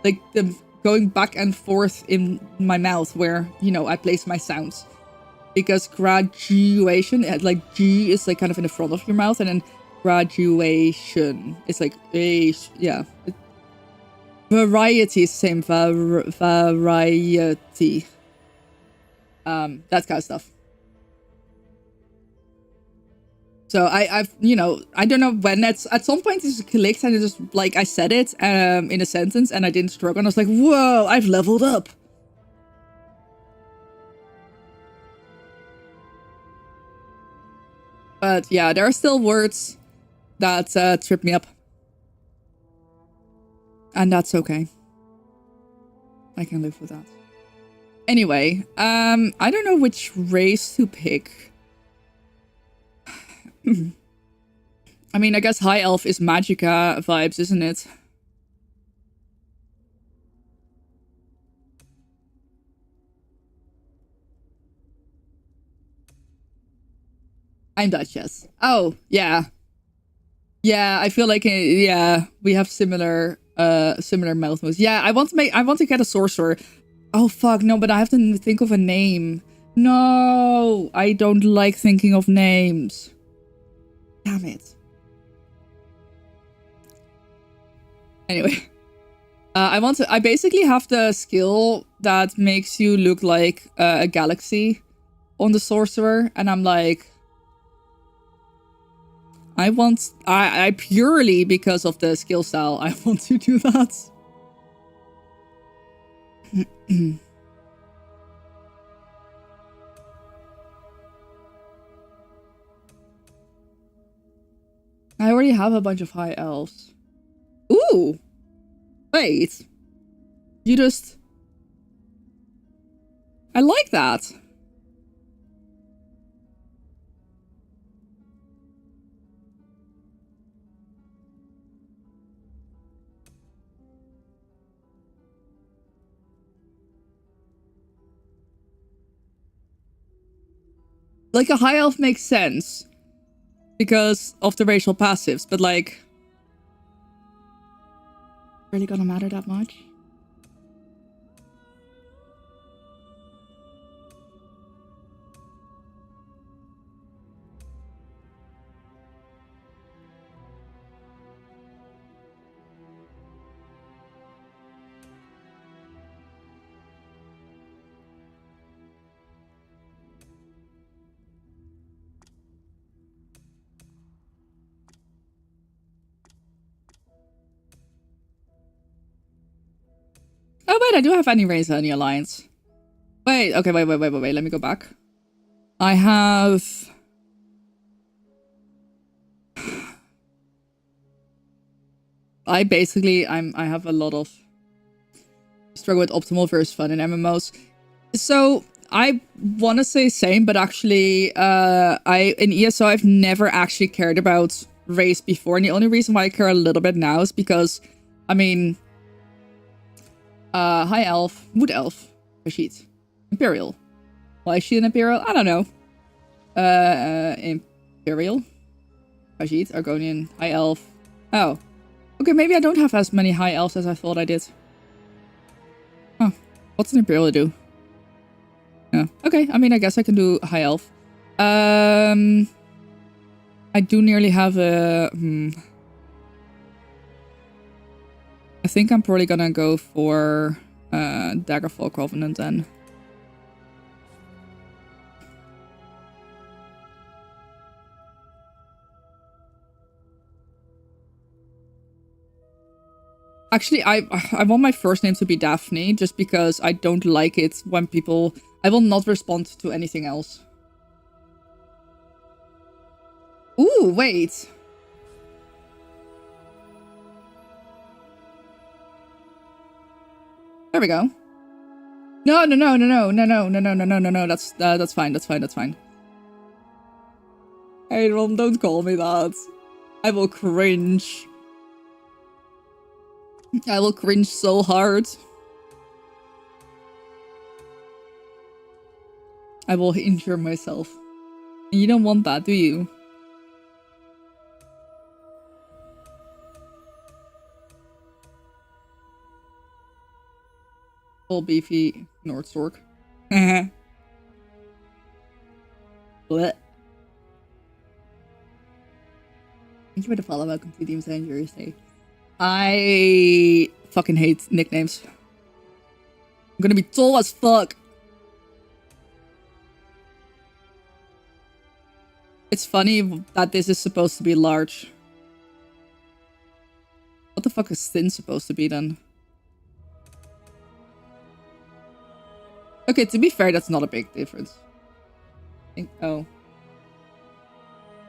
like the going back and forth in my mouth where, you know, I place my sounds. Because graduation, like G is like kind of in the front of your mouth, and then graduation is like a, yeah. Variety is the same, variety. That kind of stuff. So I've, you know, I don't know when that's, at some point it just clicked and it just, like, I said it in a sentence and I didn't struggle and I was like, whoa, I've leveled up. But yeah, there are still words that trip me up. And that's okay. I can live with that. Anyway, I don't know which race to pick. I mean, I guess High Elf is Magicka vibes, isn't it? I'm Dutch, yes. Oh, yeah. Yeah, I feel like, yeah, we have similar mouth moves. Yeah, I want to get a sorcerer. Oh, fuck, no, but I have to think of a name. No, I don't like thinking of names. Damn it. Anyway. I basically have the skill that makes you look like a galaxy on the sorcerer, and I'm like, I purely because of the skill style, I want to do that. I already have a bunch of high elves. Ooh! Wait. You just... I like that. Like, a high elf makes sense because of the racial passives, but like, really gonna matter that much? Oh, wait, I do have any race in the alliance. Wait, okay, wait, let me go back. I have... I have a lot of struggle with optimal versus fun in MMOs. So, I want to say same, but actually, in ESO, I've never actually cared about race before. And the only reason why I care a little bit now is because, I mean... High Elf, Wood Elf, Rashid, Imperial. Why is she an Imperial? I don't know. Imperial, Rashid, Argonian, High Elf. Oh. Okay, maybe I don't have as many High Elves as I thought I did. Huh. What's an Imperial do? Yeah. Okay, I mean, I guess I can do High Elf. I do nearly have a... I think I'm probably gonna go for Daggerfall Covenant then. Actually, I want my first name to be Daphne, just because I don't like it when people... I will not respond to anything else. Ooh, wait. There we go. No. That's fine. Hey, Ron, don't call me that. I will cringe. I will cringe so hard. I will injure myself. And you don't want that, do you? All beefy Nordstork. Blech. Thank you for the follow. Welcome to Demons and Thursday. I fucking hate nicknames. I'm gonna be tall as fuck. It's funny that this is supposed to be large. What the fuck is thin supposed to be then? Okay, to be fair, that's not a big difference. Oh.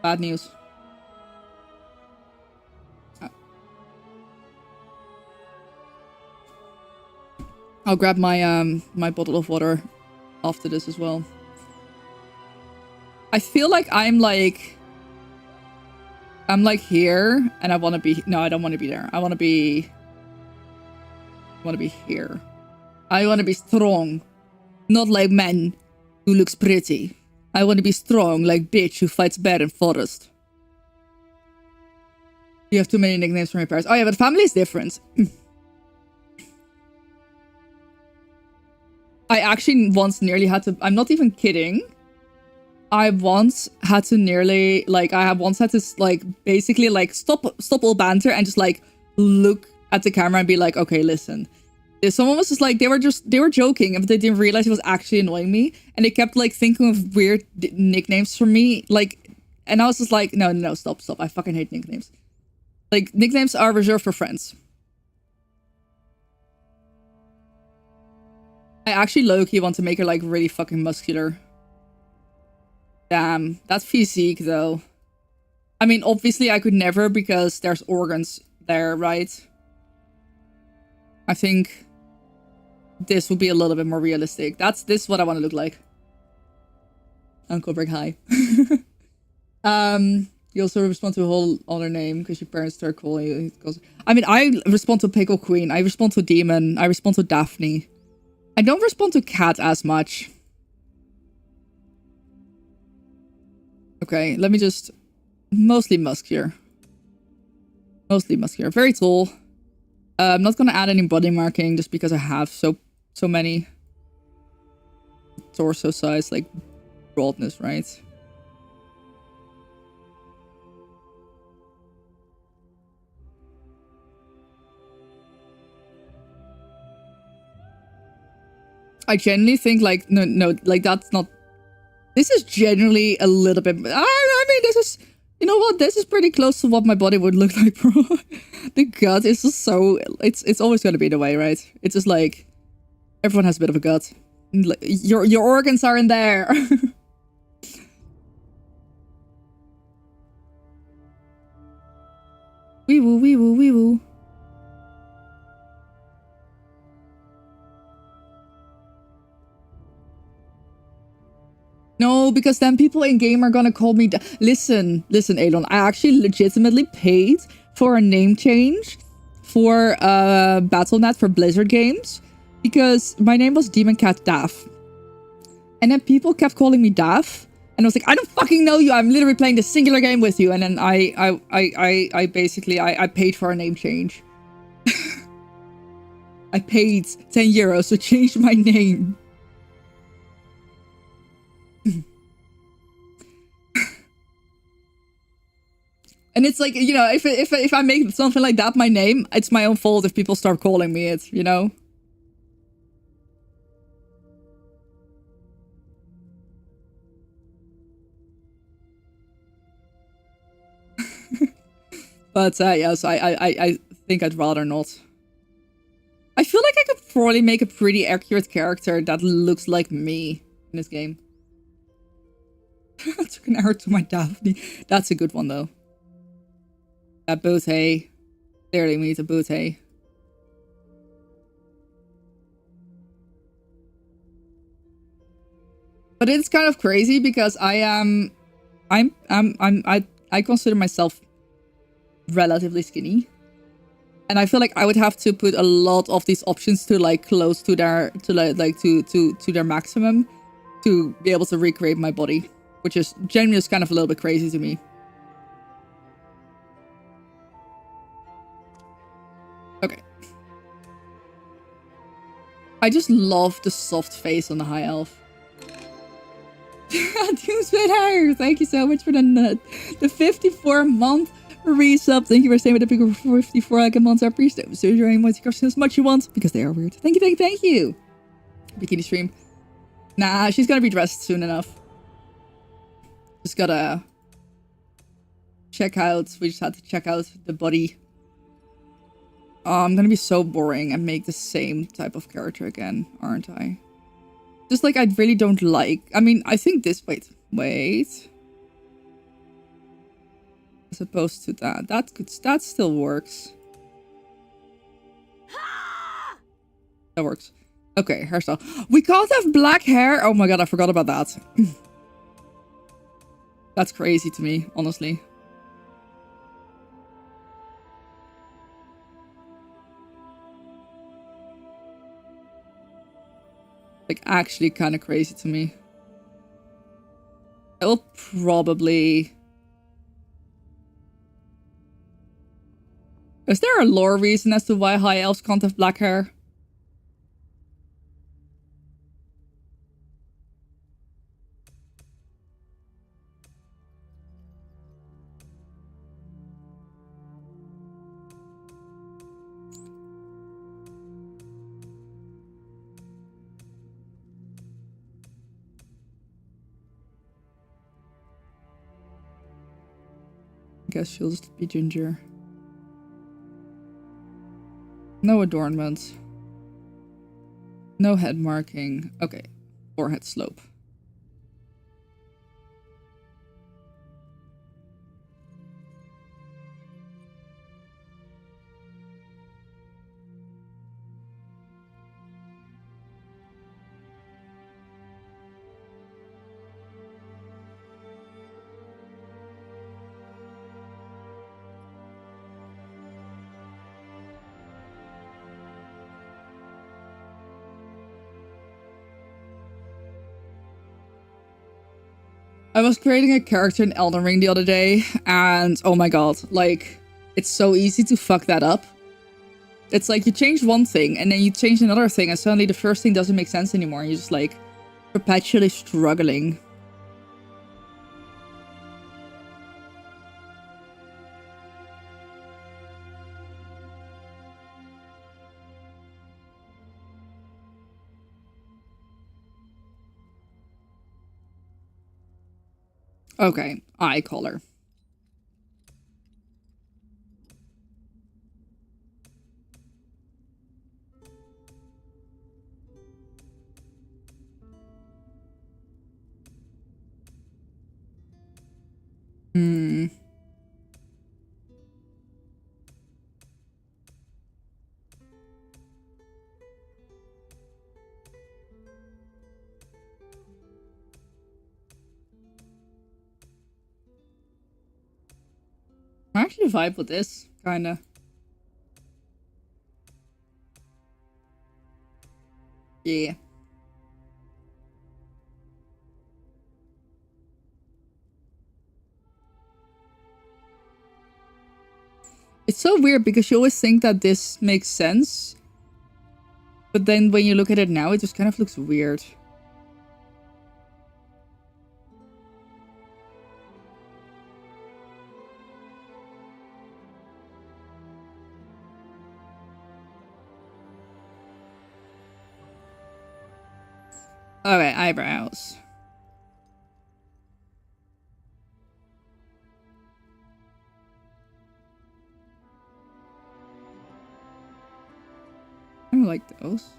Bad news. Oh. I'll grab my my bottle of water after this as well. I feel like I'm like here and I want to be, no, I don't want to be there. I want to be here. I want to be strong. Not like man who looks pretty. I want to be strong like bitch who fights bear in forest. You have too many nicknames for my parents. Oh yeah, but family is different. I actually once nearly had to, I'm not even kidding. I once had to nearly, like, I have once had to, like, basically, like, stop all banter and just, like, look at the camera and be like, okay, listen. If someone was just, like, they were joking, but they didn't realize it was actually annoying me. And they kept, like, thinking of weird nicknames for me. Like, and I was just like, no, stop. I fucking hate nicknames. Like, nicknames are reserved for friends. I actually low-key want to make her, like, really fucking muscular. Damn, that's physique though. I mean, obviously I could never because there's organs there, right? I think this would be a little bit more realistic. This is what I want to look like. Uncle Brick High. You also respond to a whole other name because your parents start calling you. I mean, I respond to Pickle Queen. I respond to Demon. I respond to Daphne. I don't respond to Cat as much. Okay, let me just... Mostly muscular. Very tall. I'm not gonna add any body marking just because I have so many. Torso size, like, broadness, right? I genuinely think, like, no, like, that's not... This is generally a little bit... I mean, this is... You know what? This is pretty close to what my body would look like, bro. The gut is just so... It's always going to be the way, right? It's just like... Everyone has a bit of a gut. Your organs are in there. Wee woo, wee woo, wee woo. No, because then people in game are gonna call me... Listen, Elon. I actually legitimately paid for a name change for Battle.net for Blizzard games. Because my name was Demon Cat Daff. And then people kept calling me Daff. And I was like, I don't fucking know you. I'm literally playing the singular game with you. And then I basically paid for a name change. I paid 10 euros to change my name. And it's like, you know, if I make something like that my name, it's my own fault if people start calling me it, you know? But yes, I think I'd rather not. I feel like I could probably make a pretty accurate character that looks like me in this game. I took an arrow to my Daphne. That's a good one though. That booty. Clearly we need a booty. But it's kind of crazy because I consider myself relatively skinny. And I feel like I would have to put a lot of these options to like close to their to their maximum to be able to recreate my body, which is genuinely kind of a little bit crazy to me. Okay. I just love the soft face on the high elf. Doomsday Hair, thank you so much for the 54-month resub. Thank you for staying with the big 54 months. I appreciate it. So you're any questions as much as you want because they are weird. Thank you. Bikini stream. Nah, she's gonna be dressed soon enough. Just gotta check out. We just had to check out the body. Oh, I'm gonna be so boring and make the same type of character again, aren't I? Just like I really don't like. I mean, I think this. Wait. As opposed to that. That still works. That works. Okay, hairstyle. We can't have black hair. Oh my god, I forgot about that. That's crazy to me, honestly. Like, actually kind of crazy to me. I will probably... Is there a lore reason as to why high elves can't have black hair? I guess she'll just be ginger. No adornments. No head marking. Okay. Forehead slope. I was creating a character in Elden Ring the other day, and oh my god, like, it's so easy to fuck that up. It's like you change one thing, and then you change another thing, and suddenly the first thing doesn't make sense anymore, and you're just like, perpetually struggling. Okay, eye color. I actually vibe with this, kinda. Yeah. It's so weird because you always think that this makes sense. But then when you look at it now, it just kind of looks weird. Okay, eyebrows. I like those.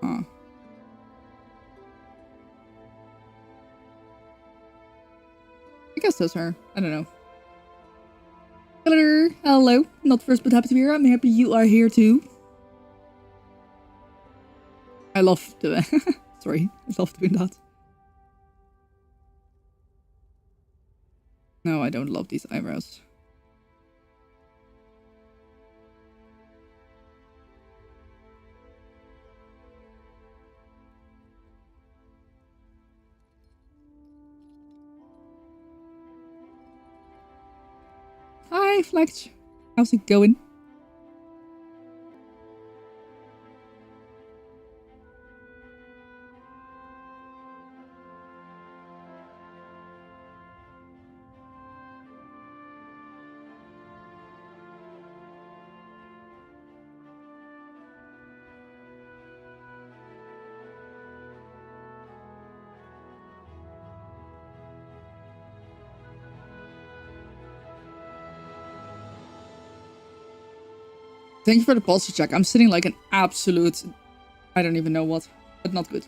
Huh. I guess those are. I don't know. Hello. Not first, but happy to be here. I'm happy you are here too. I love the Sorry, I love doing that. No, I don't love these eyebrows. Hi, Fletch. How's it going? Thank you for the pulse check. I'm sitting like an absolute... I don't even know what. But not good.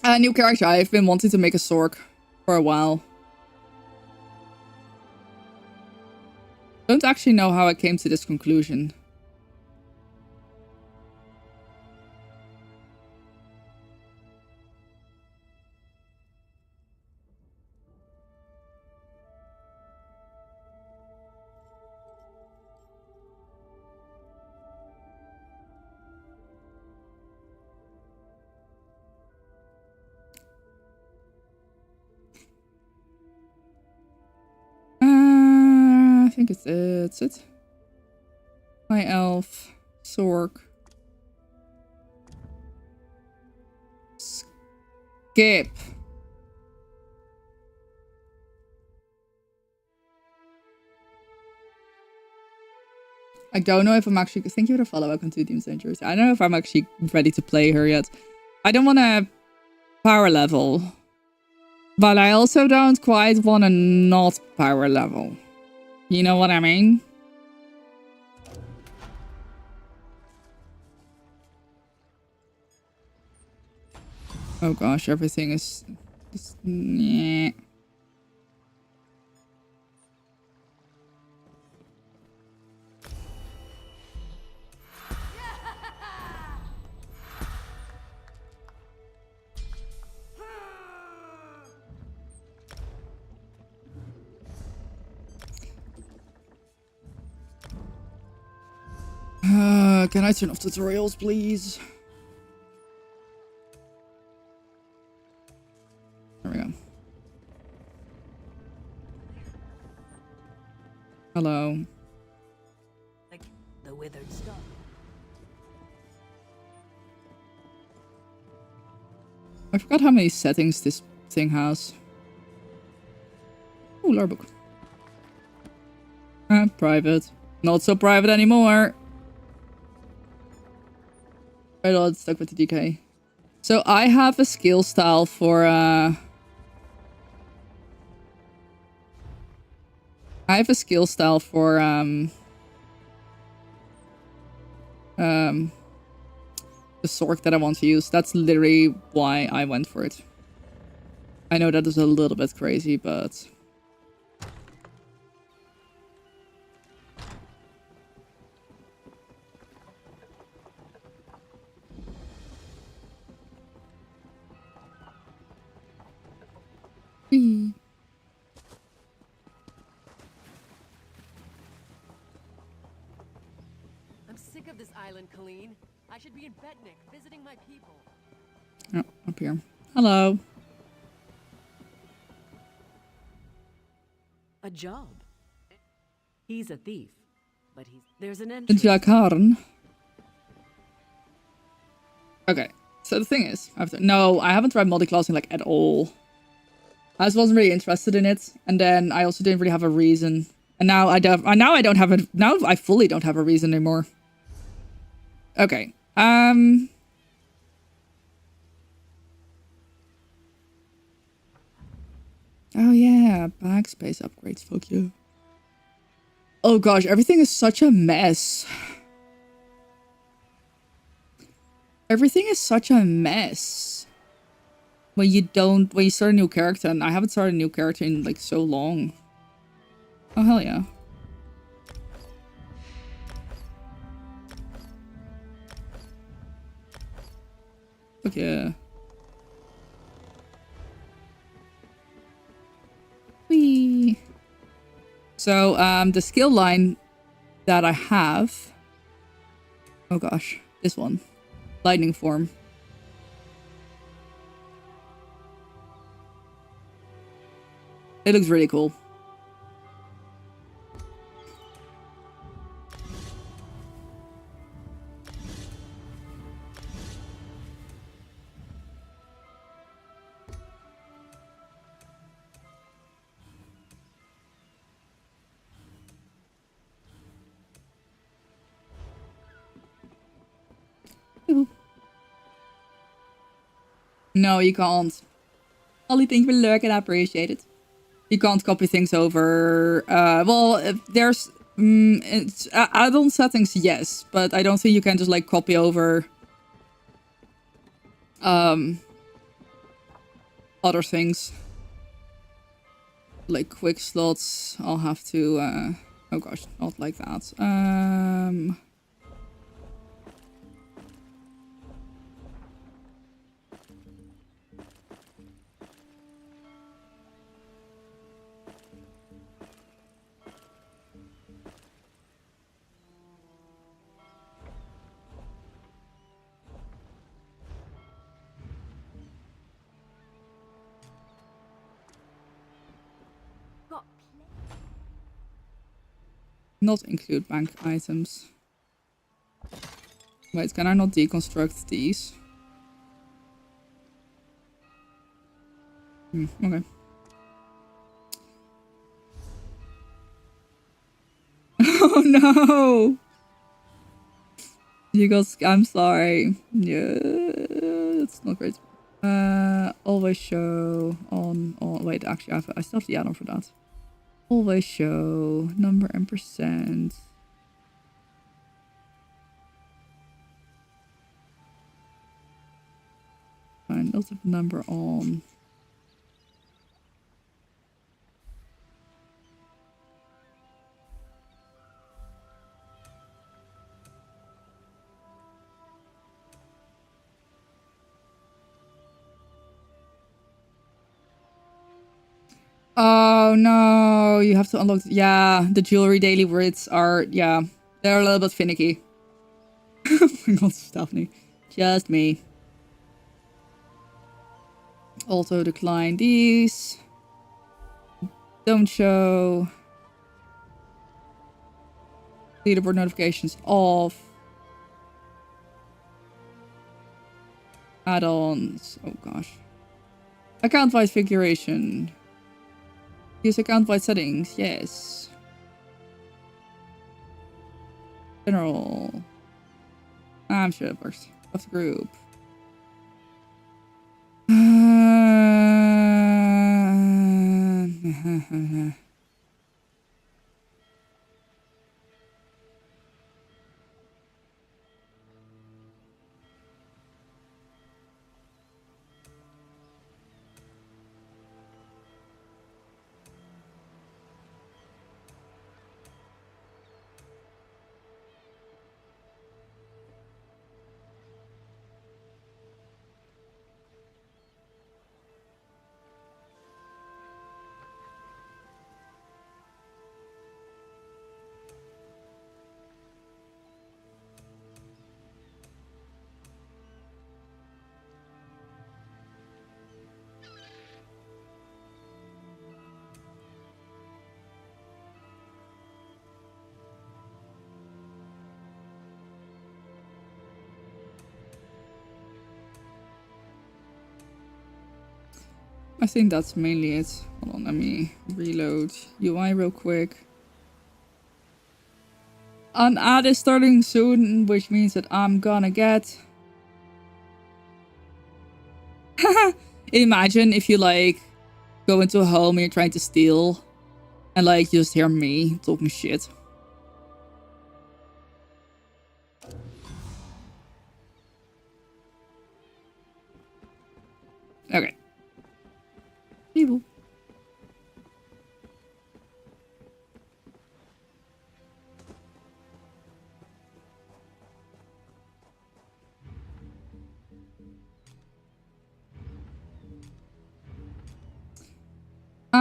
New character. I've been wanting to make a Sork for a while. Don't actually know how I came to this conclusion. I think it's it. High elf, Sork. Skip. I don't know if I'm actually... Thank you for the follow. Welcome to Demon Centuries. I don't know if I'm actually ready to play her yet. I don't want to power level. But I also don't quite want to not power level. You know what I mean? Oh gosh, everything is... yeah. Can I turn off tutorials, please? There we go. Hello. Like the withered stalk. I forgot how many settings this thing has. Oh, lore book. Private. Not so private anymore. Right, let's stuck with the DK. So I have a skill style for I have a skill style for the Sork that I want to use. That's literally why I went for it. I know that is a little bit crazy, but I'm sick of this island, Colleen. I should be in Betnik, visiting my people. oh, up here. Hello. A job. He's a thief, but there's an entrance. Jakarn. Okay, so the thing is, no, I haven't tried multi-classing like at all. I just wasn't really interested in it, and then I also didn't really have a reason. And now I fully don't have a reason anymore. Okay. Oh yeah, backspace upgrades, fuck you. Oh gosh, everything is such a mess. Everything is such a mess. When you start a new character, and I haven't started a new character in like so long. Oh hell yeah. Okay. Whee. So, the skill line that I have... Oh gosh, this one. Lightning form. It looks really cool. No, you can't. Only things will lurk and I appreciate it. You can't copy things over. Well, if there's it's add-on settings, yes, but I don't think you can just like copy over other things like quick slots. I'll have to. Oh gosh, not like that. Not include bank items. Wait, can I not deconstruct these? Okay. Oh no! You guys, I'm sorry. Yeah, it's not great. Always show on. Oh wait, actually, I still have the add-on for that. Always show number and percent. Fine, let's have number on. Oh no, you have to unlock. Yeah, the jewelry daily words are, yeah, they're a little bit finicky. Oh my god, Stephanie. Just me. Also decline these. Don't show. Leaderboard notifications off. Add-ons. Oh gosh. Account-wide configuration. Use account-wide settings. Yes. General. I'm sure it works. Of the group. I think that's mainly it. Hold on, let me reload UI real quick. An ad is starting soon, which means that I'm gonna get... Imagine if you like go into a home and you're trying to steal and like you just hear me talking shit. Okay. People.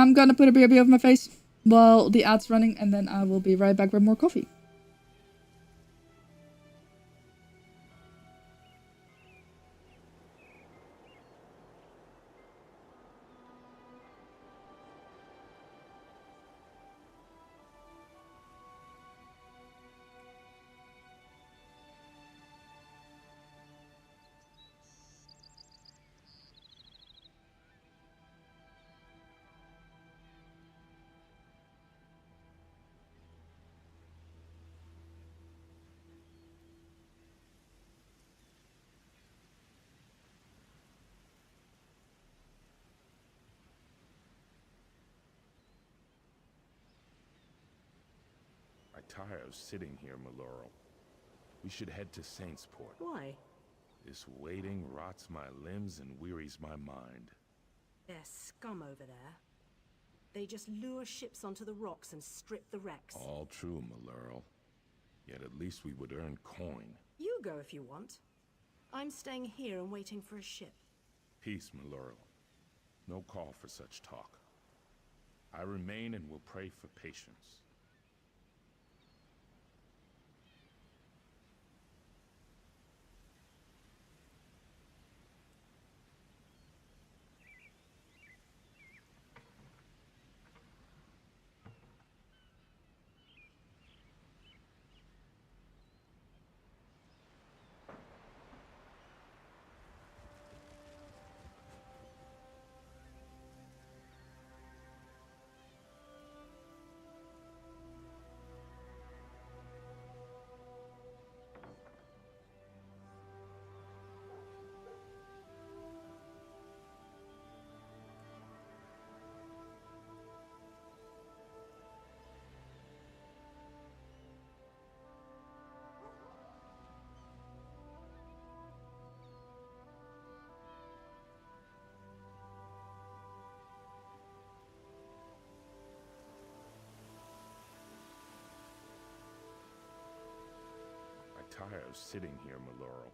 I'm gonna put a BRB over my face while the ad's running, and then I will be right back with more coffee. I'm tired of sitting here, Maloro. We should head to Saintsport. Why? This waiting rots my limbs and wearies my mind. There's scum over there. They just lure ships onto the rocks and strip the wrecks. All true, Maloro. Yet at least we would earn coin. You go if you want. I'm staying here and waiting for a ship. Peace, Maloro. No call for such talk. I remain and will pray for patience. I'm tired of sitting here, Maloro.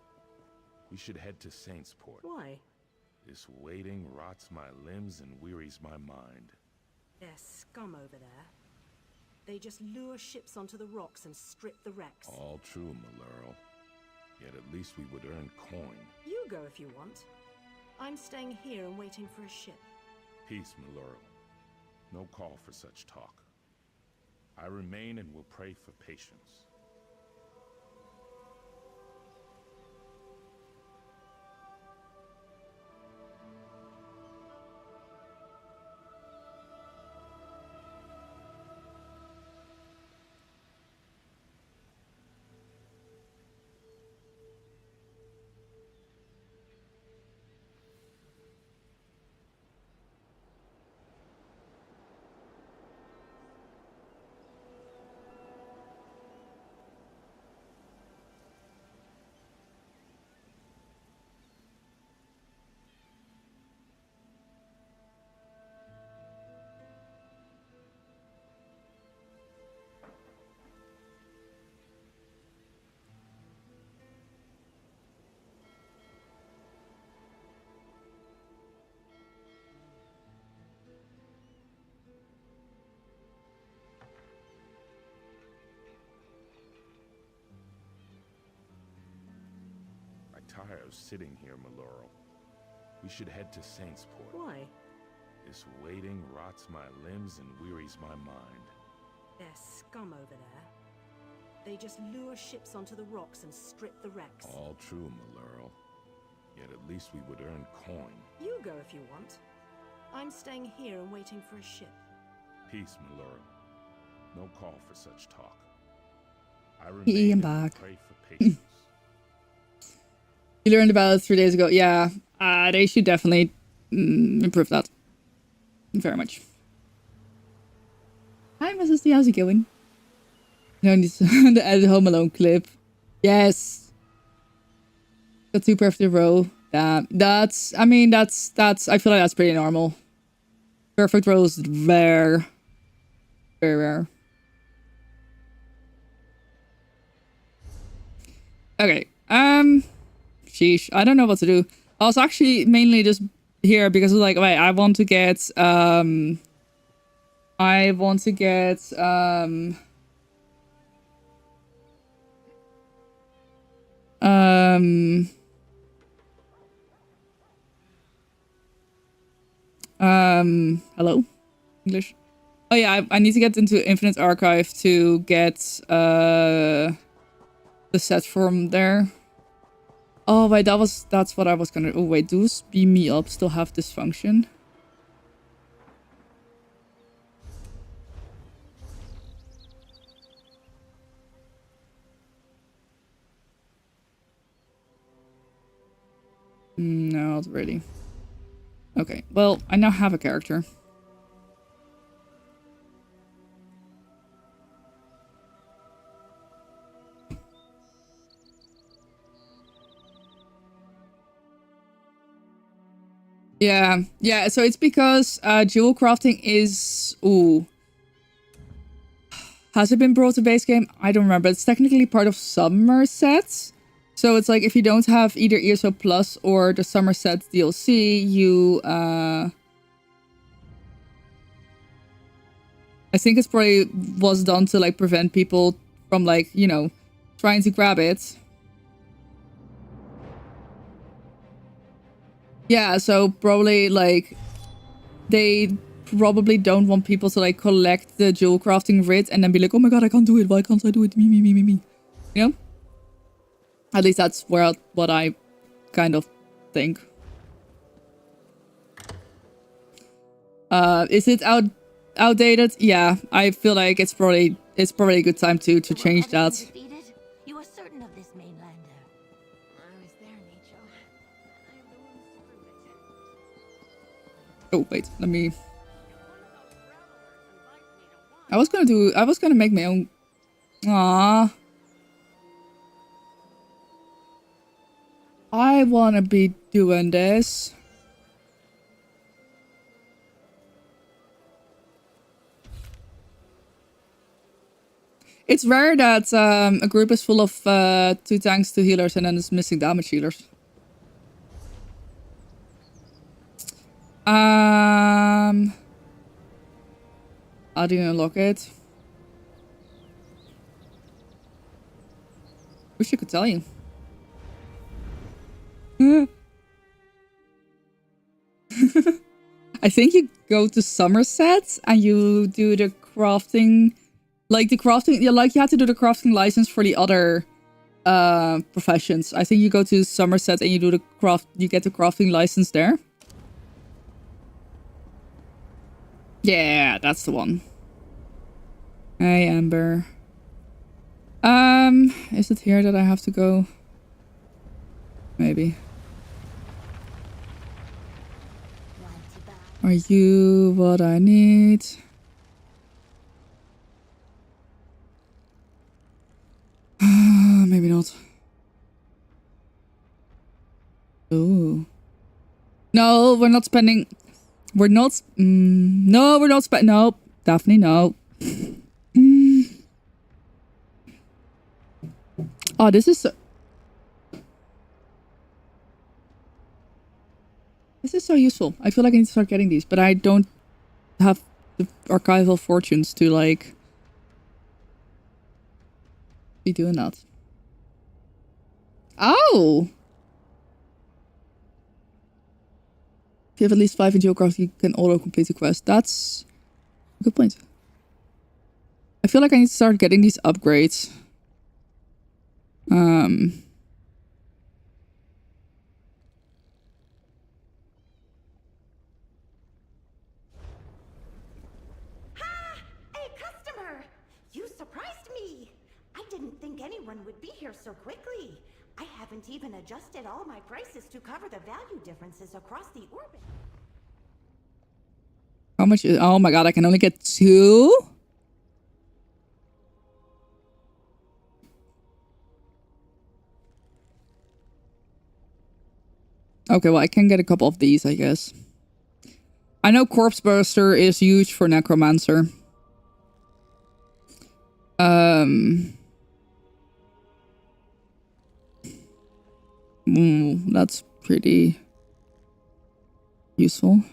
We should head to Saintsport. Why? This waiting rots my limbs and wearies my mind. There's scum over there. They just lure ships onto the rocks and strip the wrecks. All true, Maloro. Yet at least we would earn coin. You go if you want. I'm staying here and waiting for a ship. Peace, Maloro. No call for such talk. I remain and will pray for patience. I'm tired of sitting here, Maloro. We should head to Saintsport. Why? This waiting rots my limbs and wearies my mind. There's scum over there. They just lure ships onto the rocks and strip the wrecks. All true, Maloro. Yet at least we would earn coin. You go if you want. I'm staying here and waiting for a ship. Peace, Maloro. No call for such talk. I Ian remain and back. pray for patience. You learned about it 3 days ago. Yeah, they should definitely improve that. Very much. Hi, Mrs. D. How's it going? No, the added Home Alone clip. Yes. Got 2 perfect in a row. That's, I mean, that's, I feel like that's pretty normal. Perfect row is rare. Very rare. Okay. Sheesh. I don't know what to do. I was actually mainly just here because like, wait, I want to get I want to get hello? English? Oh yeah, I need to get into Infinite Archive to get the set from there. Oh wait, that's what I was gonna. Oh wait, does beam me up still have this function? No, not really. Okay, well, I now have a character. Yeah, so it's because jewel crafting is... Ooh. Has it been brought to base game? I don't remember. It's technically part of Somerset. So it's like if you don't have either ESO Plus or the Somerset DLC, you... I think it's probably was done to like prevent people from like, you know, trying to grab it. Yeah, so probably like they probably don't want people to like collect the jewel crafting writ and then be like, oh my god, I can't do it. Why can't I do it? Me. You know? At least that's what I kind of think. Is it outdated? Yeah, I feel like it's probably a good time to change that. You are certain of this, mainlander. I was there, Nacho. I am the ones to prove it. Oh wait, let me. I was gonna make my own. Aww. I wanna be doing this. It's rare that a group is full of 2 tanks, 2 healers, and then it's missing damage healers. How do you unlock it? Wish I could tell you. I think you go to Somerset and you do the crafting, like the crafting. Yeah, like you have to do the crafting license for the other professions. I think you go to Somerset and you do the craft. You get the crafting license there. Yeah, that's the one. Hey, Amber. Is it here that I have to go? Maybe. Are you what I need? Maybe not. Ooh. No, we're not spending... We're not... no, we're not spending... Nope. Daphne, no. Oh, this is so... This is so useful. I feel like I need to start getting these, but I don't have the archival fortunes to, like... be doing that. Oh! If you have at least 5 in Geocraft, you can auto-complete the quest. That's a good point. I feel like I need to start getting these upgrades. Hey, customer! You surprised me! I didn't think anyone would be here so quickly. I haven't even adjusted all my prices to cover the value differences across the orbit. How much is... Oh my god, I can only get 2? Okay, well, I can get a couple of these, I guess. I know Corpse Burster is huge for Necromancer. That's pretty useful.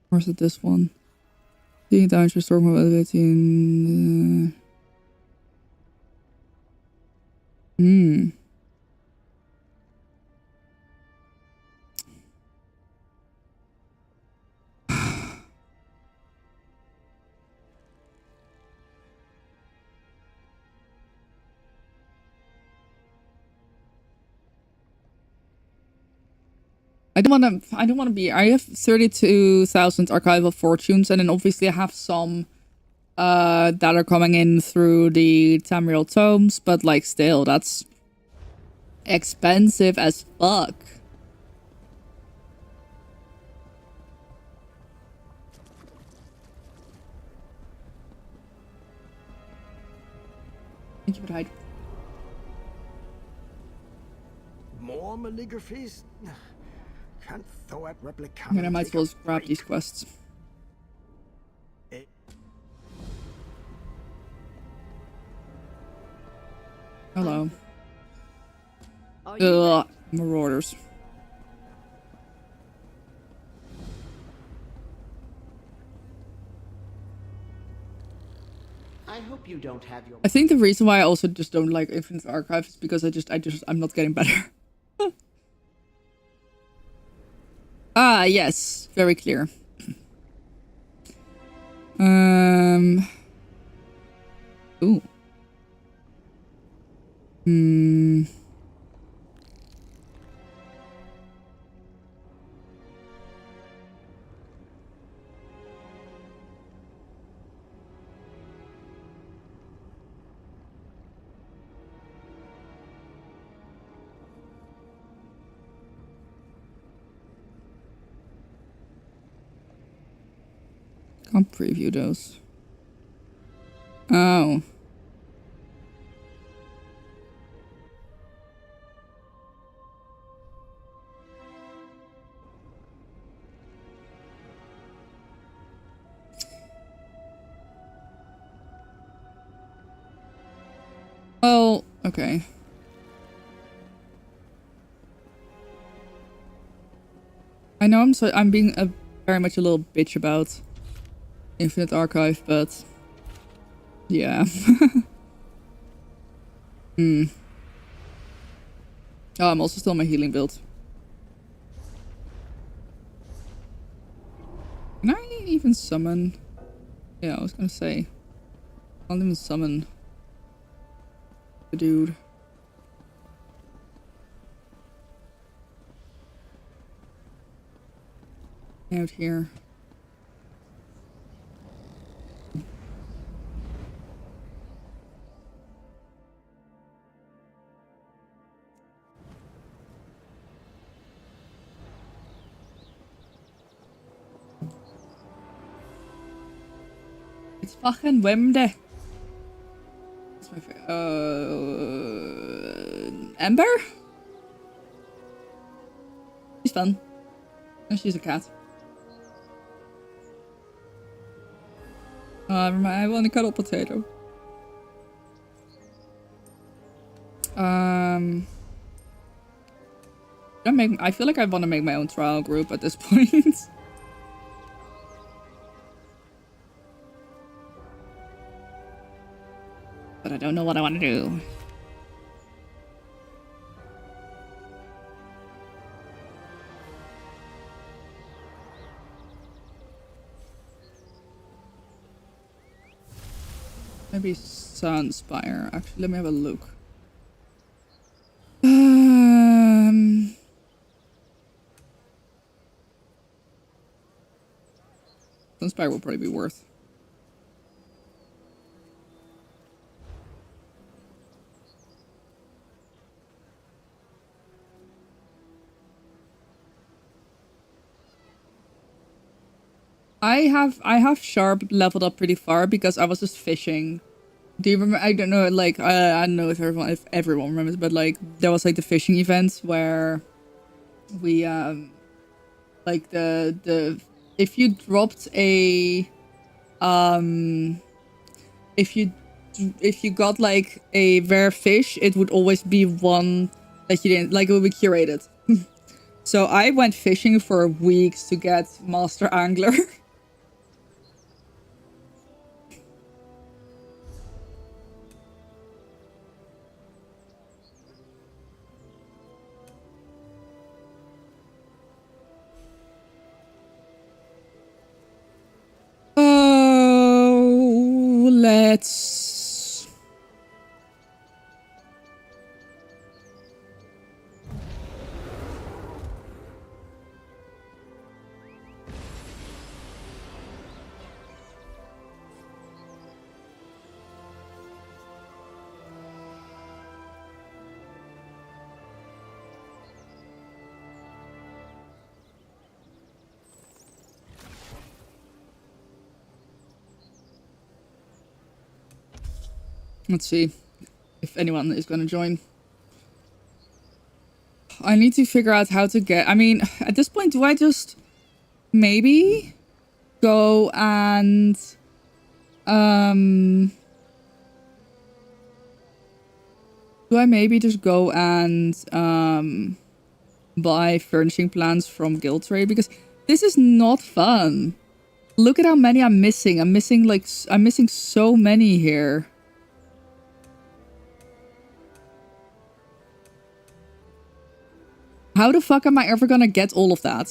Or is it this one? Seeing damage restored from elevating. I don't want to be. I have 32,000 archival fortunes, and then obviously I have some that are coming in through the Tamriel tomes, but like still, that's expensive as fuck. Thank you for the hide. More malligraphies? Can't throw out replicants. I mean, I might as well grab these quests. Hello. Ugh, marauders. I hope you don't have your. I think the reason why I also just don't like Infinite Archive is because I'm not getting better. Ah, yes, very clear. Ooh. Can't preview those. Oh. Oh, okay. I know I'm being very much a little bitch about Infinite Archive, but yeah. Oh, I'm also still on my healing build. Can I even summon? Yeah, I was gonna say. I can't even summon the dude. Out here. It's fucking Wimde. That's my favorite. Ember? She's fun. And she's a cat. I want a cuddle potato. I feel like I want to make my own trial group at this point. But I don't know what I want to do. Maybe Sunspire. Actually, let me have a look. Sunspire will probably be worth. I have Sharp leveled up pretty far because I was just fishing. Do you remember? I don't know, like I don't know if everyone remembers, but like there was like the fishing event where we like the if you dropped a if you got like a rare fish, it would always be one that you didn't like. It would be curated. So I went fishing for weeks to get Master Angler. Oh, let's... Let's see if anyone is going to join. I need to figure out how to get... I mean, at this point, do I just maybe go and... do I maybe just go and buy furnishing plans from Guild Trade? Because this is not fun. Look at how many I'm missing. I'm missing so many here. How the fuck am I ever gonna get all of that?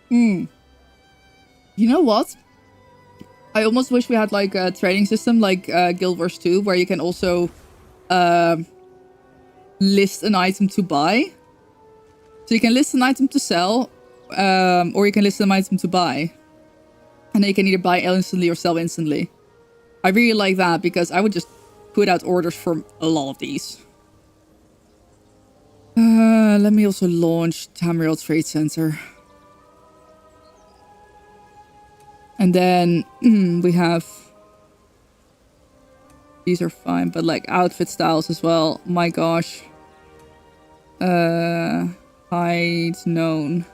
You know what? I almost wish we had like a trading system like Guild Wars 2 where you can also list an item to buy. So you can list an item to sell or you can list an item to buy. And then you can either buy instantly or sell instantly. I really like that because I would just put out orders for a lot of these. Let me also launch Tamriel Trade Center. And then we have... These are fine, but like outfit styles as well. My gosh. Hide known.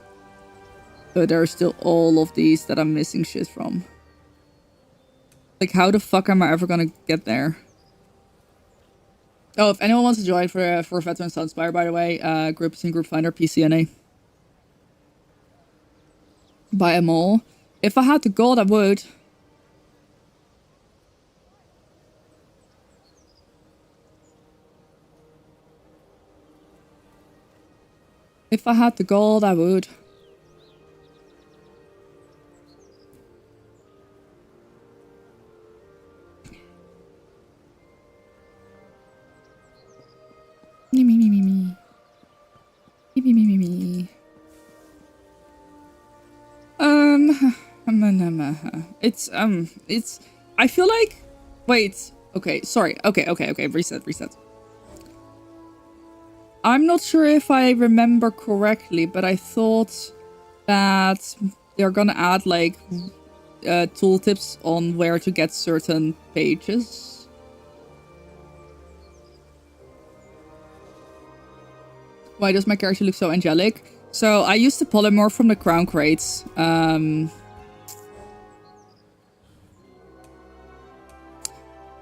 So there are still all of these that I'm missing shit from. Like, how the fuck am I ever gonna get there? Oh, if anyone wants to join for Veteran Sunspire, by the way, group is in Group Finder, PCNA. Buy them all. If I had the gold, I would. If I had the gold, I would. Me. It's, I feel like, wait, okay, sorry, okay, reset. I'm not sure if I remember correctly, but I thought that they're gonna add like tooltips on where to get certain pages. Why does my character look so angelic? So I used the polymorph from the crown crates.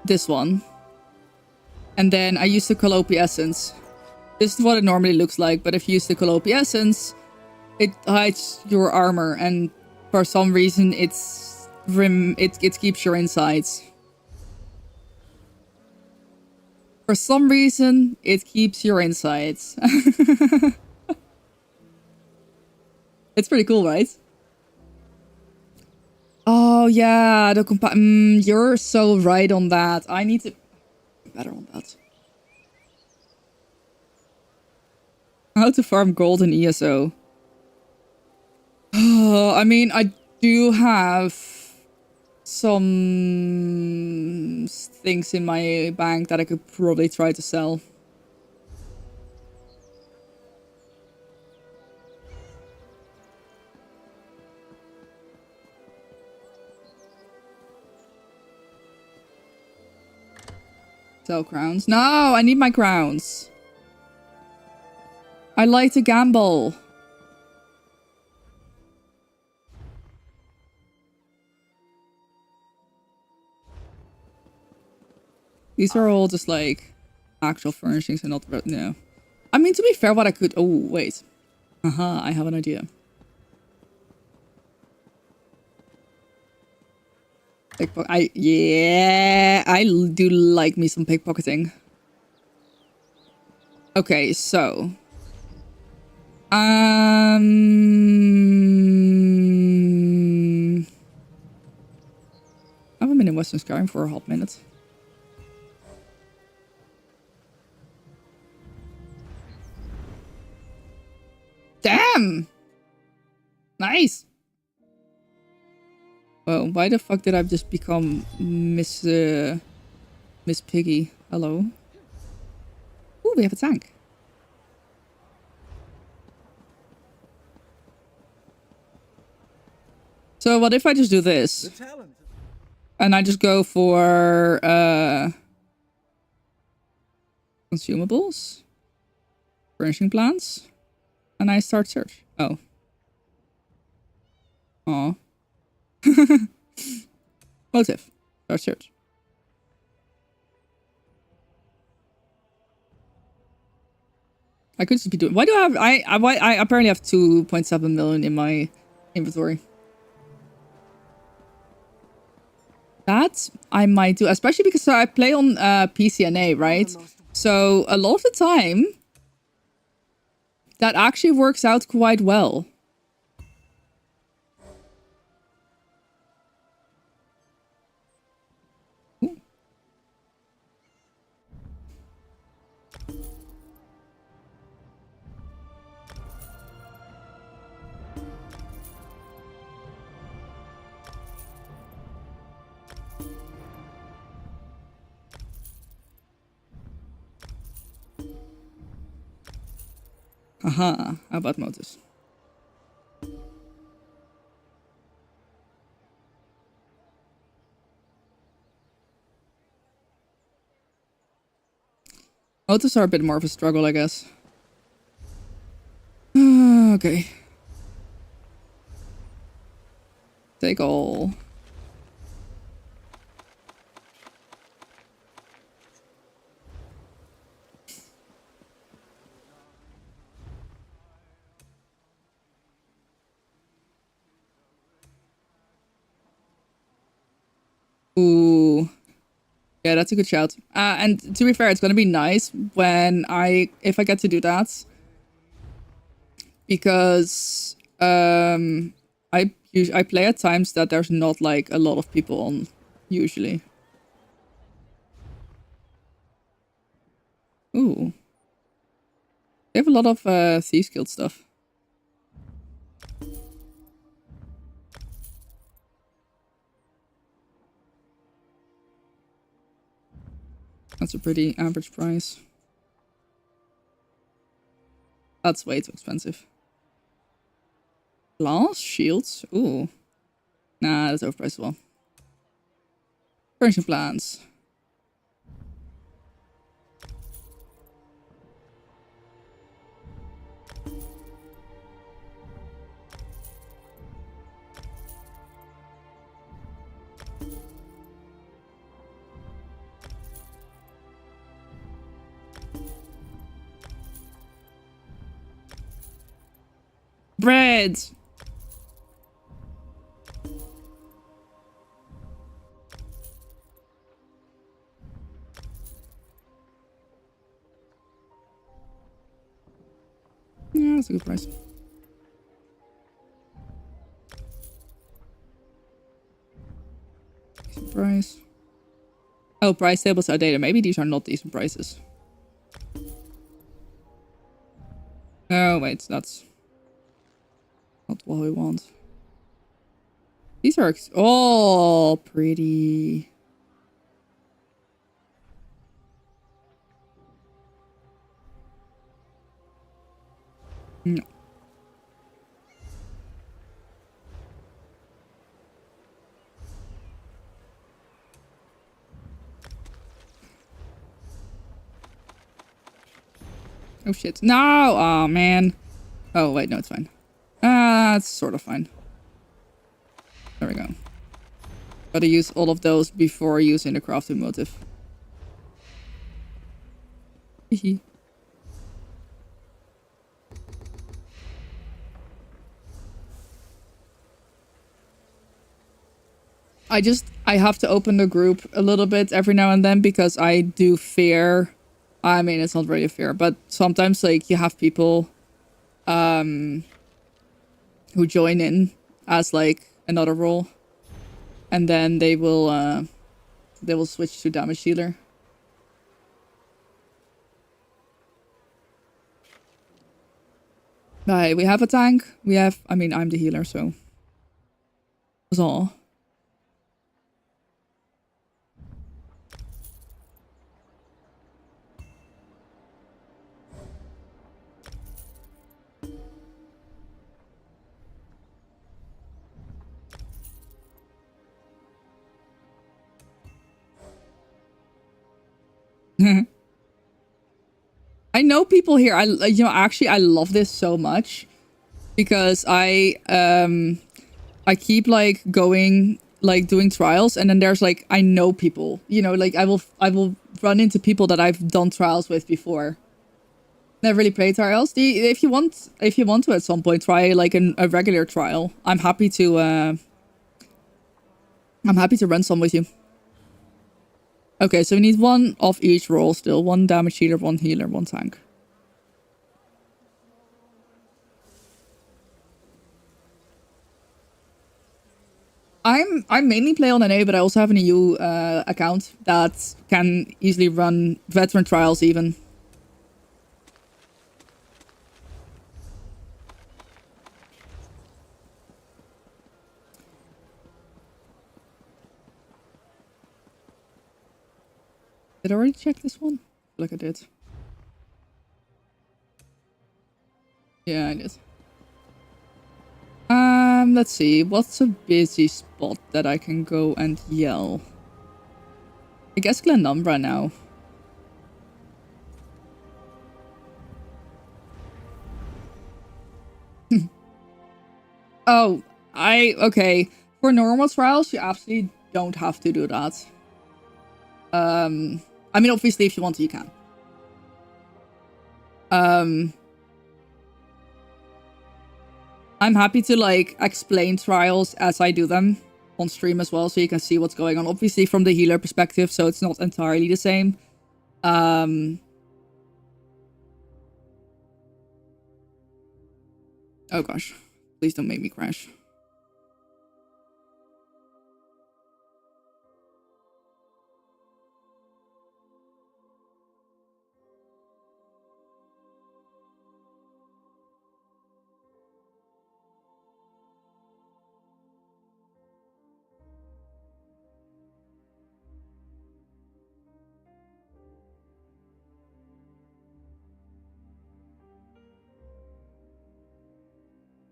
This one. And then I used the Calliope Essence. This is what it normally looks like, but if you use the Calliope Essence, it hides your armor, and for some reason it keeps your insides. For some reason, it keeps your insides. It's pretty cool, right? Oh, yeah. You're so right on that. I need to... be better on that. How to farm gold in ESO. I mean, I do have some things in my bank that I could probably try to sell. Sell crowns. No, I need my crowns. I like to gamble. These are all just like actual furnishings and not... No. I mean, to be fair, what I could... Oh, wait. Haha, I have an idea. Yeah, I do like me some pickpocketing. Okay, so... I haven't been in Western Skyrim for a hot minute. Damn! Nice! Well, why the fuck did I just become Miss Piggy? Hello? Ooh, we have a tank. So what if I just do this? And I just go for consumables, furnishing plans, and I start search. Oh. Aw. Motive. Start search. I could just be doing... Why do I have... I apparently have 2.7 million in my inventory. That I might do, especially because I play on PCNA, right? So a lot of the time, that actually works out quite well. Ooh. Haha, how about motives? Motives are a bit more of a struggle, I guess. Okay. Take all. Ooh. Yeah, that's a good shout. And to be fair, it's gonna be nice when if I get to do that. Because I play at times that there's not like a lot of people on usually. Ooh. They have a lot of Thieves Guild stuff. That's a pretty average price. That's way too expensive. Glass shields? Ooh. Nah, that's overpriced as well. Furnishing plans. Bread! Yeah, that's a good price. Decent price. Oh, price tables are data. Maybe these are not decent prices. Oh, wait, that's not what we want. These are oh, pretty. No. Oh shit. No! Oh man. Oh wait, no, it's fine. It's sort of fine. There we go. Gotta use all of those before using the crafting motive. I have to open the group a little bit every now and then because I do fear. I mean, it's not really a fear, but sometimes like you have people who join in as like another role, and then they will switch to damage dealer. Right, we have a tank. I mean, I'm the healer, so that's all. I know people here. Actually, I love this so much because I keep like going, like doing trials, and then there's like I know people. Like I will run into people that I've done trials with before. Never really played trials. If you want to at some point try like a regular trial, I'm happy to run some with you. Okay, so we need one of each role still. One damage healer, one healer, one tank. I mainly play on an A, but I also have an EU account that can easily run veteran trials even. Did I already check this one? I feel like I did. Yeah, I did. Let's see. What's a busy spot that I can go and yell? I guess Glenumbra now. Oh, okay. For normal trials, you absolutely don't have to do that. I mean, obviously, if you want to, you can. I'm happy to like explain trials as I do them on stream as well, so you can see what's going on. Obviously, from the healer perspective, so it's not entirely the same. Oh gosh, please don't make me crash.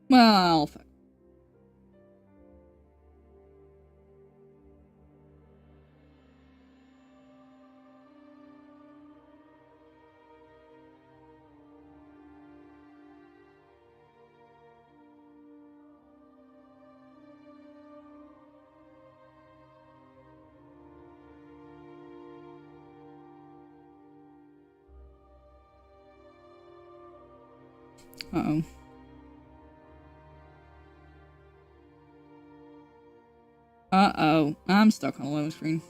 Well, uh-oh. Uh-oh. I'm stuck on a loading screen.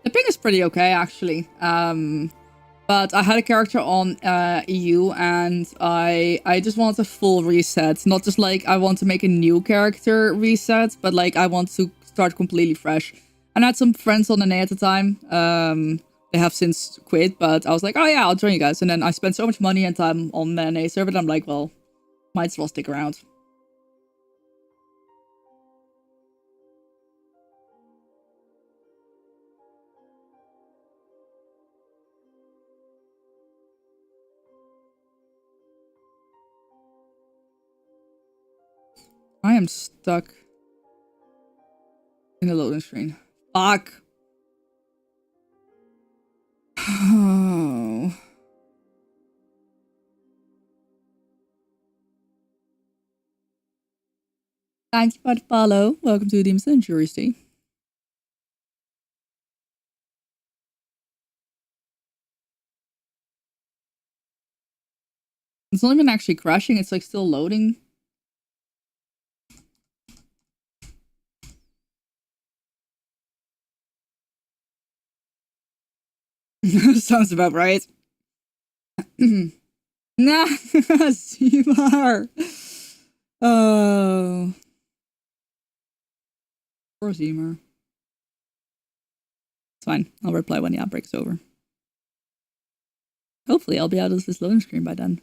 The ping is pretty okay, actually. But I had a character on EU, and I just want a full reset. Not just like I want to make a new character reset, but like I want to start completely fresh. And I had some friends on NA at the time. They have since quit, but I was like, oh yeah, I'll join you guys. And then I spent so much money and time on the NA server that I'm like, well, might as well stick around. I am stuck in the loading screen. Fuck. Oh. Thank you for the follow. Welcome to Demons and Juristy. It's not even actually crashing, it's like still loading. Sounds about right. Nah, Seymour. Oh. Poor Seymour. It's fine. I'll reply when the outbreak's over. Hopefully I'll be out of this loading screen by then.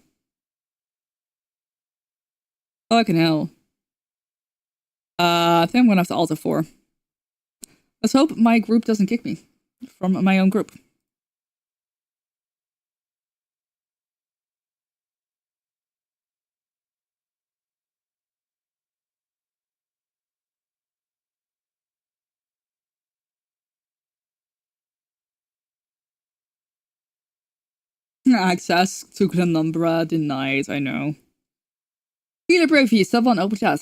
Fucking hell. I think I'm gonna have to alter 4. Let's hope my group doesn't kick me from my own group. Access to the number denied, I know. Feel brave for you, sub on open chat.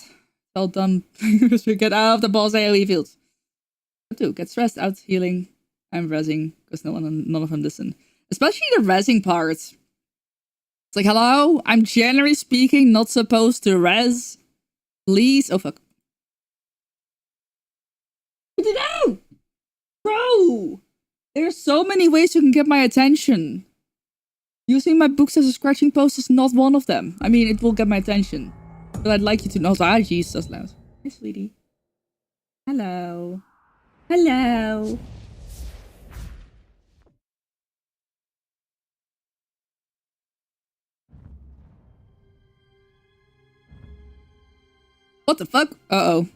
Tell them to get out of the boss AoE fields. What do? Get stressed out, healing, and rezzing, because none of them listen. Especially the rezzing part. It's like, hello? I'm generally speaking not supposed to res. Please. Oh fuck. No! Bro! There's so many ways you can get my attention. Using my books as a scratching post is not one of them. I mean, it will get my attention. But I'd like you to know. Ah, jeez, that's loud. Hi, sweetie. Hello. Hello. What the fuck? Uh-oh.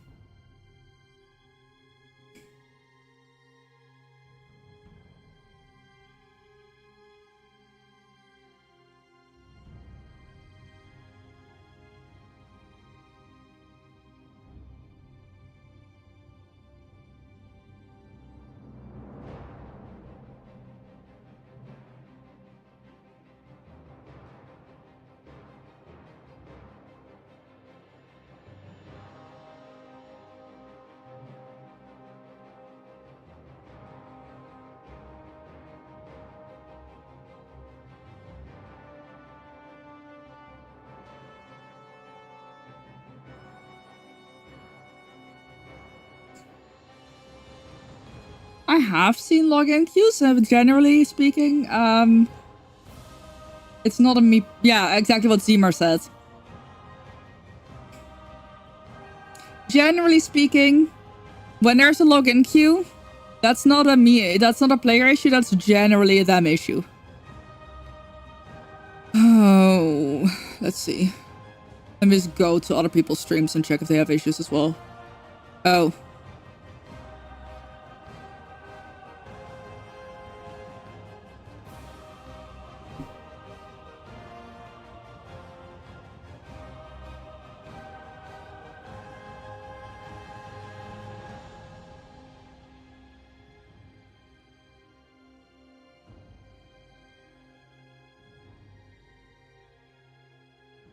I have seen login queues, generally speaking. It's not a me. Yeah, exactly what Zemer said. Generally speaking, when there's a login queue, that's not a player issue, that's generally a them issue. Oh, let's see. Let me just go to other people's streams and check if they have issues as well. Oh.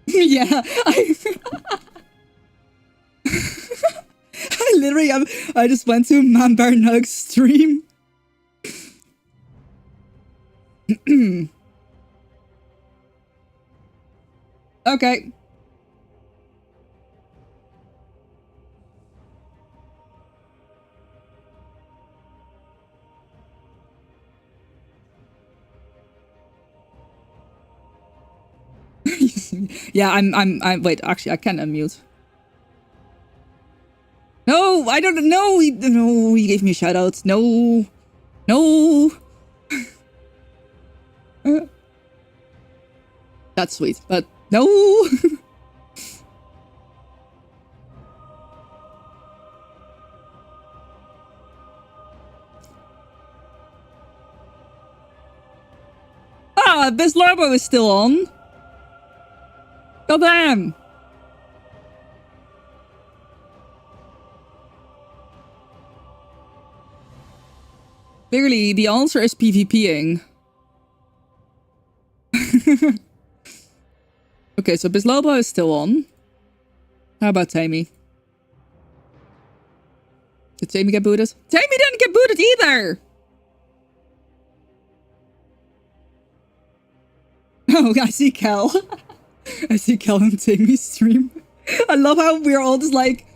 Yeah, I literally, I just went to Manbear Nug's stream. Okay. Yeah, I'm, wait, actually, I can't unmute. No, I don't know. No, he gave me a shout out. No. No. That's sweet, but no. Ah, this Larbo is still on. God damn. Clearly, the answer is PvPing. Okay, so Bislobo is still on. How about Tammy? Did Tammy get booted? Tammy didn't get booted either! Oh, I see Cal. I see Cal on Tammy's stream. I love how we're all just like...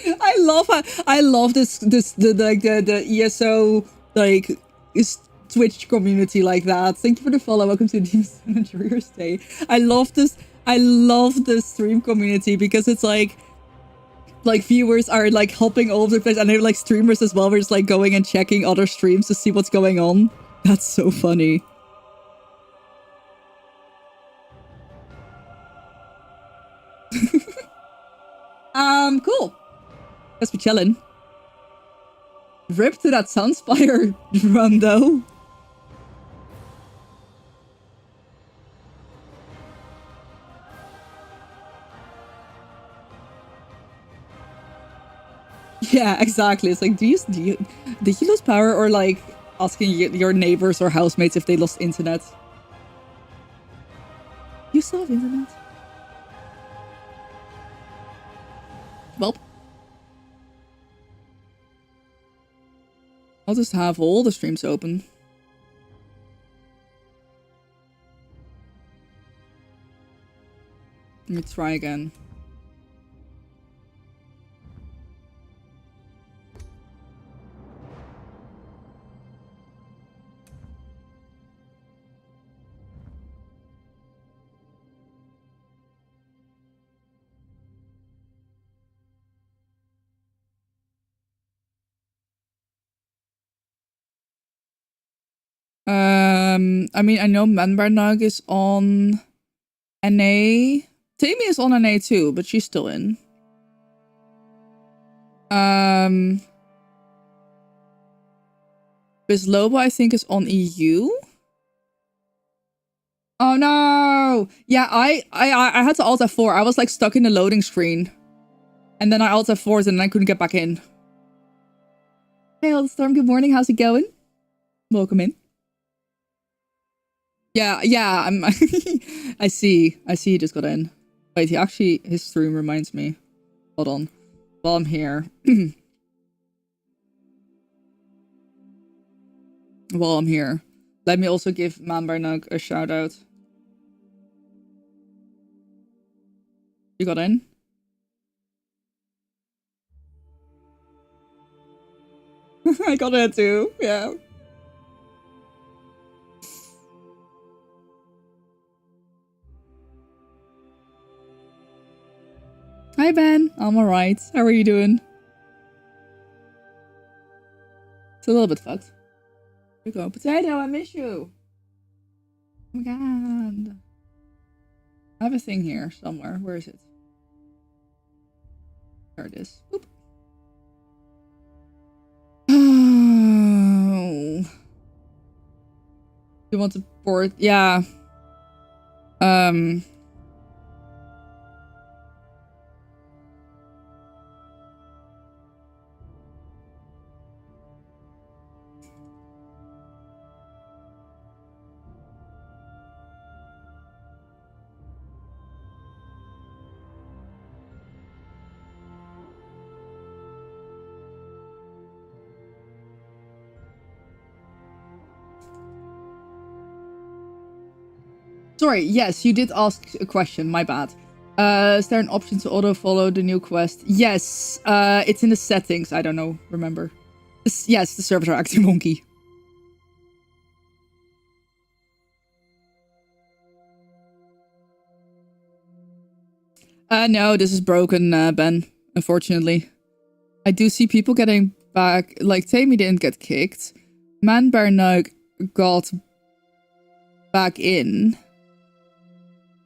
I love the ESO like Twitch community like that. Thank you for the follow. Welcome to Demon's Enjoy your stay. I love this stream community because it's like viewers are like hopping all over the place and they're like streamers as well. We're just like going and checking other streams to see what's going on. That's so funny. Cool. Guess we chillin'. Rip to that Sunspire run though. Yeah, exactly. It's like, did you lose power, or like asking your neighbors or housemates if they lost internet? You still have internet? Well, I'll just have all the streams open. Let me try again. I mean, I know Manbarnug is on NA. Tammy is on NA too, but she's still in. Bizloba, I think, is on EU. Oh no! Yeah, I had to Alt F4. I was like stuck in the loading screen. And then I Alt F4'd and I couldn't get back in. Hey, Old Storm, good morning. How's it going? Welcome in. Yeah, I'm I see he just got in. Wait, his stream reminds me. Hold on. While I'm here. While I'm here. Let me also give Manbarnug a shout out. You got in? I got in too, yeah. Hi Ben, I'm alright. How are you doing? It's a little bit fucked. Here you go. Potato, I miss you. Oh my god. I have a thing here somewhere. Where is it? There it is. Oop. Oh. You want to board? Yeah. Sorry, yes, you did ask a question, my bad. Is there an option to auto-follow the new quest? Yes, it's in the settings, I don't know, remember. Yes, the servers are acting wonky. No, this is broken, Ben, unfortunately. I do see people getting back, like Tammy didn't get kicked. Manbarnug got back in.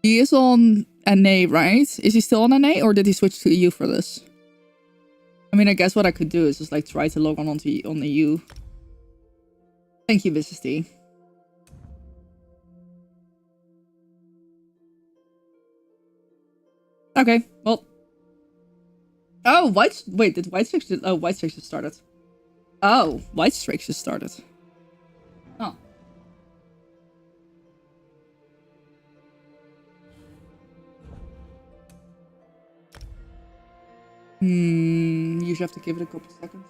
He is on NA, right? Is he still on NA, or did he switch to EU for this? I mean, I guess what I could do is just like try to log on on EU. Thank you, Mrs. T. Okay, well. Oh, wait, did White Strix just... Oh, White Strix just started. Oh, White Strix just started. Oh. Usually have to give it a couple seconds.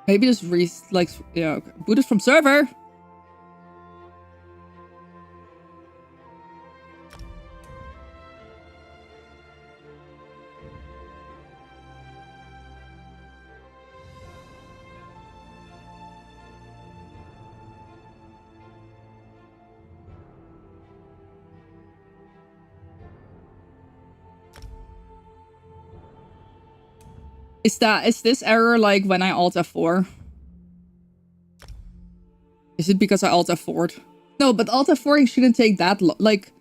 Maybe just yeah, okay. Booted from server. Is this error like when I alt F4? Is it because I alt F4'd? No, but alt F4ing shouldn't take that long. Like,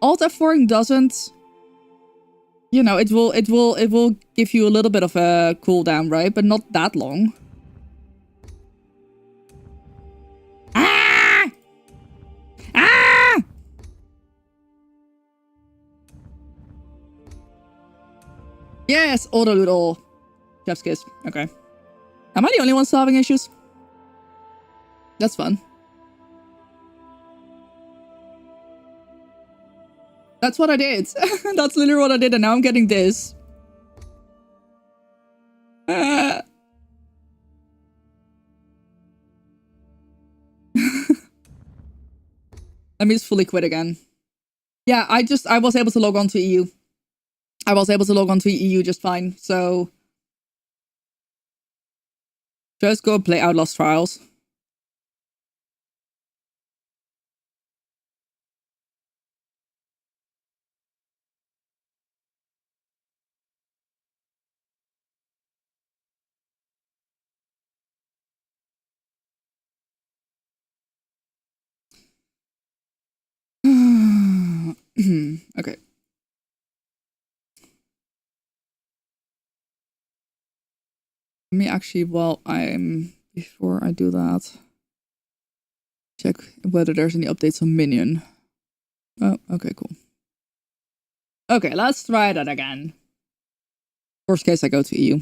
alt F4ing doesn't... You know, it will give you a little bit of a cooldown, right? But not that long. Ah! Ah! Yes, auto loot all. Chef's kiss. Okay. Am I the only one still having issues? That's fun. That's what I did. That's literally what I did, and now I'm getting this. Let me just fully quit again. Yeah, I was able to log on to EU. I was able to log on to EU just fine, so... Just go play Outlast Trials. Okay. Let me actually, before I do that, check whether there's any updates on Minion. Oh, okay, cool. Okay, let's try that again. Worst case, I go to EU.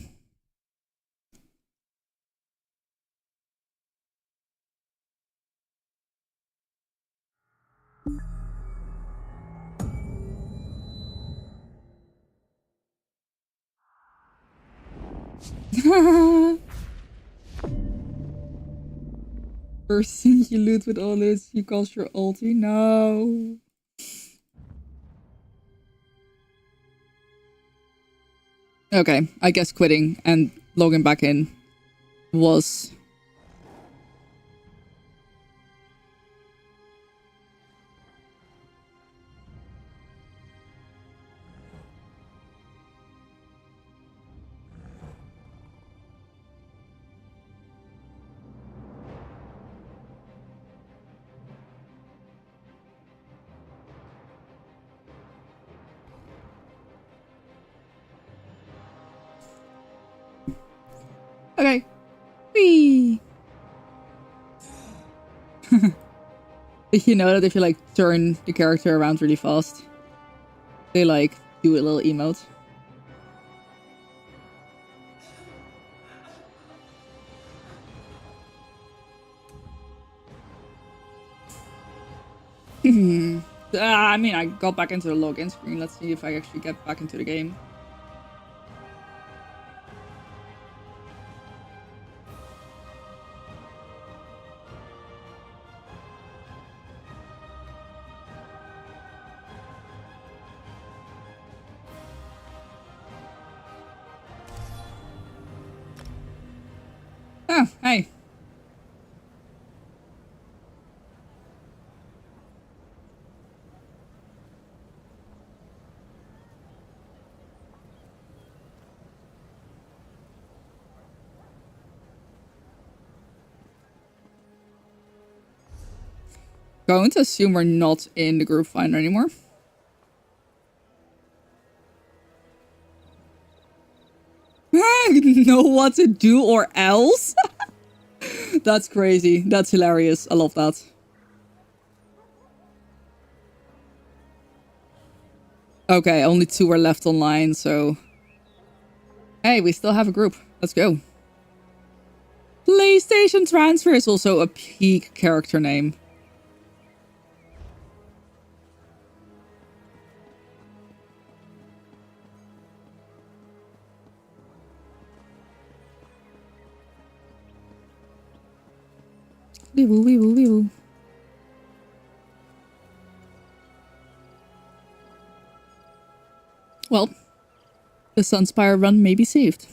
First thing you loot with all this, you cost your ulti? No. Okay, I guess quitting and logging back in was... Okay. Whee! Did you know that if you like turn the character around really fast, they like do a little emote? I mean, I got back into the login screen. Let's see if I actually get back into the game. Oh, hey. Going to assume we're not in the group finder anymore. Know what to do or else? That's crazy. That's hilarious. I love that. Okay, only 2 are left online, so... Hey, we still have a group. Let's go. PlayStation Transfer is also a peak character name. Wee woo, wee woo, wee woo. Well, the Sunspire run may be saved.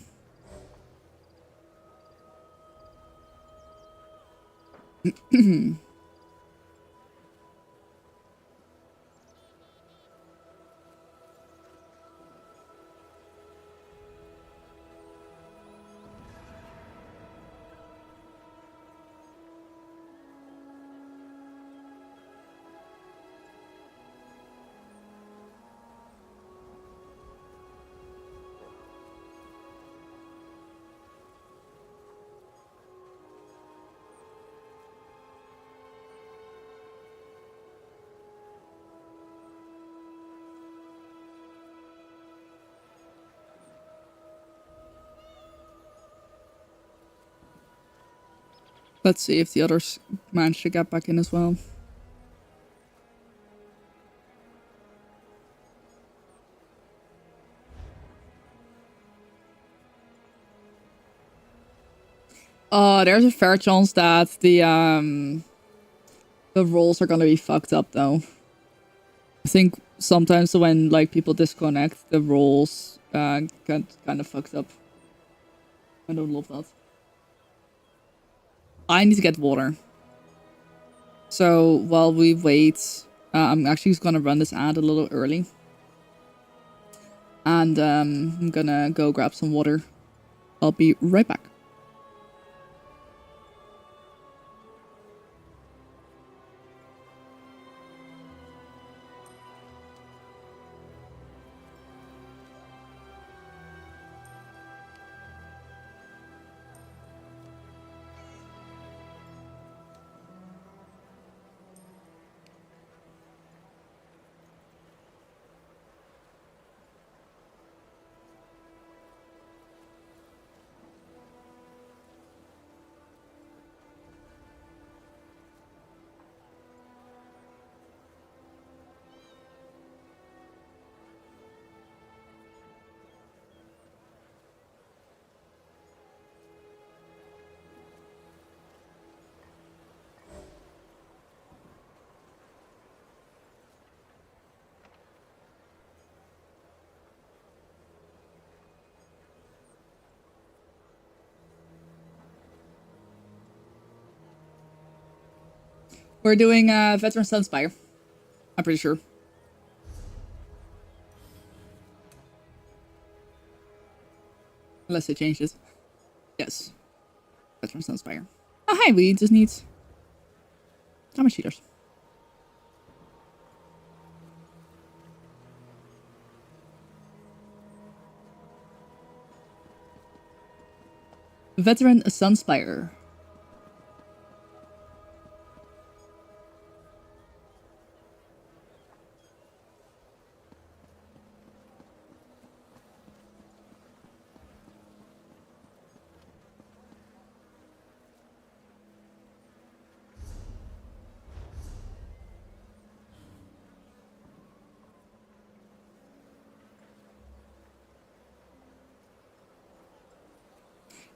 Let's see if the others manage to get back in as well. There's a fair chance that the rolls are gonna be fucked up though. I think sometimes when like people disconnect, the rolls get kind of fucked up. I don't love that. I need to get water. So while we wait, I'm actually just gonna run this ad a little early. And I'm gonna go grab some water. I'll be right back. We're doing Veteran Sunspire. I'm pretty sure. Unless it changes. Yes. Veteran Sunspire. Oh, hey, we just need... How much cheaters? Veteran Sunspire.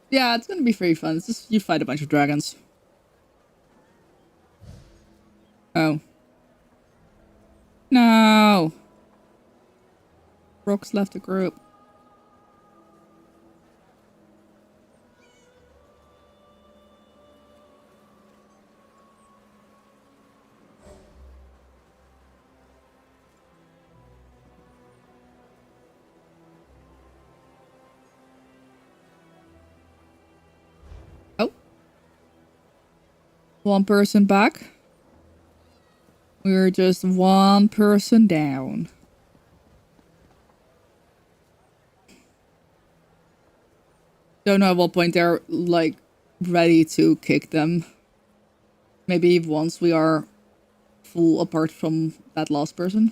Yeah, it's gonna be very fun. It's just you fight a bunch of dragons. Oh. No! Brooks left the group. Oh. One person back. We're just one person down. Don't know at what point they're, like, ready to kick them. Maybe once we are full apart from that last person.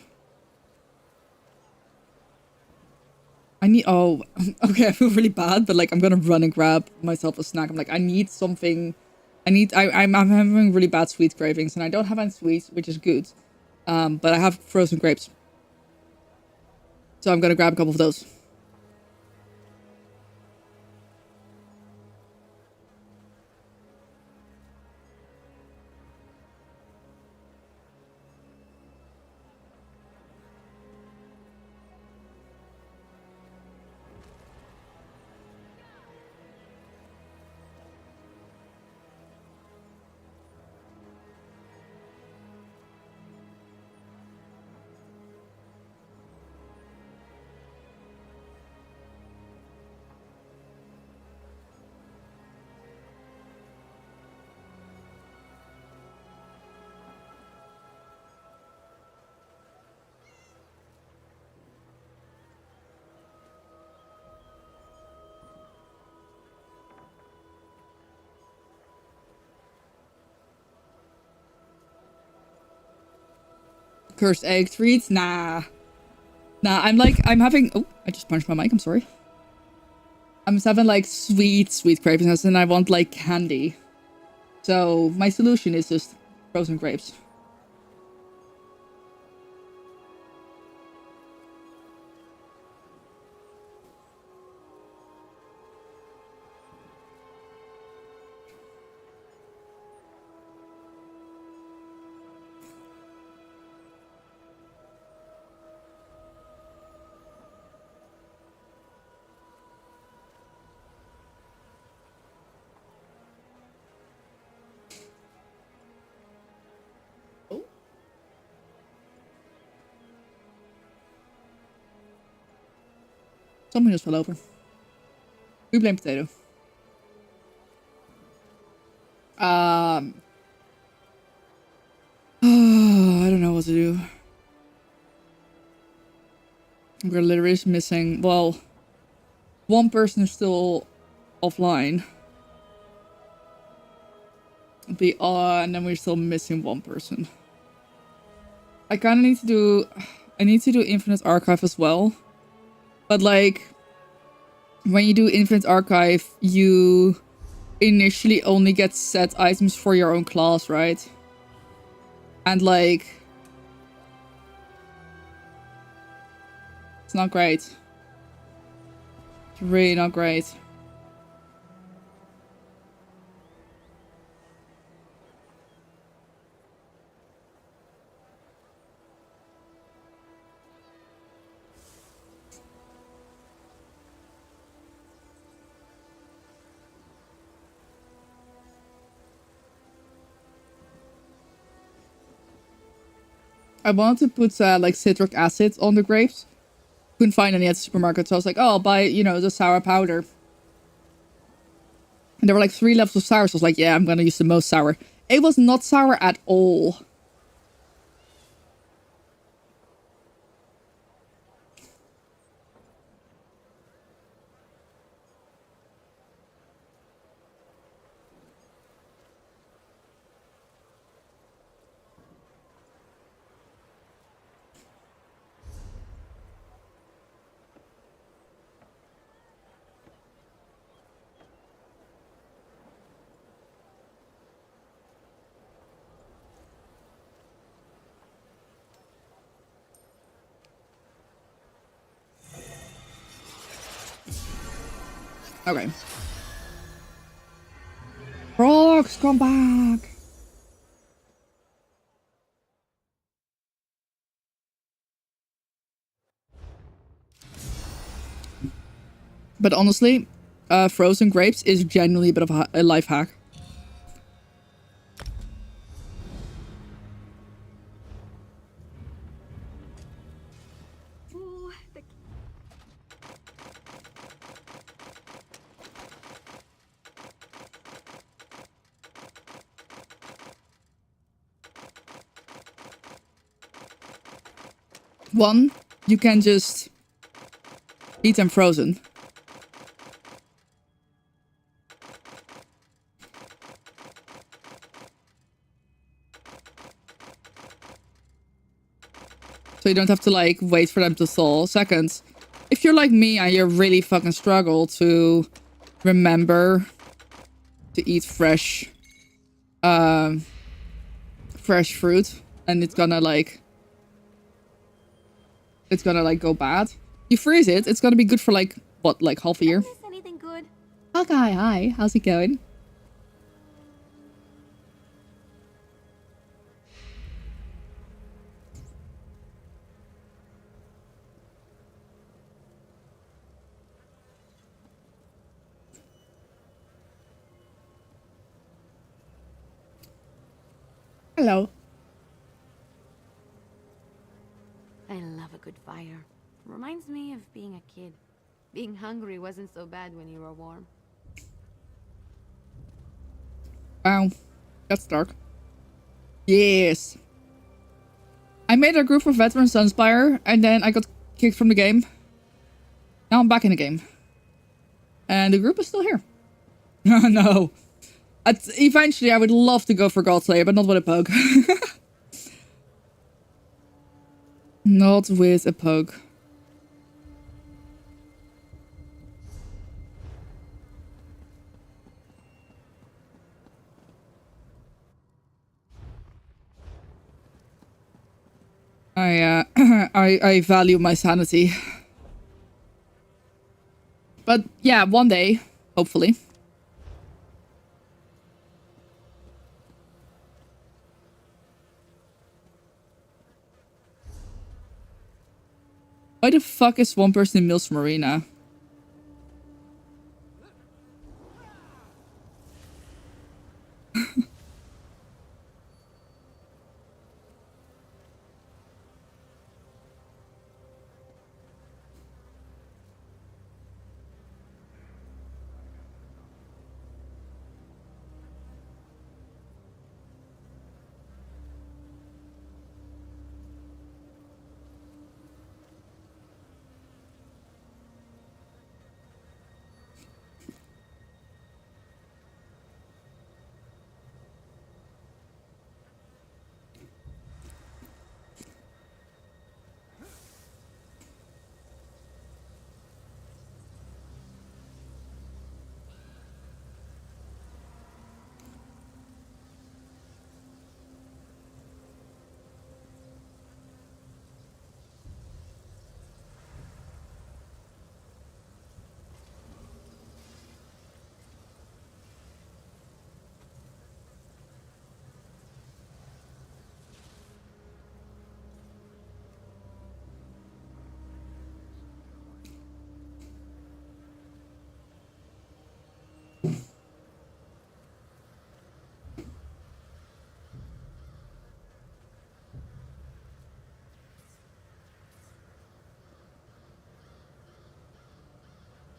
I need... Oh, okay, I feel really bad, but, like, I'm gonna run and grab myself a snack. I'm like, I need something... I'm having really bad sweet cravings, and I don't have any sweets, which is good. But I have frozen grapes. So I'm gonna grab a couple of those. Cursed egg treats? Nah. Nah, I'm having... Oh, I just punched my mic, I'm sorry. I'm just having like sweet cravings and I want like candy. So my solution is just frozen grapes. Someone just fell over. We blame potato. I don't know what to do. We're literally just missing, well, one person is still offline. And then we're still missing one person. I kind of need to do, I need to do Infinite Archive as well. But like, when you do Infinite Archive, you initially only get set items for your own class, right? And like, it's not great. It's really not great. I wanted to put like citric acid on the grapes. Couldn't find any at the supermarket, so I was like, oh, I'll buy, you know, the sour powder. And there were like 3 levels of sour, so I was like, yeah, I'm gonna use the most sour. It was not sour at all. Okay. Frogs, come back! But honestly, frozen grapes is genuinely a bit of a life hack. One, you can just eat them frozen. So you don't have to like wait for them to thaw. Second, if you're like me and you really fucking struggle to remember to eat fresh fruit and it's gonna like go bad. You freeze it, it's gonna be good for like what, like half a year? Anything good? Okay, hi, how's it going? Hello. I love a good fire. Reminds me of being a kid. Being hungry wasn't so bad when you were warm. Wow, that's dark. Yes. I made a group for Veteran Sunspire, and then I got kicked from the game. Now I'm back in the game. And the group is still here. No. Eventually, I would love to go for Godslayer, but not with a pug. Not with a pug. I value my sanity. But yeah, one day, hopefully. Why the fuck is one person in Mills Marina?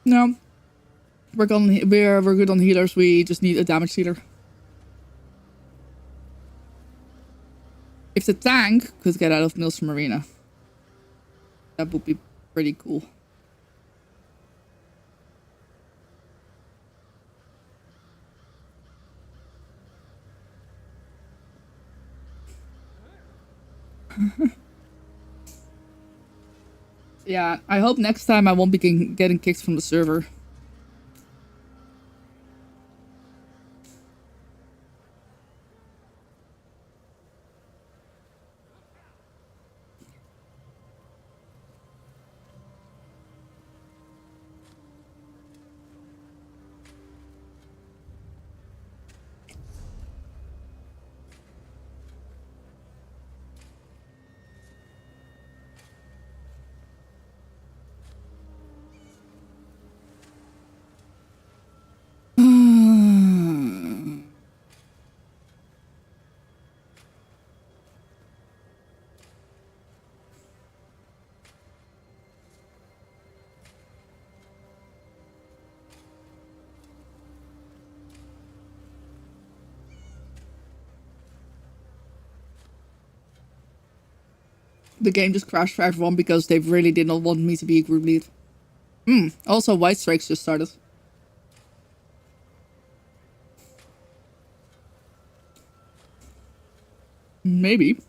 No. We're good on healers, we just need a damage healer. If the tank could get out of Mills Marina, that would be pretty cool. Yeah, I hope next time I won't be getting kicked from the server. The game just crashed for everyone because they really did not want me to be a group lead. Also, White Strikes just started. Maybe.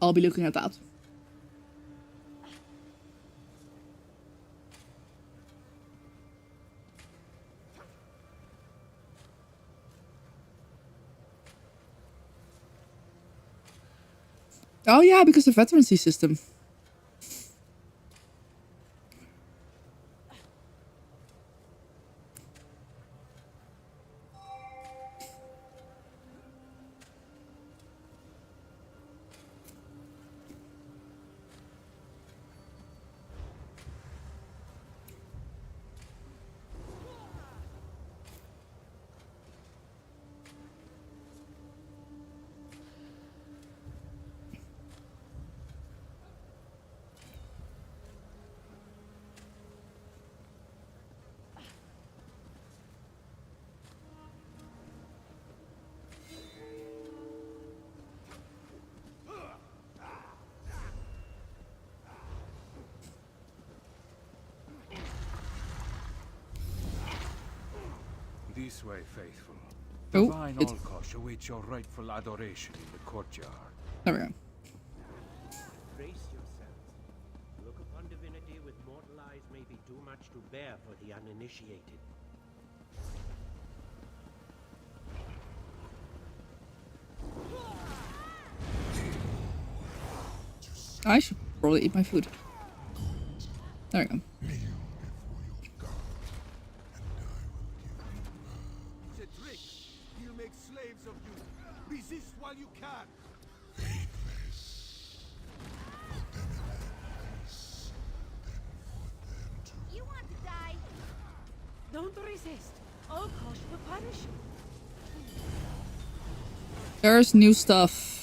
I'll be looking at that. Oh yeah, because the veterancy system. This way, faithful. Oh, Divine Olkosh awaits your rightful adoration in the courtyard. There we go. Brace yourselves. Look upon divinity with mortal eyes may be too much to bear for the uninitiated. I should probably eat my food. There we go. It's a trick. He'll make slaves of you. Resist while you can. You want to die? Don't resist. All Kosh will punish you. There's new stuff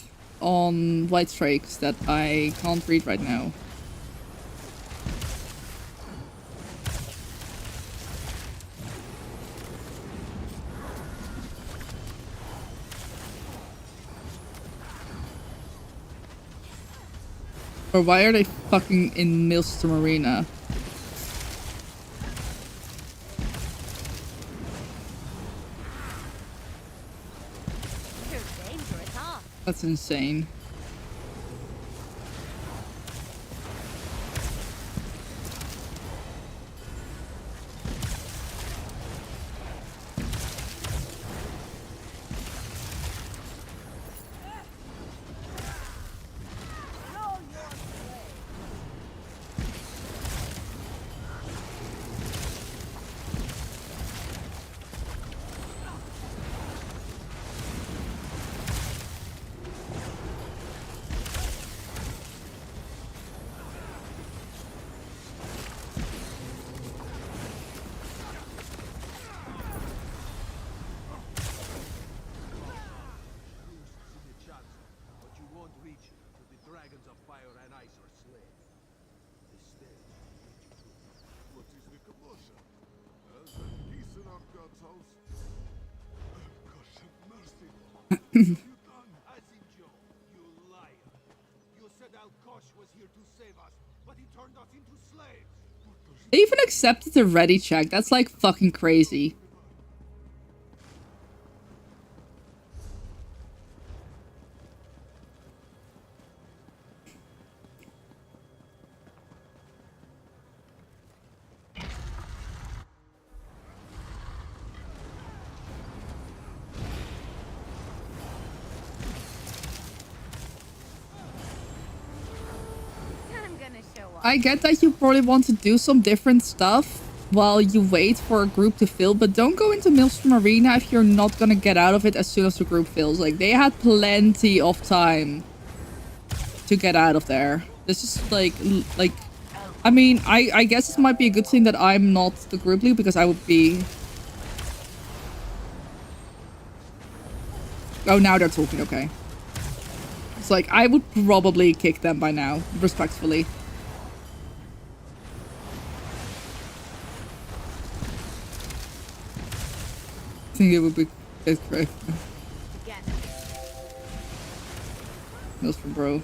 on White Strakes that I can't read right now. Or why are they fucking in Maelstrom Arena? That's insane. They even accepted the ready check. That's like fucking crazy. I get that you probably want to do some different stuff while you wait for a group to fill, but don't go into Maelstrom Arena if you're not gonna get out of it as soon as the group fills. Like, they had plenty of time to get out of there. This is like, I mean, I guess this might be a good thing that I'm not the group lead, because I would be... Oh, now they're talking, okay. It's like, I would probably kick them by now, respectfully. I think it would be great. Maelstrom, bro.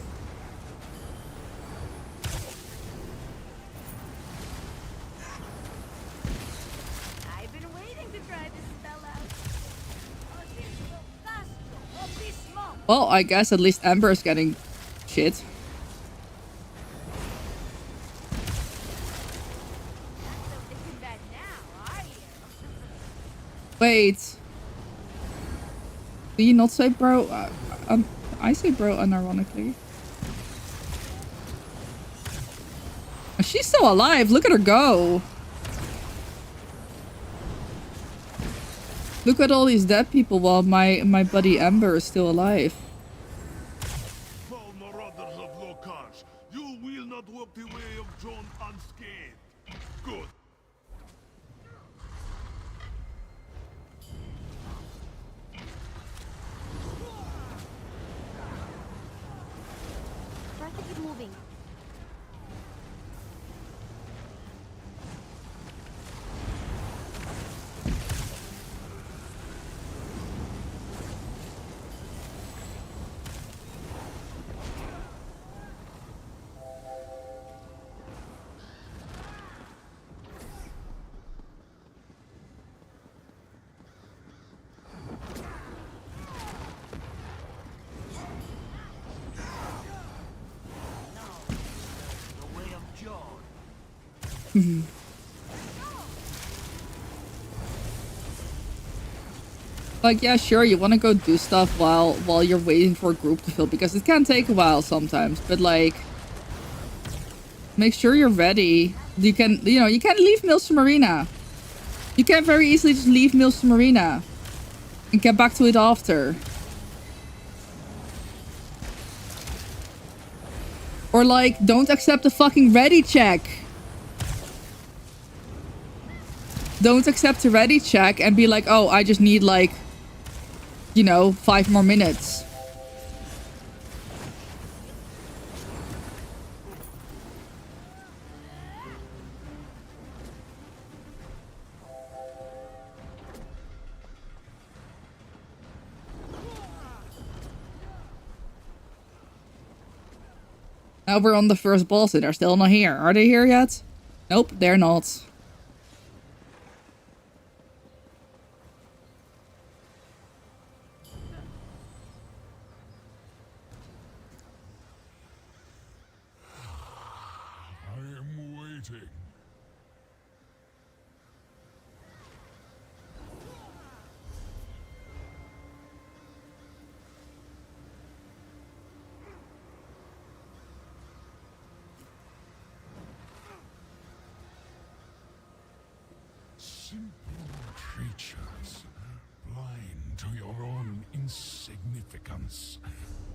I've been waiting to try this spell out. Well, I guess at least Ember is getting shit. Wait. Do you not say bro? I say bro unironically. She's still alive. Look at her go. Look at all these dead people while my buddy Ember is still alive. Foul marauders of Lokash, you will not walk the way of John unscathed. Good. Try to keep moving. Like, yeah, sure, you want to go do stuff while you're waiting for a group to fill, because it can take a while sometimes, but like, make sure you're ready. You can leave Mills Marina. You can very easily just leave Mills Marina and get back to it after. Or like, don't accept the fucking ready check. Don't accept the ready check and be like, oh, I just need like, 5 more minutes. Now we're on the first boss and they're still not here. Are they here yet? Nope, they're not. Creatures, blind to your own insignificance.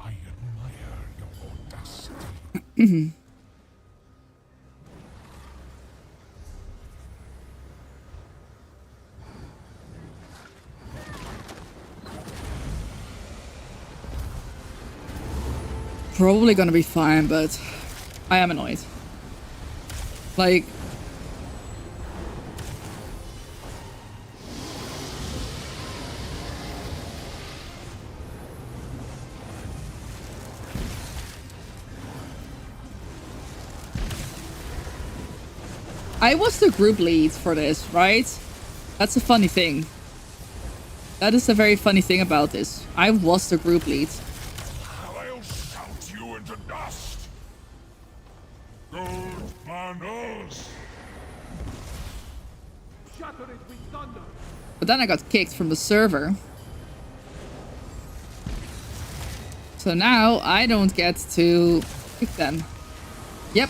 I admire your audacity. Probably gonna be fine, but I am annoyed. Like, I was the group lead for this, right? That's a funny thing. That is a very funny thing about this. I was the group lead. I'll shout you into dust. Gold bundles. Shatter it with thunder. But then I got kicked from the server. So now I don't get to pick them. Yep.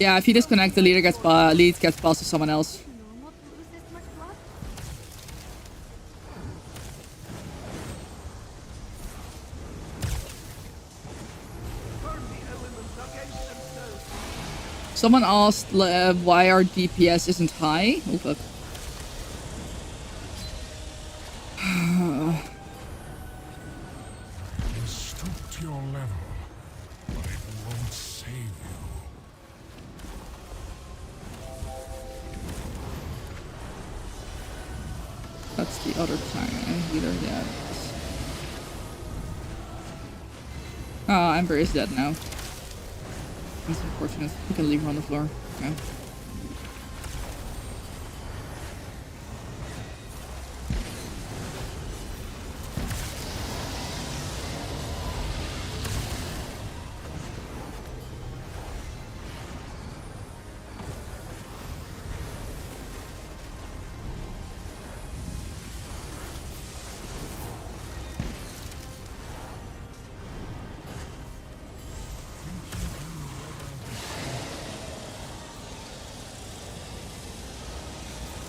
Yeah, if you disconnect, the lead gets passed to someone else. Someone asked why our DPS isn't high. Oh, fuck. Stoop to your level, but it won't save you. That's the other healer, yeah. Ah, Ember is dead now. That's unfortunate. We can leave her on the floor. Yeah.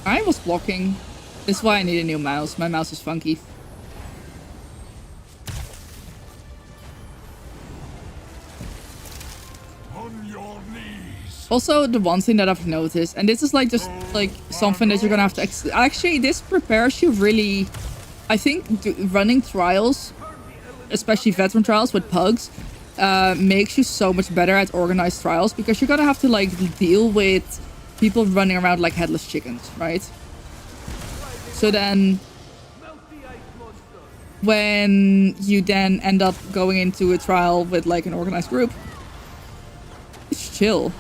I was blocking. This is why I need a new mouse. My mouse is funky. On your knees. Also, the one thing that I've noticed, and this is like just like something that you're gonna have to actually, this prepares you really. I think running trials, especially veteran trials with pugs, makes you so much better at organized trials, because you're gonna have to like deal with people running around like headless chickens, right? So then when you then end up going into a trial with like an organized group, it's chill.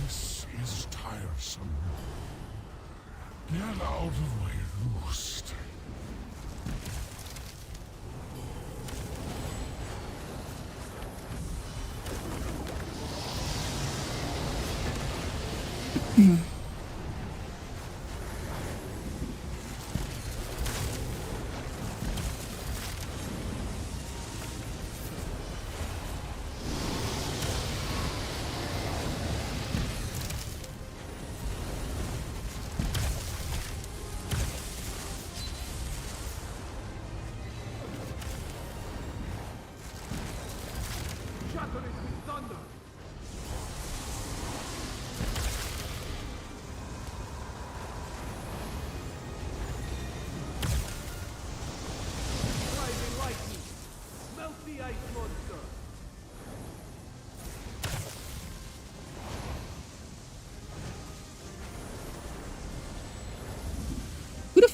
This is tiresome. Get out of my roost.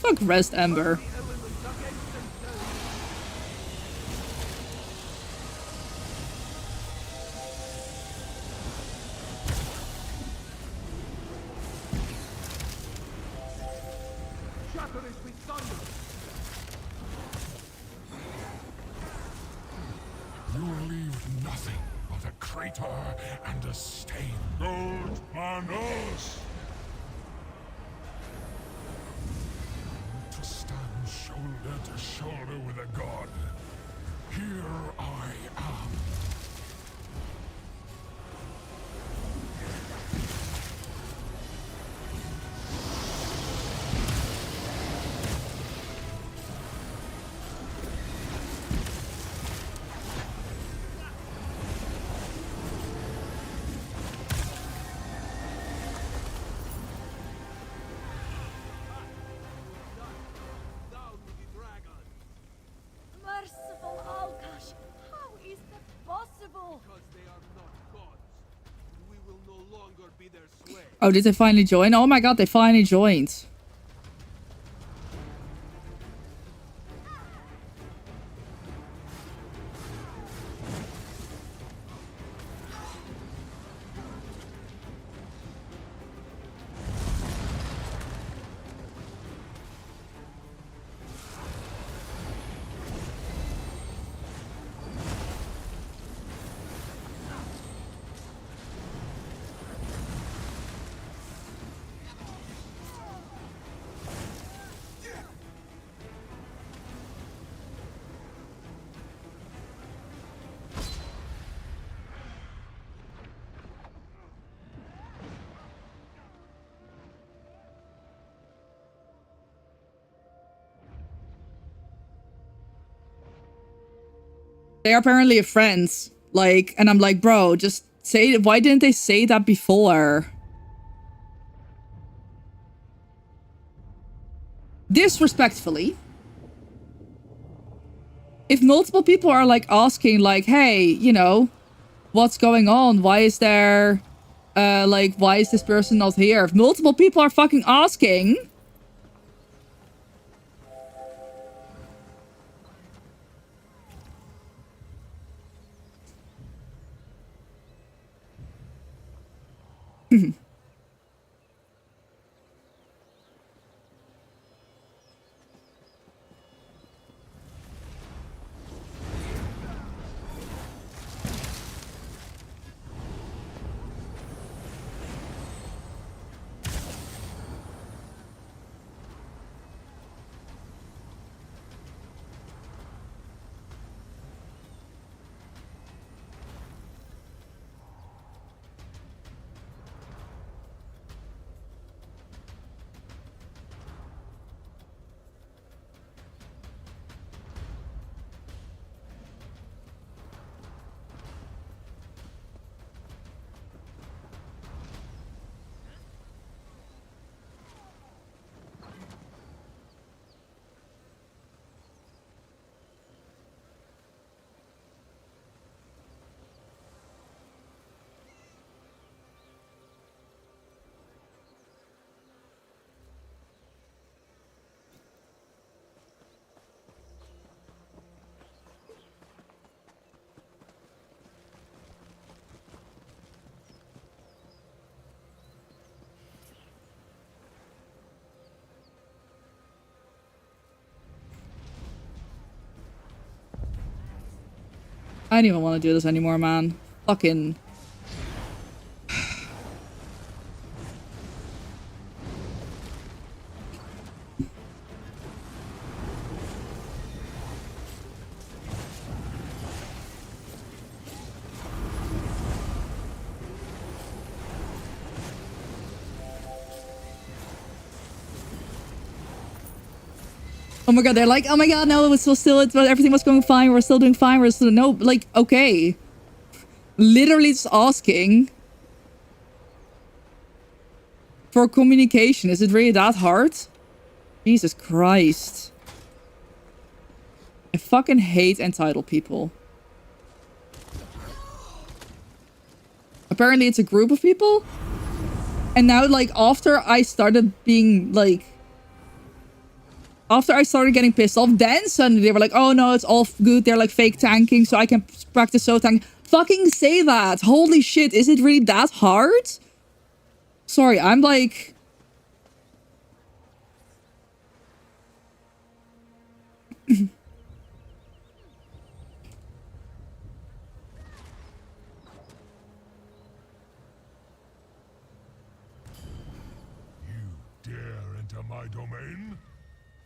Fuck Rest Ember. You'll leave nothing but a crater and a stain. Gold on us! To stand shoulder to shoulder with a god. Here I am. Merciful Alkash, how is that possible? Because they are not gods. We will no longer be their slave. Oh, did they finally join? Oh my god, they finally joined. They're apparently friends. Like, and I'm like, bro, just say, why didn't they say that before? Disrespectfully. If multiple people are like asking like, hey, you know, what's going on? Why is there, like, why is this person not here? If multiple people are fucking asking... I don't even want to do this anymore, man. Fucking... Oh my god, they're like, oh my god, no, everything was going fine, we're still doing fine, we're still, no, like, okay. Literally just asking for communication, is it really that hard? Jesus Christ. I fucking hate entitled people. Apparently it's a group of people. And now, like, after I started being, like, after I started getting pissed off, then suddenly they were like, oh no, it's all good. They're like fake tanking, so I can practice solo tank. Fucking say that. Holy shit, is it really that hard? Sorry, I'm like... Dare enter my domain?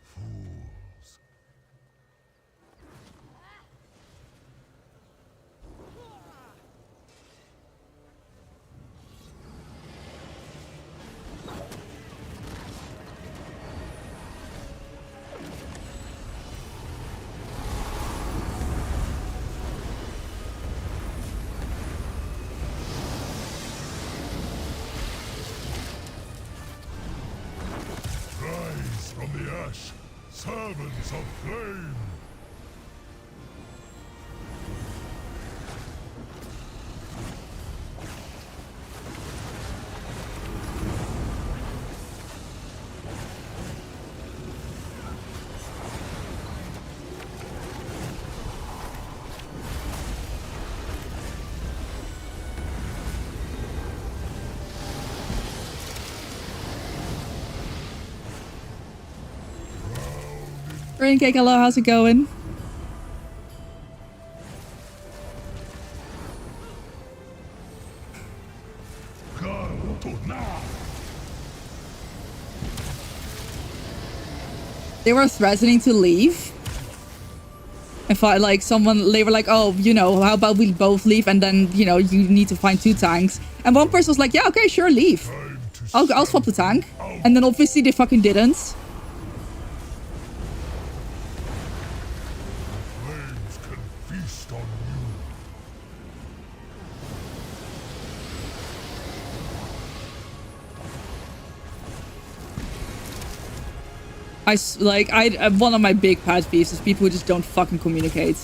Fools. Rise from the ash, servants of flame! Raincake, hello, how's it going? They were threatening to leave. If I like someone, they were like, oh, you know, how about we both leave and then, you know, you need to find 2 tanks. And one person was like, yeah, okay, sure, leave. I'll swap the tank. And then obviously they fucking didn't. Flames can feast on you. One of my big pet peeves is people who just don't fucking communicate.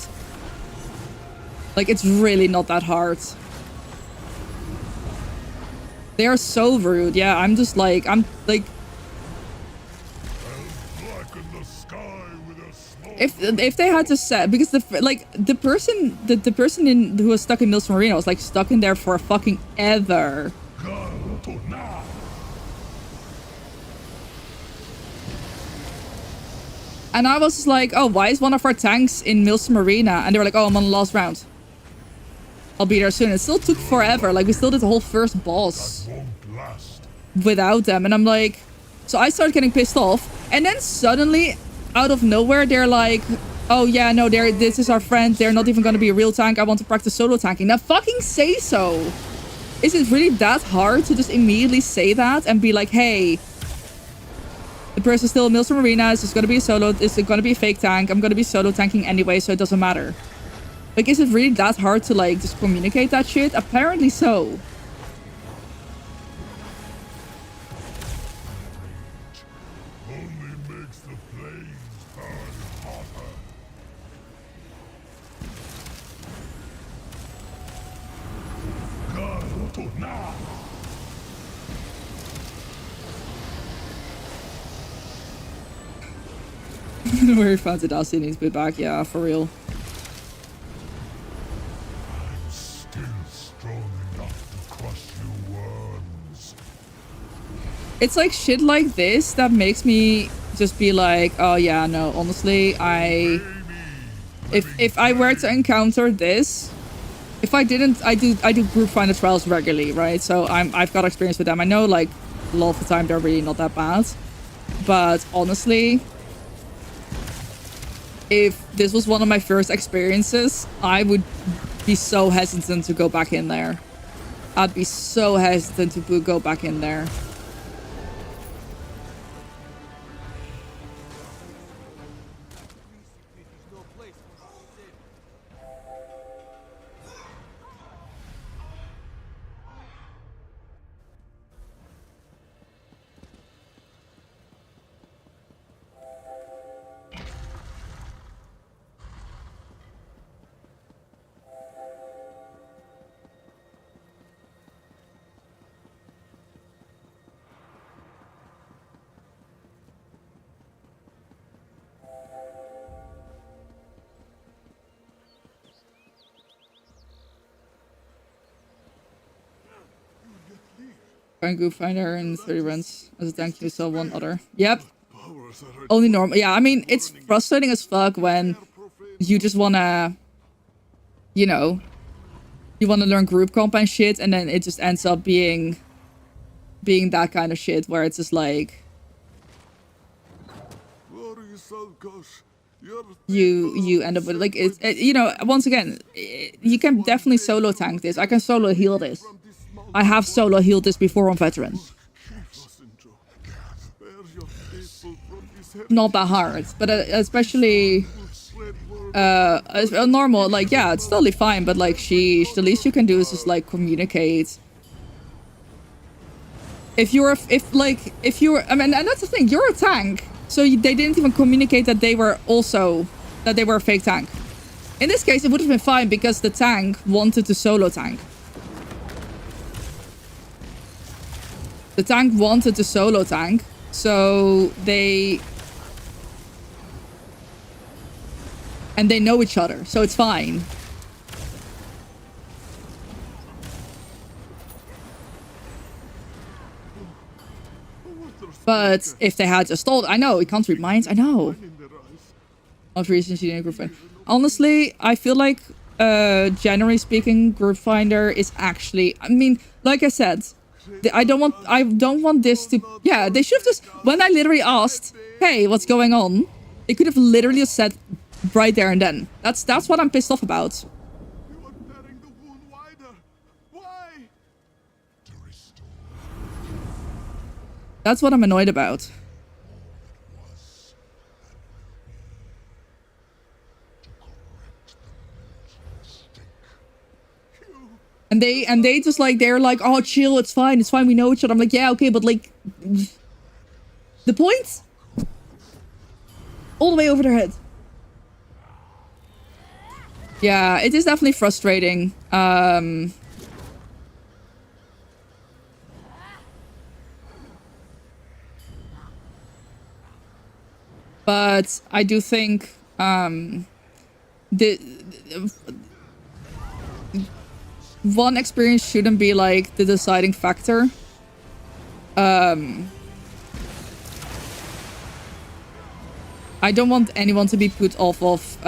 Like, it's really not that hard. They are so rude. Yeah, I'm like... If they had to set, because the person who was stuck in Mills Marina was like stuck in there for fucking ever. And I was just like, oh, why is one of our tanks in Mills Marina? And they were like, oh, I'm on the last round. I'll be there soon. It still took forever. Like, we still did the whole first boss without them. And I'm like, so I started getting pissed off. And then suddenly, out of nowhere, they're like, oh yeah, no, this is our friend. They're not even going to be a real tank. I want to practice solo tanking. Now fucking say so. Is it really that hard to just immediately say that and be like, hey, the person's still in Mills Marina. It's just going to be a solo. It's going to be a fake tank. I'm going to be solo tanking anyway, so it doesn't matter. Like, is it really that hard to, like, just communicate that shit? Apparently so. Only makes the flames burn hotter. Where he finds it, Dusty needs to be back. Yeah, for real. It's like shit like this that makes me just be like, oh yeah, no, honestly, if I were to encounter this, if I didn't, I do group finder trials regularly, right? So I've got experience with them. I know, like, a lot of the time they're really not that bad, but honestly, if this was one of my first experiences, I would be so hesitant to go back in there. I'd be so hesitant to go back in there. Find group finder and 30 runs. As a thank you, sell one other. Yep. Only normal. Yeah, I mean, it's frustrating as fuck when you just wanna, you know, you wanna learn group comp and shit, and then it just ends up being that kind of shit where it's just like you end up with like you know, once again, you can definitely solo tank this. I can solo heal this. I have solo healed this before on veteran. Not that hard, but especially normal, like, yeah, it's totally fine, but like, sheesh, the least you can do is just like communicate. If you're, I mean, and that's the thing, you're a tank, so they didn't even communicate that they were a fake tank. In this case, it would have been fine because the tank wanted to solo tank. The tank wanted to solo tank, so they know each other, so it's fine. But if they had just told, I know, it can't read minds, I know. Not recently in group finder. Honestly, I feel like, generally speaking, group finder is actually, I mean, like I said, I don't want this to, yeah, they should have just, when I literally asked, hey, what's going on? They could have literally just said right there and then. That's what I'm pissed off about. That's what I'm annoyed about. And they just like, they're like, oh, chill, it's fine, we know each other. I'm like, yeah, okay, but like, the point? All the way over their head. Yeah, it is definitely frustrating. But I do think one experience shouldn't be like the deciding factor. I don't want anyone to be put off of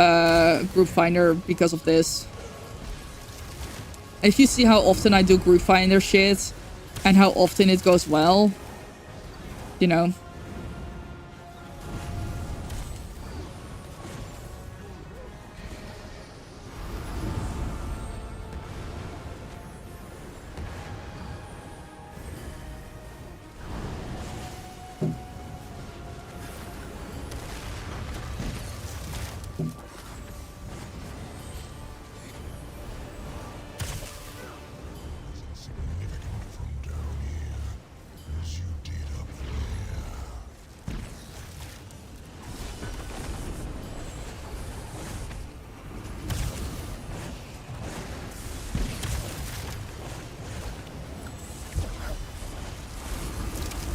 group finder because of this. If you see how often I do group finder shit and how often it goes well, you know.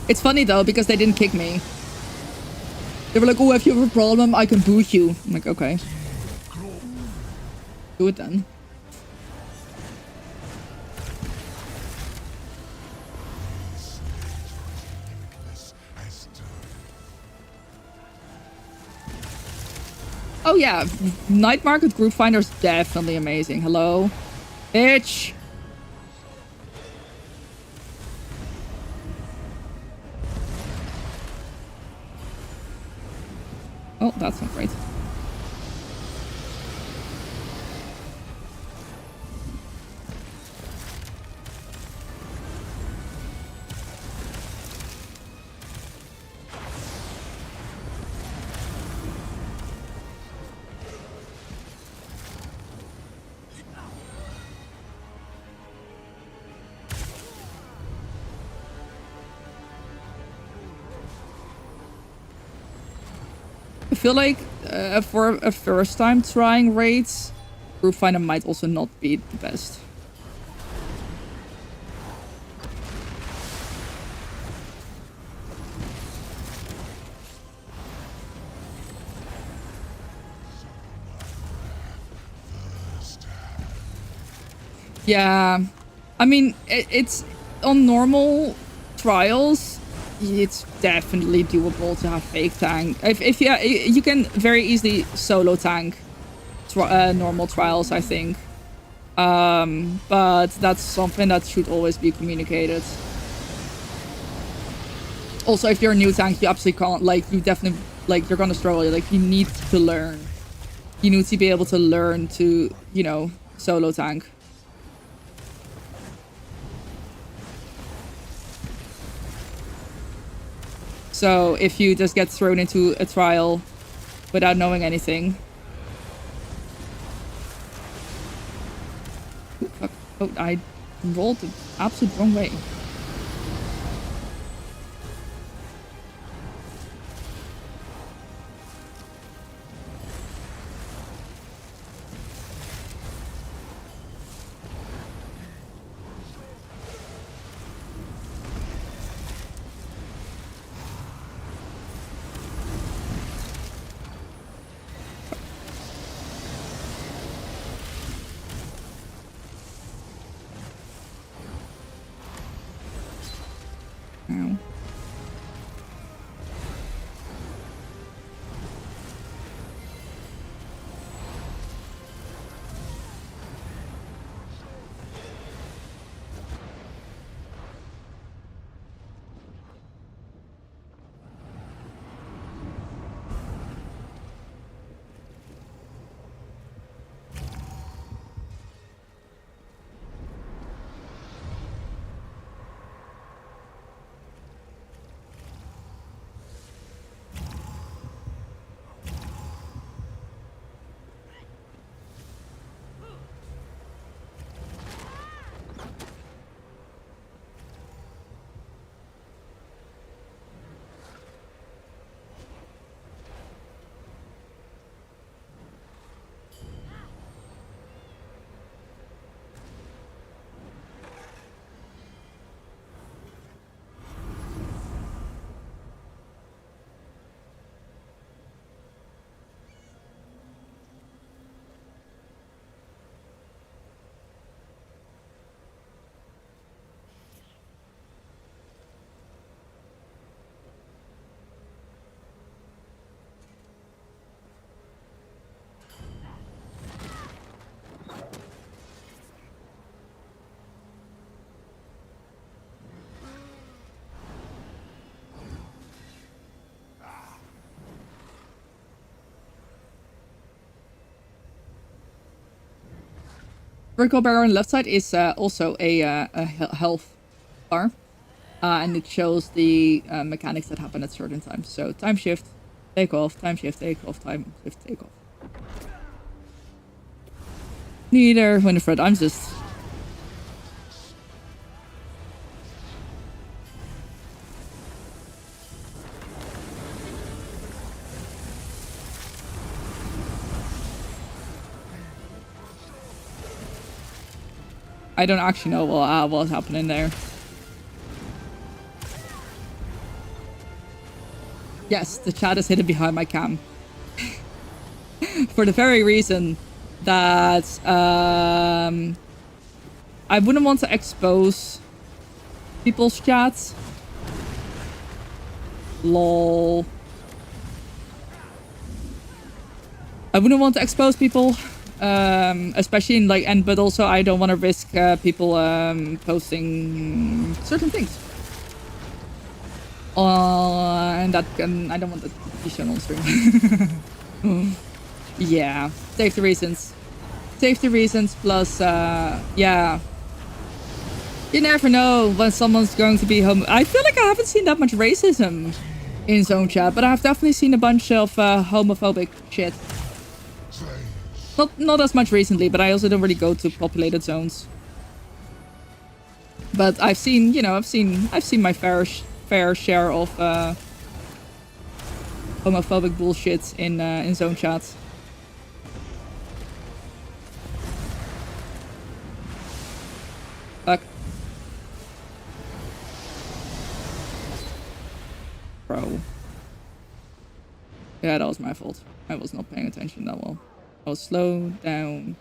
It's funny though, because they didn't kick me. They were like, oh, if you have a problem, I can boot you. I'm like, okay. Do it then. Oh yeah, Night Market Group Finder is definitely amazing. Hello? Bitch! Oh, that's not great. I feel like for a first time trying raids, Group Finder might also not be the best. Yeah, I mean, it's on normal trials, it's definitely doable to have fake tank. If you can very easily solo tank normal trials, I think. But that's something that should always be communicated. Also, if you're a new tank, you absolutely can't, like, you definitely, like, you're gonna struggle. Like, you need to learn. You need to be able to learn to, you know, solo tank. So if you just get thrown into a trial without knowing anything. Oh, fuck. Oh, I rolled the absolute wrong way. Ow. Vertical barrier on the left side is also a health bar. And it shows the mechanics that happen at certain times. So time shift, take off, time shift, take off, time shift, take off. Neither, Winifred, I'm just... I don't actually know what's happening there. Yes, the chat is hidden behind my cam. For the very reason that I wouldn't want to expose people's chats. Lol. I wouldn't want to expose people. Especially in like, but also I don't want to risk people posting certain things. And that can, I don't want that to be shown on stream. Yeah, safety reasons. Safety reasons plus, yeah. You never know when someone's going to be home. I feel like I haven't seen that much racism in Zone Chat, but I've definitely seen a bunch of homophobic shit. Not as much recently, but I also don't really go to populated zones. But I've seen, you know, I've seen my fair share of homophobic bullshit in Zone Chat. Fuck. Bro. Yeah, that was my fault. I was not paying attention that well. I'll slow down.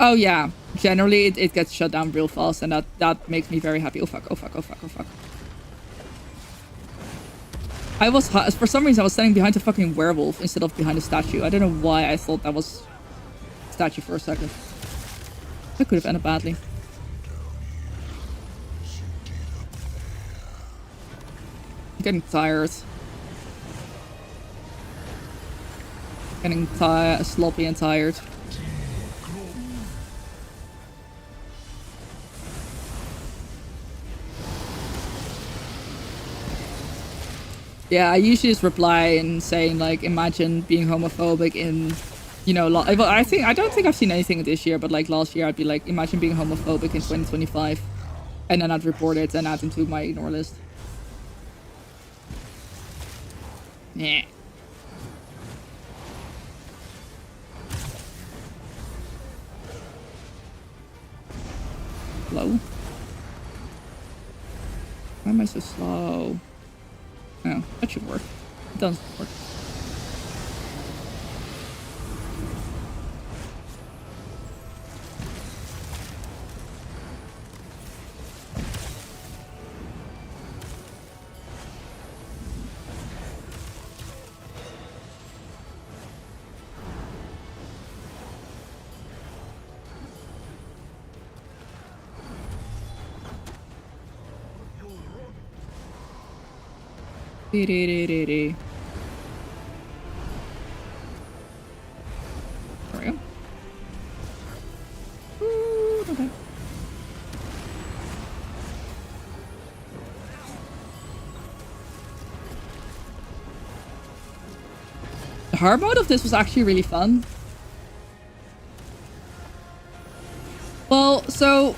Oh yeah, generally it gets shut down real fast, and that makes me very happy. Oh fuck, oh fuck, oh fuck, oh fuck. I was, for some reason I was standing behind a fucking werewolf instead of behind a statue. I don't know why I thought that was a statue for a second. That could have ended badly. I'm getting tired. Getting sloppy and tired. Yeah, I usually just reply and saying like, imagine being homophobic in, you know, I don't think I've seen anything this year, but like last year I'd be like, imagine being homophobic in 2025, and then I'd report it and add it to my ignore list. Yeah. Slow. Why am I so slow? Oh, that should work. It doesn't work. There we go. Ooh, okay. The hard mode of this was actually really fun. Well, so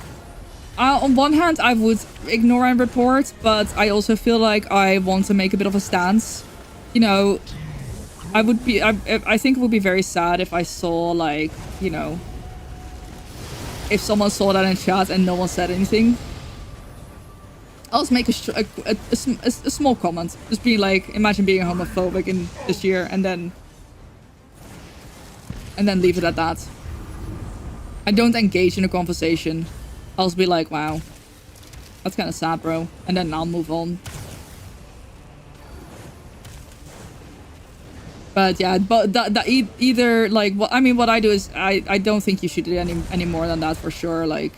on one hand, I would ignore and report, but I also feel like I want to make a bit of a stance. You know, I think it would be very sad if I saw, like, you know, if someone saw that in chat and no one said anything. I'll just make a small comment. Just be like, imagine being homophobic in this year, and then leave it at that. I don't engage in a conversation. I'll just be like, wow, that's kind of sad, bro. And then I'll move on. But yeah, but either like, what I mean, what I do is I don't think you should do any more than that for sure. Like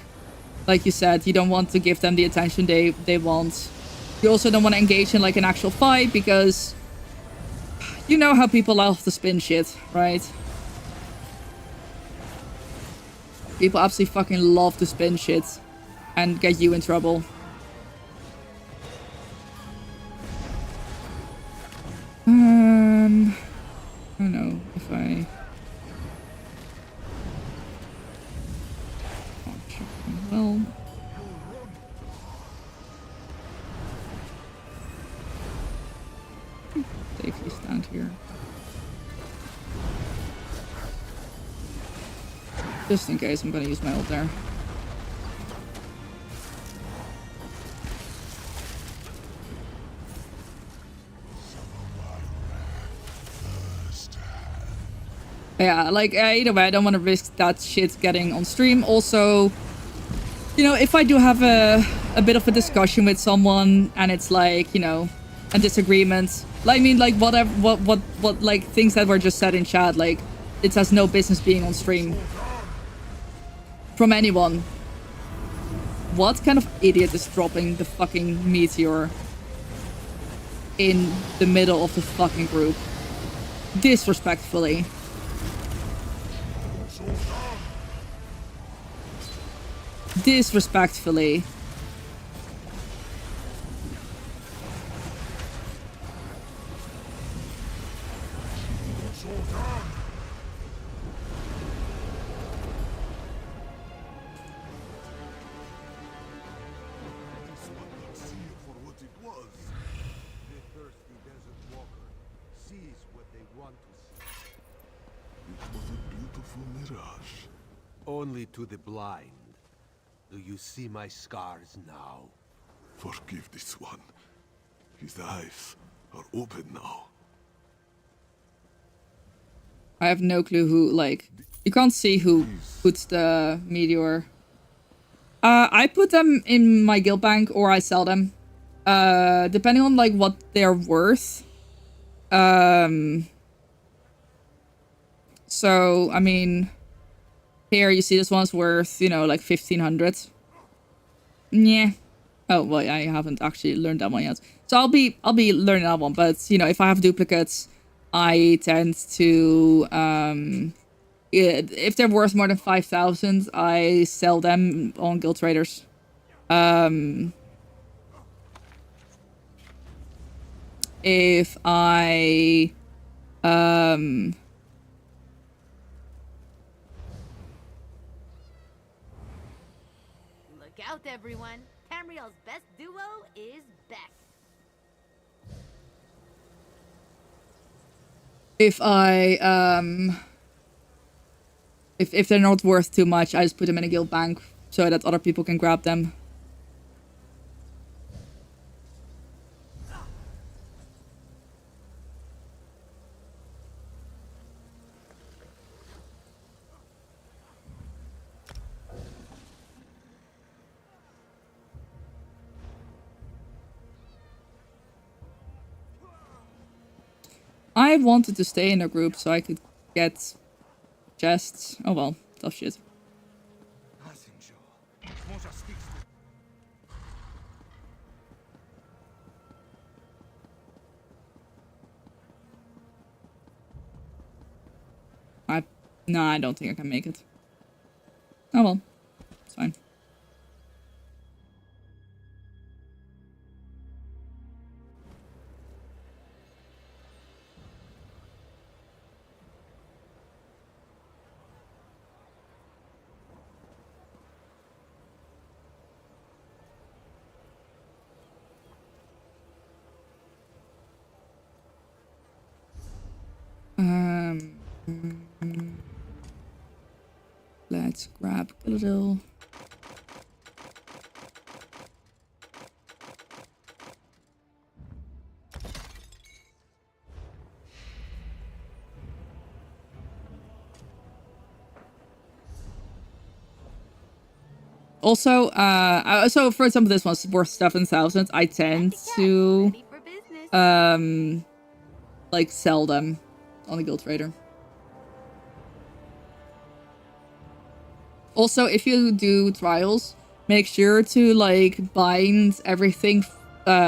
you said, you don't want to give them the attention they want. You also don't want to engage in like an actual fight, because you know how people love to spin shit, right? People absolutely fucking love to spin shit and get you in trouble. I don't know if I... Oh, well... Safely stand here. Just in case, I'm gonna use my ult there. Yeah, like, either way, I don't want to risk that shit getting on stream. Also, you know, if I do have a bit of a discussion with someone and it's like, you know, a disagreement, like, I mean, like, whatever, what, like, things that were just said in chat, like, it has no business being on stream. From anyone. What kind of idiot is dropping the fucking meteor in the middle of the fucking group? Disrespectfully. Disrespectfully. Only to the blind. Do you see my scars now? Forgive this one. His eyes are open now. I have no clue who, like, You can't see who puts the meteor. I put them in my guild bank or I sell them. Depending on like what they're worth. So, I mean, here you see this one's worth, you know, like 1,500. Yeah. Oh, well, I haven't actually learned that one yet. So I'll be learning that one. But, you know, if I have duplicates, I tend to, if they're worth more than 5,000, I sell them on Guild Traders. If I, Look out, everyone. Tamriel's best duo is back. if if they're not worth too much, I just put them in a guild bank so that other people can grab them. I wanted to stay in a group so I could get chests. Oh well, tough shit. No, I don't think I can make it. Oh well, it's fine. Let's grab a little. Also, so for example, this one's worth 7,000. I tend to, like sell them on the Guild Trader. Also, if you do trials, make sure to like bind everything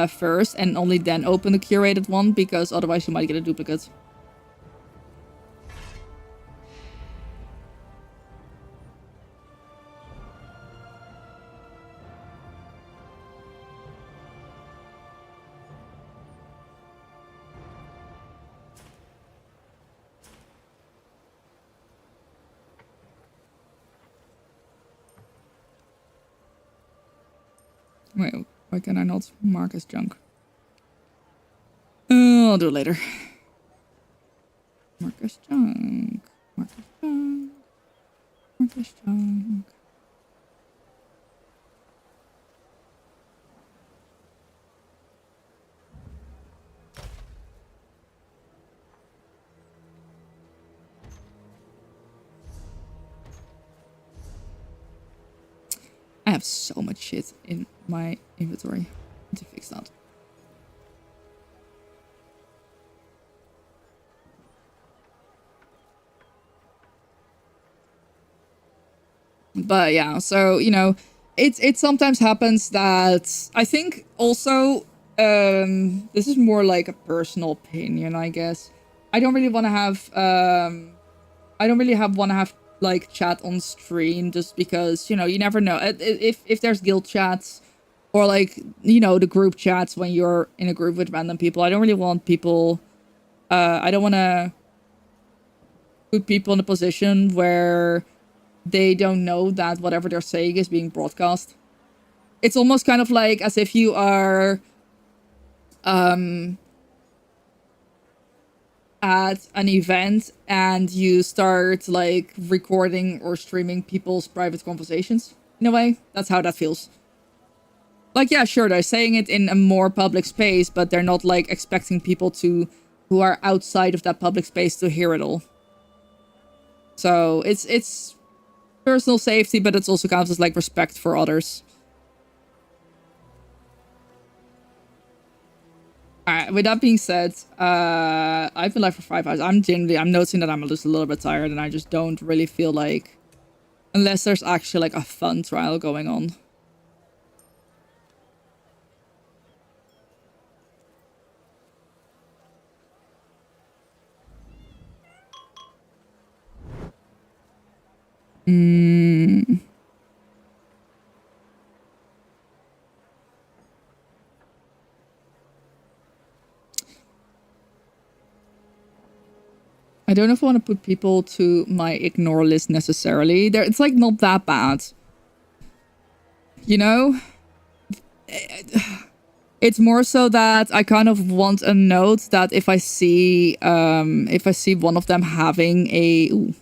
first and only then open the curated one, because otherwise you might get a duplicate. Wait, why can I not mark as junk? I'll do it later. Mark as junk. Mark as junk. Mark as junk. I have so much shit in my inventory. I need to fix that. But yeah, so, you know, it sometimes happens that I think also, this is more like a personal opinion, I guess. I don't really want to have, like chat on stream, just because, you know, you never know if there's guild chats or like, you know, the group chats when you're in a group with random people. I don't really want people, I don't want to put people in a position where they don't know that whatever they're saying is being broadcast. It's almost kind of like as if you are at an event and you start like recording or streaming people's private conversations. In a way, that's how that feels. Like, yeah, sure, they're saying it in a more public space, but they're not like expecting people who are outside of that public space to hear it all. So it's personal safety, but it's also counts as like respect for others. Alright, with that being said, I've been live for 5 hours. I'm noticing that I'm just a little bit tired and I just don't really feel like, unless there's actually like a fun trial going on. I don't know if I want to put people to my ignore list necessarily. It's like not that bad. You know? It's more so that I kind of want a note that if I see one of them having a... Ooh.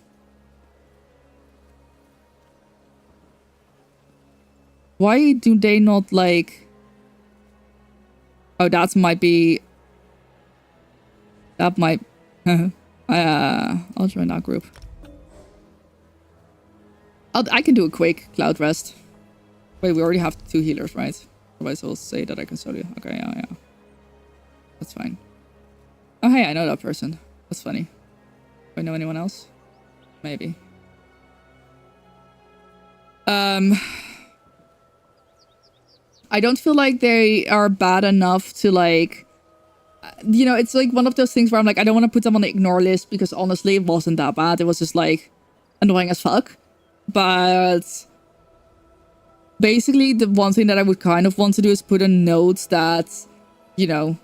Why do they not like... Oh, that might be... That might... I'll join that group. I can do a quick cloud rest. Wait, we already have 2 healers, right? Otherwise I'll say that I can solo you. Okay, yeah. That's fine. Oh, hey, I know that person. That's funny. Do I know anyone else? Maybe. I don't feel like they are bad enough to like... You know, it's like one of those things where I'm like, I don't want to put them on the ignore list because honestly, it wasn't that bad. It was just like annoying as fuck. But basically, the one thing that I would kind of want to do is put a note that, you know,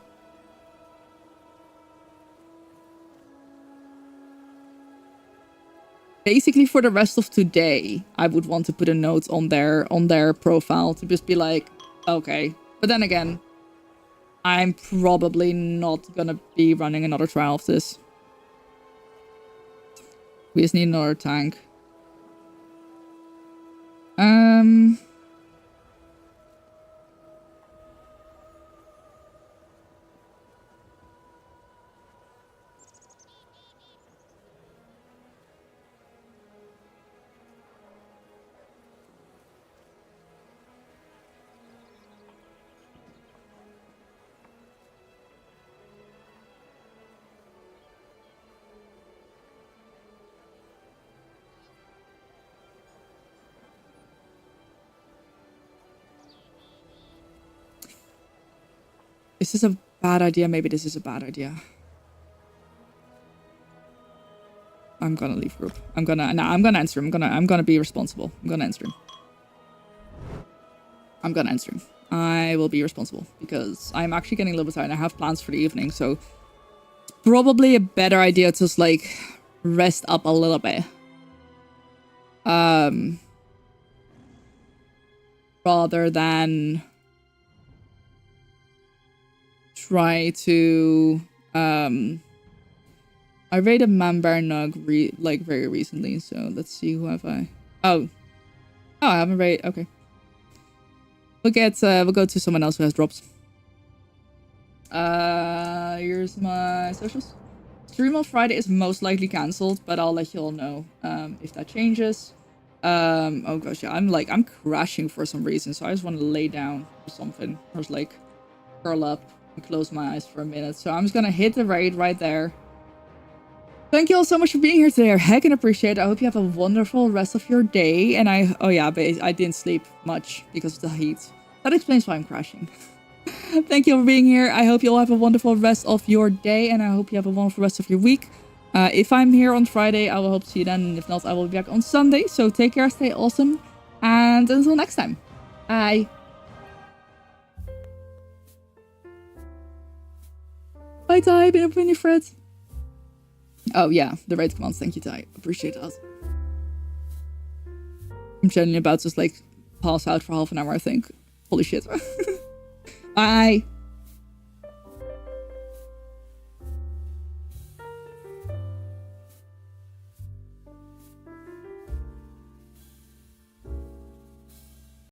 basically for the rest of today, I would want to put a note on their profile to just be like, okay. But then again, I'm probably not gonna be running another trial of this. We just need another tank. Is this a bad idea? Maybe this is a bad idea. I'm gonna leave group. I'm gonna answer him. I'm gonna be responsible. I'm gonna answer him. I will be responsible because I'm actually getting a little bit tired. I have plans for the evening, so it's probably a better idea to just like rest up a little bit. Rather than try to I raided Manbear Nug very recently, so let's see who have I. Oh, I haven't raided. Okay, we'll go to someone else who has drops. Here's my socials. Stream on Friday is most likely cancelled, but I'll let you all know if that changes. Oh gosh, yeah, I'm crashing for some reason, so I just want to lay down or something, or just like curl up and close my eyes for a minute. So I'm just gonna hit the raid right there. Thank you all so much for being here today. I heckin' appreciate it. I hope you have a wonderful rest of your day. And oh yeah, but I didn't sleep much because of the heat. That explains why I'm crashing. Thank you for being here. I hope you all have a wonderful rest of your day, and I hope you have a wonderful rest of your week. If I'm here on Friday, I will hope to see you then. And if not, I will be back on Sunday. So take care, stay awesome, and until next time. Bye. Bye, Ty. Been up in your Fred. Oh, yeah. The raid commands. Thank you, Ty. Appreciate that. I'm generally about to just, like, pass out for half an hour, I think. Holy shit. Bye.